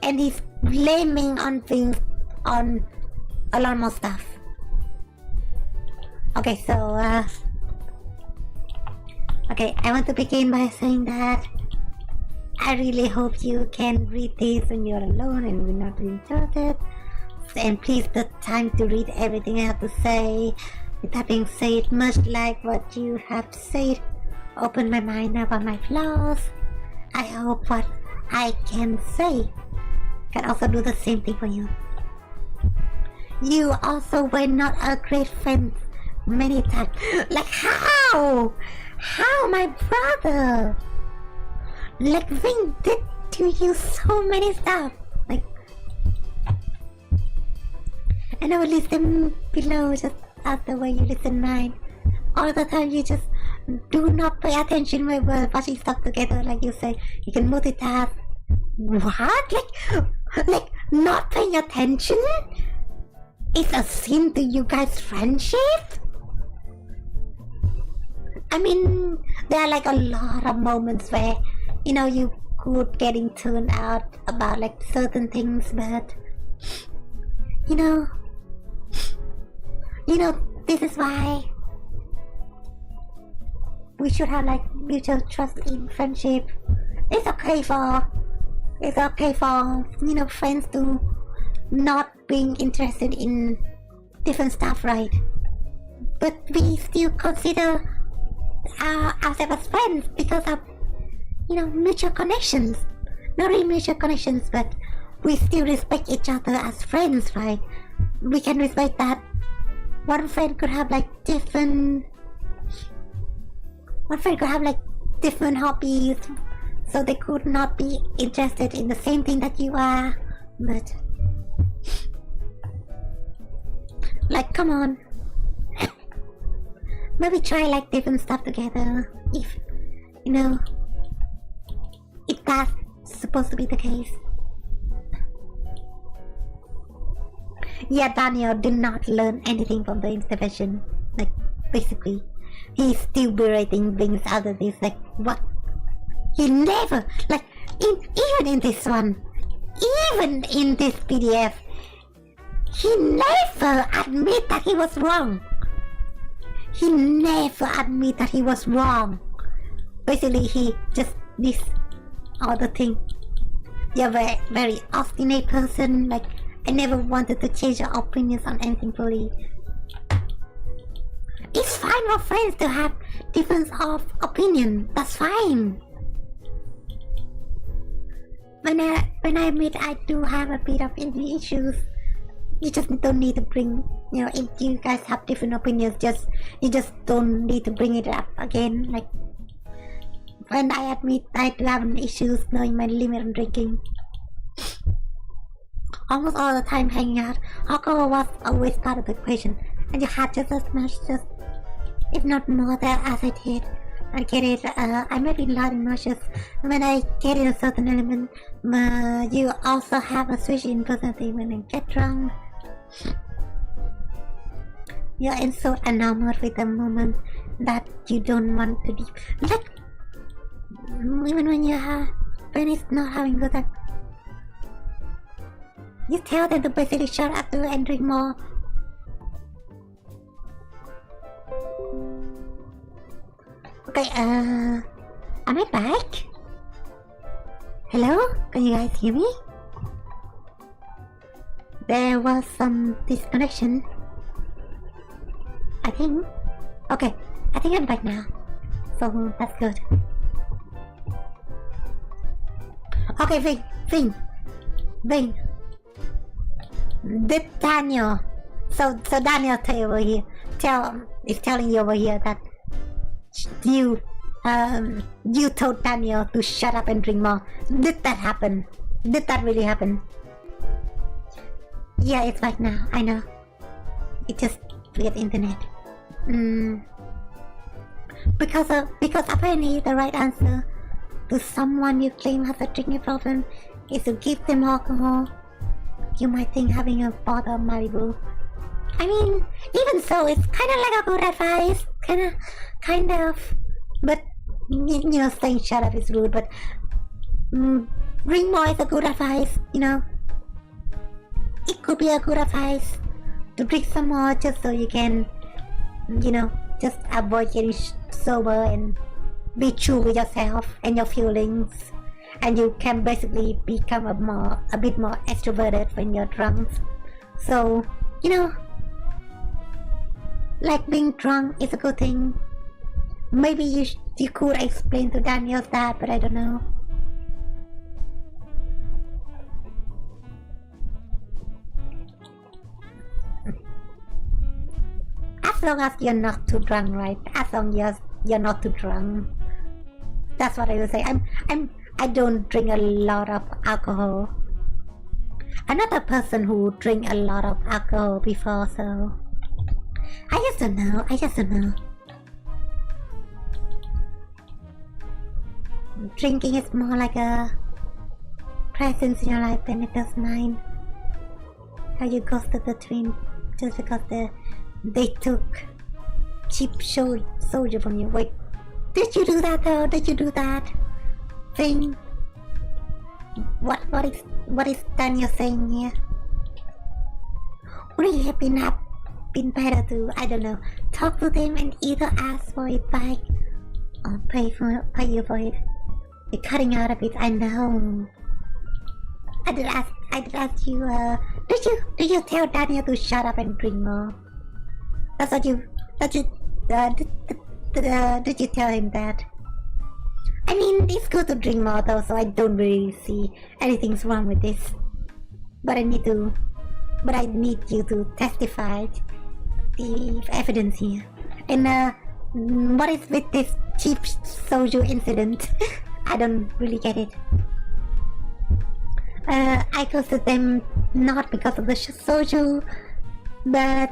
And he's blaming on things, on a lot more stuff. Okay, so, okay, I want to begin by saying that I really hope you can read this when you're alone and we're not being interrupted. And please take time to read everything I have to say. With that being said, much like what you have said, open my mind about my flaws. I hope what I can say can also do the same thing for you. You also were not a great friend many times. Like how? How, my brother? Like Ving did to you so many stuff. Like, And I will listen below just as the way you listen mine. All the time you just do not pay attention when we're watching stuff together, like you say. You can multitask. What? Like not paying attention? It's a sin to you guys' friendship? I mean, there are like a lot of moments where, you could getting turned out about like certain things, but this is why we should have like mutual trust in friendship. It's okay for friends to not being interested in different stuff, right? But we still consider ourselves as friends because of mutual connections. Not really mutual connections, but we still respect each other as friends, right? We can respect that one friend could have like different hobbies, so they could not be interested in the same thing that you are. But like, come on. Maybe try like different stuff together if that's supposed to be the case. Yeah, Daniel did not learn anything from the intervention. Like, basically, he's still berating things out of this. Like, what? He never, like, even in this one, even in this PDF, he never admit that he was wrong. He never admit that he was wrong. Basically, he just this other thing. You're a very, very obstinate person. Like, I never wanted to change your opinions on anything fully. It's fine for friends to have difference of opinion. That's fine. When I admit I do have a bit of issues, you just don't need to bring, if you guys have different opinions, you just don't need to bring it up again. Like, when I admit I do have issues knowing my limit on drinking. Almost all the time hanging out, alcohol was always part of the equation, and you had just as much, if not more, than as I did. I get it. I might be loud and nauseous when I get in a certain element. You also have a switch in personality when I get drunk. You're in so enamored with the moment that you don't want to be. Like, even when it's not having good time, you tell them to basically shut up and drink more. Okay, am I back? Hello? Can you guys hear me? There was some disconnection, I think. Okay, I think I'm back now. So that's good. Okay, Ving. Did Daniel? So Daniel is telling you over here that you told Daniel to shut up and drink more. Did that happen? Did that really happen? Yeah, it's right now. I know. It just weird internet. Because apparently the right answer to someone you claim has a drinking problem is to give them alcohol. You might think having a bottle of Malibu. I mean, even so, it's kind of like a good advice. Kind of. But, saying shut up is rude, but drink more is a good advice, It could be a good advice to drink some more just so you can, just avoid getting sober and be true with yourself and your feelings. And you can basically become a bit more extroverted when you're drunk. So, like being drunk is a good thing. Maybe you could explain to Daniel that, but I don't know. As long as you're not too drunk, right? As long as you're not too drunk. That's what I would say. I don't drink a lot of alcohol. I'm not a person who drink a lot of alcohol before, so I just don't know. I just don't know. Drinking is more like a presence in your life than it does mine. How you ghosted the twin just because they took cheap soldier from you. Wait, did you do that though? Did you do that thing? What is Daniel saying here? Would you have been better to, I don't know, talk to them and either ask for it back or pay you for it? You're cutting out a bit, I know. I did ask you, did you tell Daniel to shut up and drink more? Did you tell him that? I mean, it's good to drink more though, so I don't really see anything's wrong with this. But I need you to testify the evidence here. And what is with this cheap social incident? I don't really get it. I ghosted them not because of the social, but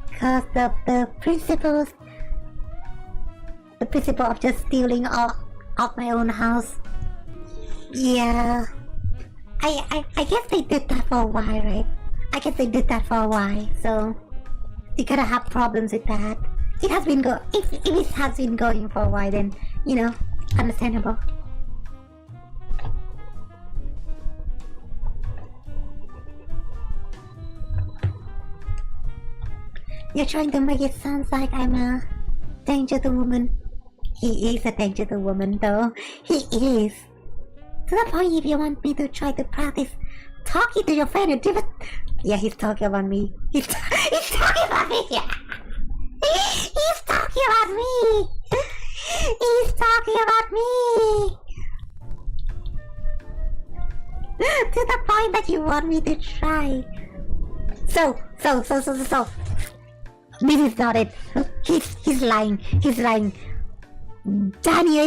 because of the principle of just stealing off my own house. Yeah, I guess they did that for a while, right? I guess they did that for a while, so you gotta have problems with that. It has been if it has been going for a while, then you know, understandable. You're trying to make it sound like I'm a danger to woman. He is a danger to woman, though. He is. To the point, if you want me to try to practice talking to your friend and different... Yeah, he's talking about me. He's talking about me. Yeah. He's talking about me. He's talking about me. To the point that you want me to try. So. This is not it. He's lying. He's lying. What Daniel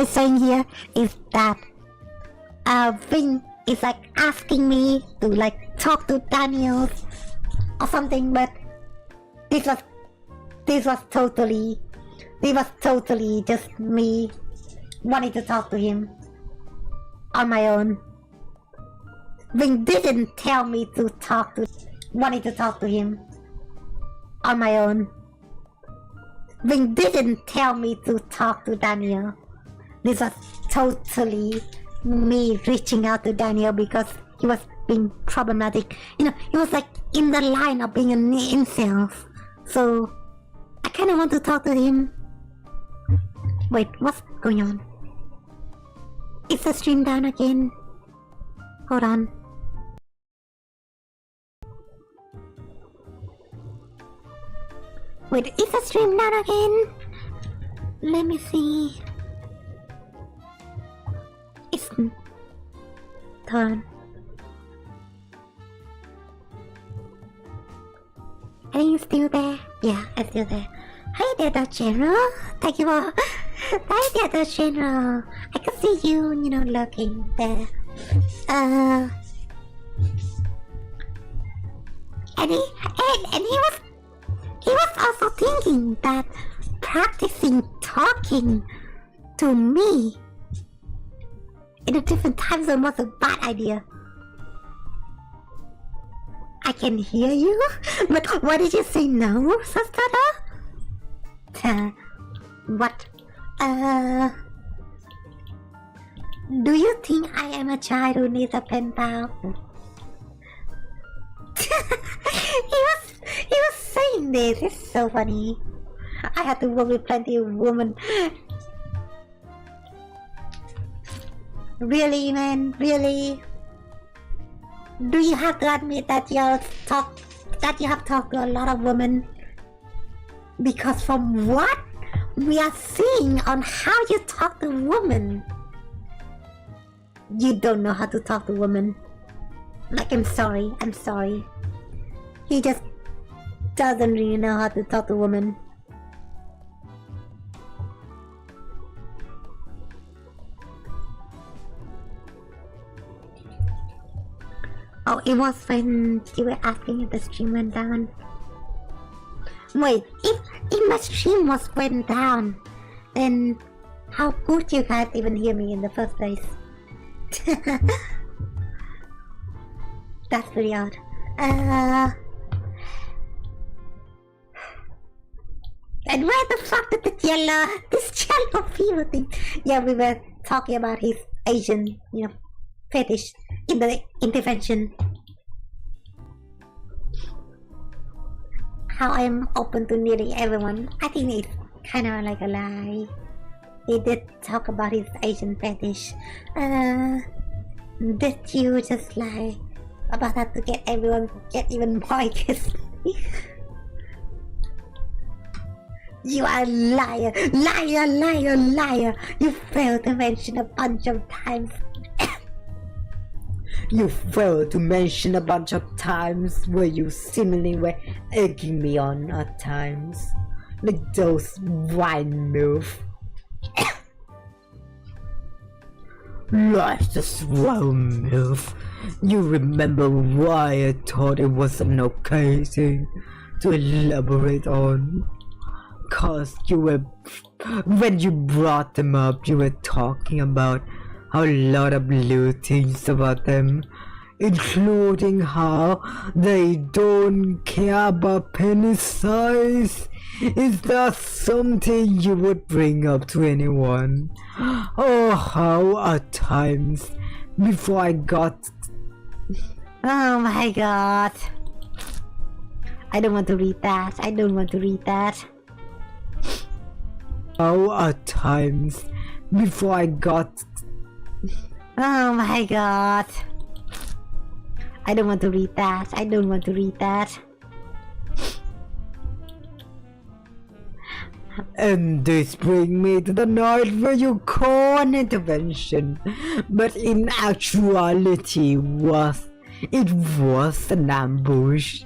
is saying here is that Ving is like asking me to like talk to Daniel or something, but this was totally just me wanting to talk to him on my own. Ving didn't tell me to wanting to talk to him on my own. Ving didn't tell me to talk to Daniel. This was totally me reaching out to Daniel because he was being problematic. You know, he was like in the line of being an incel. So I kind of want to talk to him. Wait, what's going on? Is the stream down again? Hold on. Wait, is the stream down again? Let me see. It's... Hold on. Are you still there? Yeah, I'm still there. Hi there, the General. Thank you for... Hi there, the General. I can see you, you know, lurking there. And he was also thinking that practicing talking to me in a different time zone was a bad idea. I can hear you, but why did you say no, Sastada? What? Do you think I am a child who needs a pen pal? He was saying this. It's so funny. I had to work with plenty of women. Really, man? Really? Do you have to admit that you have talked to a lot of women? Because from what we are seeing on how you talk to women, you don't know how to talk to women. Like, I'm sorry. He just doesn't really know how to talk to women. Oh, it was when you were asking if the stream went down. Wait, if my stream went down, then how could you guys even hear me in the first place? That's pretty odd. And where the fuck did this yellow fever thing? Yeah, we were talking about his Asian, fetish in the intervention. How I'm open to nearly everyone. I think it's kind of like a lie. He did talk about his Asian fetish. Did you just lie about that to get everyone get even more interested? You are a liar, liar, liar, liar. You failed to mention a bunch of times. You failed to mention a bunch of times where you seemingly were egging me on at times. Like those wine moves. Like the swell move. You remember why I thought it was an okay thing to elaborate on? Cause when you brought them up, you were talking about a lot of blue things about them, including how they don't care about penis size. Is that something you would bring up to anyone? Or how at times before I got... Oh my god. I don't want to read that. I don't want to read that. How at times before I got... Oh my god. I don't want to read that. I don't want to read that. And this brings me to the night where you call an intervention, but in actuality it was an ambush.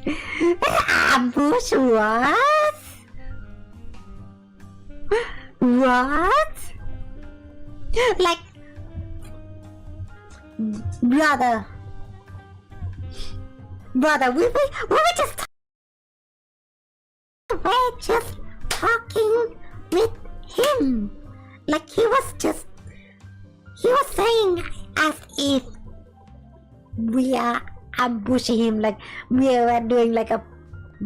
Ambush what? What? Like, brother, we were just talking with him. Like he was saying as if we are ambushing him, like we were doing like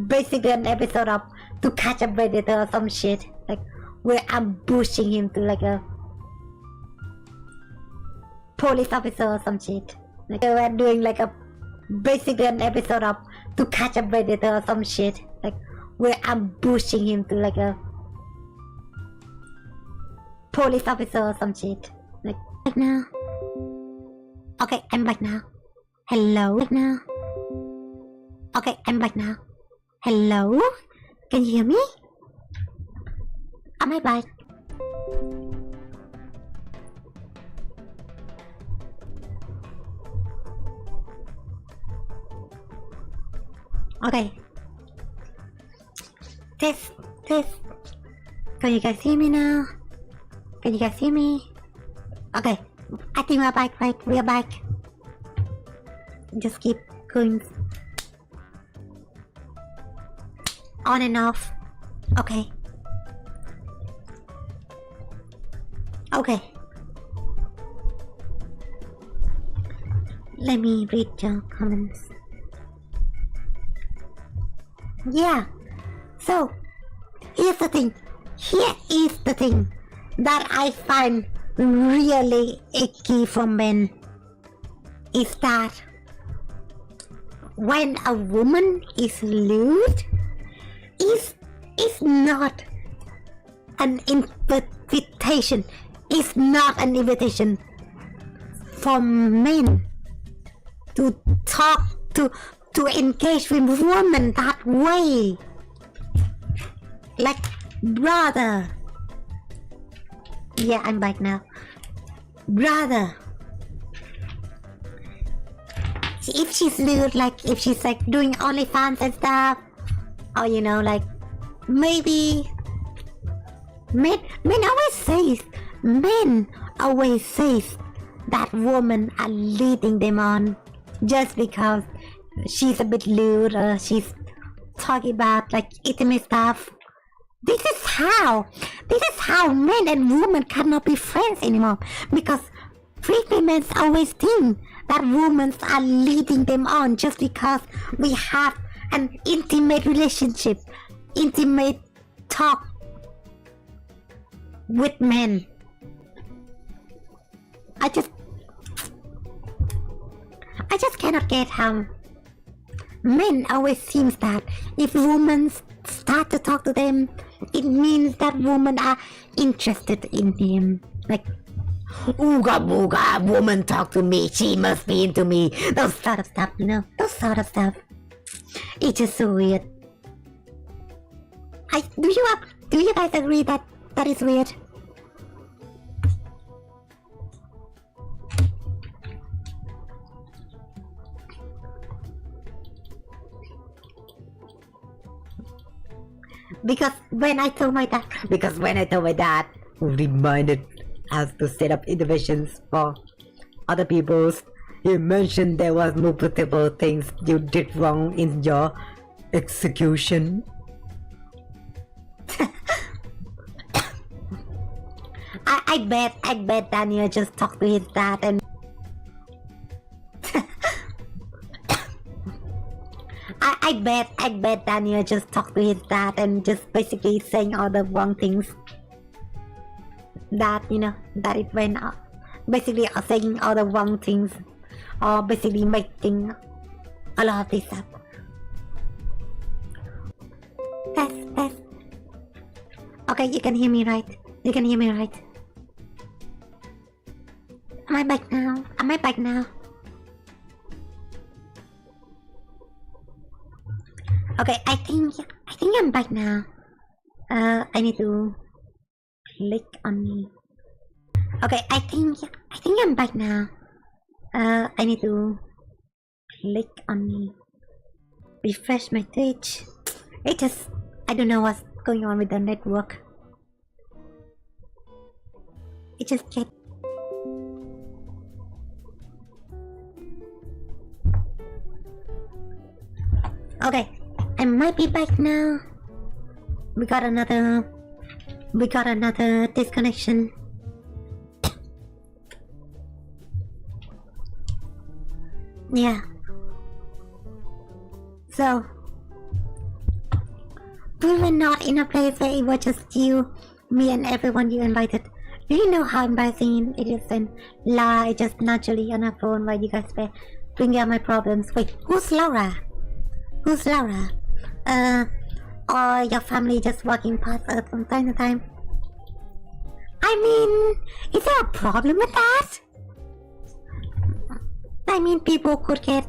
basically an episode of To Catch a Predator or some shit. Like we're ambushing him to like a police officer or some shit. Like we're doing like basically an episode of To Catch a Predator or some shit. Like we're ambushing him to like a police officer or some shit. Like right now. Okay, I'm back now. Hello? Right now. Okay, I'm back now. Hello? Can you hear me? Am I back? Okay. Test. Can you guys hear me now? Can you guys hear me? Okay. I think we're back, right? We're back. Just keep going on and off. Okay. Okay. Let me read your comments. Yeah. So, here's the thing. Here is the thing that I find really icky from men. Is that when a woman is lewd, is not an invitation. It's not an invitation for men to talk to engage with women that way. Like, brother. Yeah, I'm back now. Brother. If she's lewd, like if she's like doing OnlyFans and stuff, or like maybe men always says that women are leading them on. just because she's a bit lewd or she's talking about like intimate stuff. This is how men and women cannot be friends anymore, because freaky men always think that women are leading them on just because we have an intimate relationship, intimate talk with men. I just cannot get how men always seems that if women start to talk to them, it means that women are interested in them. Like, ooga booga, woman talk to me, she must be into me. Those sort of stuff, you know, those sort of stuff. It's just so weird. Do you guys agree that that is weird? Because when I told my dad, who reminded us to set up interventions for other people's, he mentioned there was multiple things you did wrong in your execution. I bet Daniel just talked to his dad and I bet Daniel just talked to his dad and just basically saying all the wrong things that, you know, that it went up. Basically saying all the wrong things, or basically making a lot of this up. Test. Okay, you can hear me right? Am I back now? Okay, I think I'm back now. I need to click on me. Okay, I think I'm back now. I need to click on me. Refresh my Twitch. I don't know what's going on with the network. It just get. Okay, I might be back now. We got another disconnection. Yeah. So we were not in a place where it was just you, me, and everyone you invited. Do you know how embarrassing it is when Laura just naturally on her phone while you guys were bringing up my problems? Wait, who's Laura? Or your family just walking past us from time to time? I mean, is there a problem with that? I mean, people could get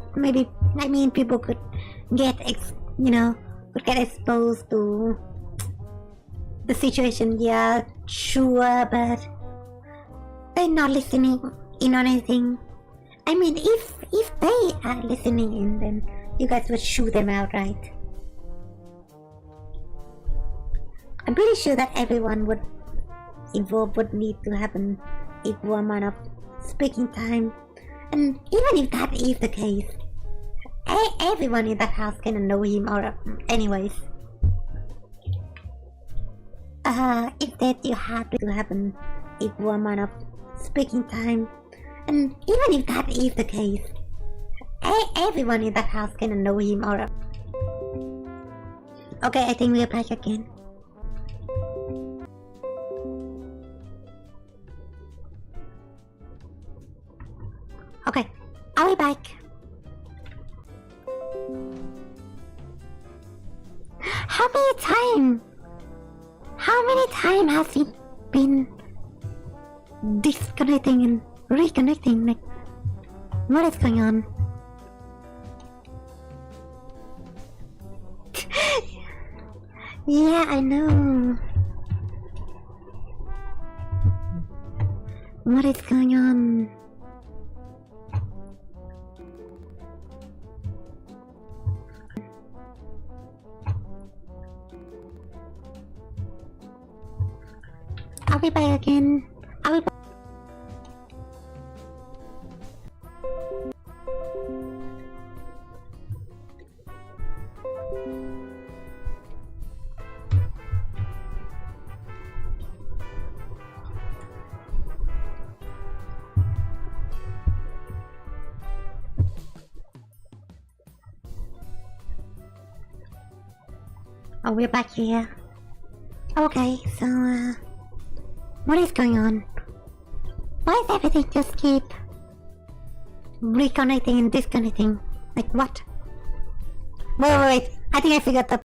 exposed to the situation. Yeah, sure, but they're not listening in on anything. I mean, if they are listening in, then you guys would shoot them out, right? I'm pretty sure that everyone involved would need to have an equal amount of speaking time. And even if that is the case, everyone in that house can know him or anyways. Instead you have to have an equal amount of speaking time. And even if that is the case, everyone in that house can know him or... Okay, I think we're back again. Okay, are we back? How many times has he been disconnecting and reconnecting? Like, what is going on? Yeah, I know. What is going on? Are we back again? Are we back? Oh, we're back here. Okay, so, what is going on? Why is everything just keep reconnecting and disconnecting? Like, what? Wait, I think I figured the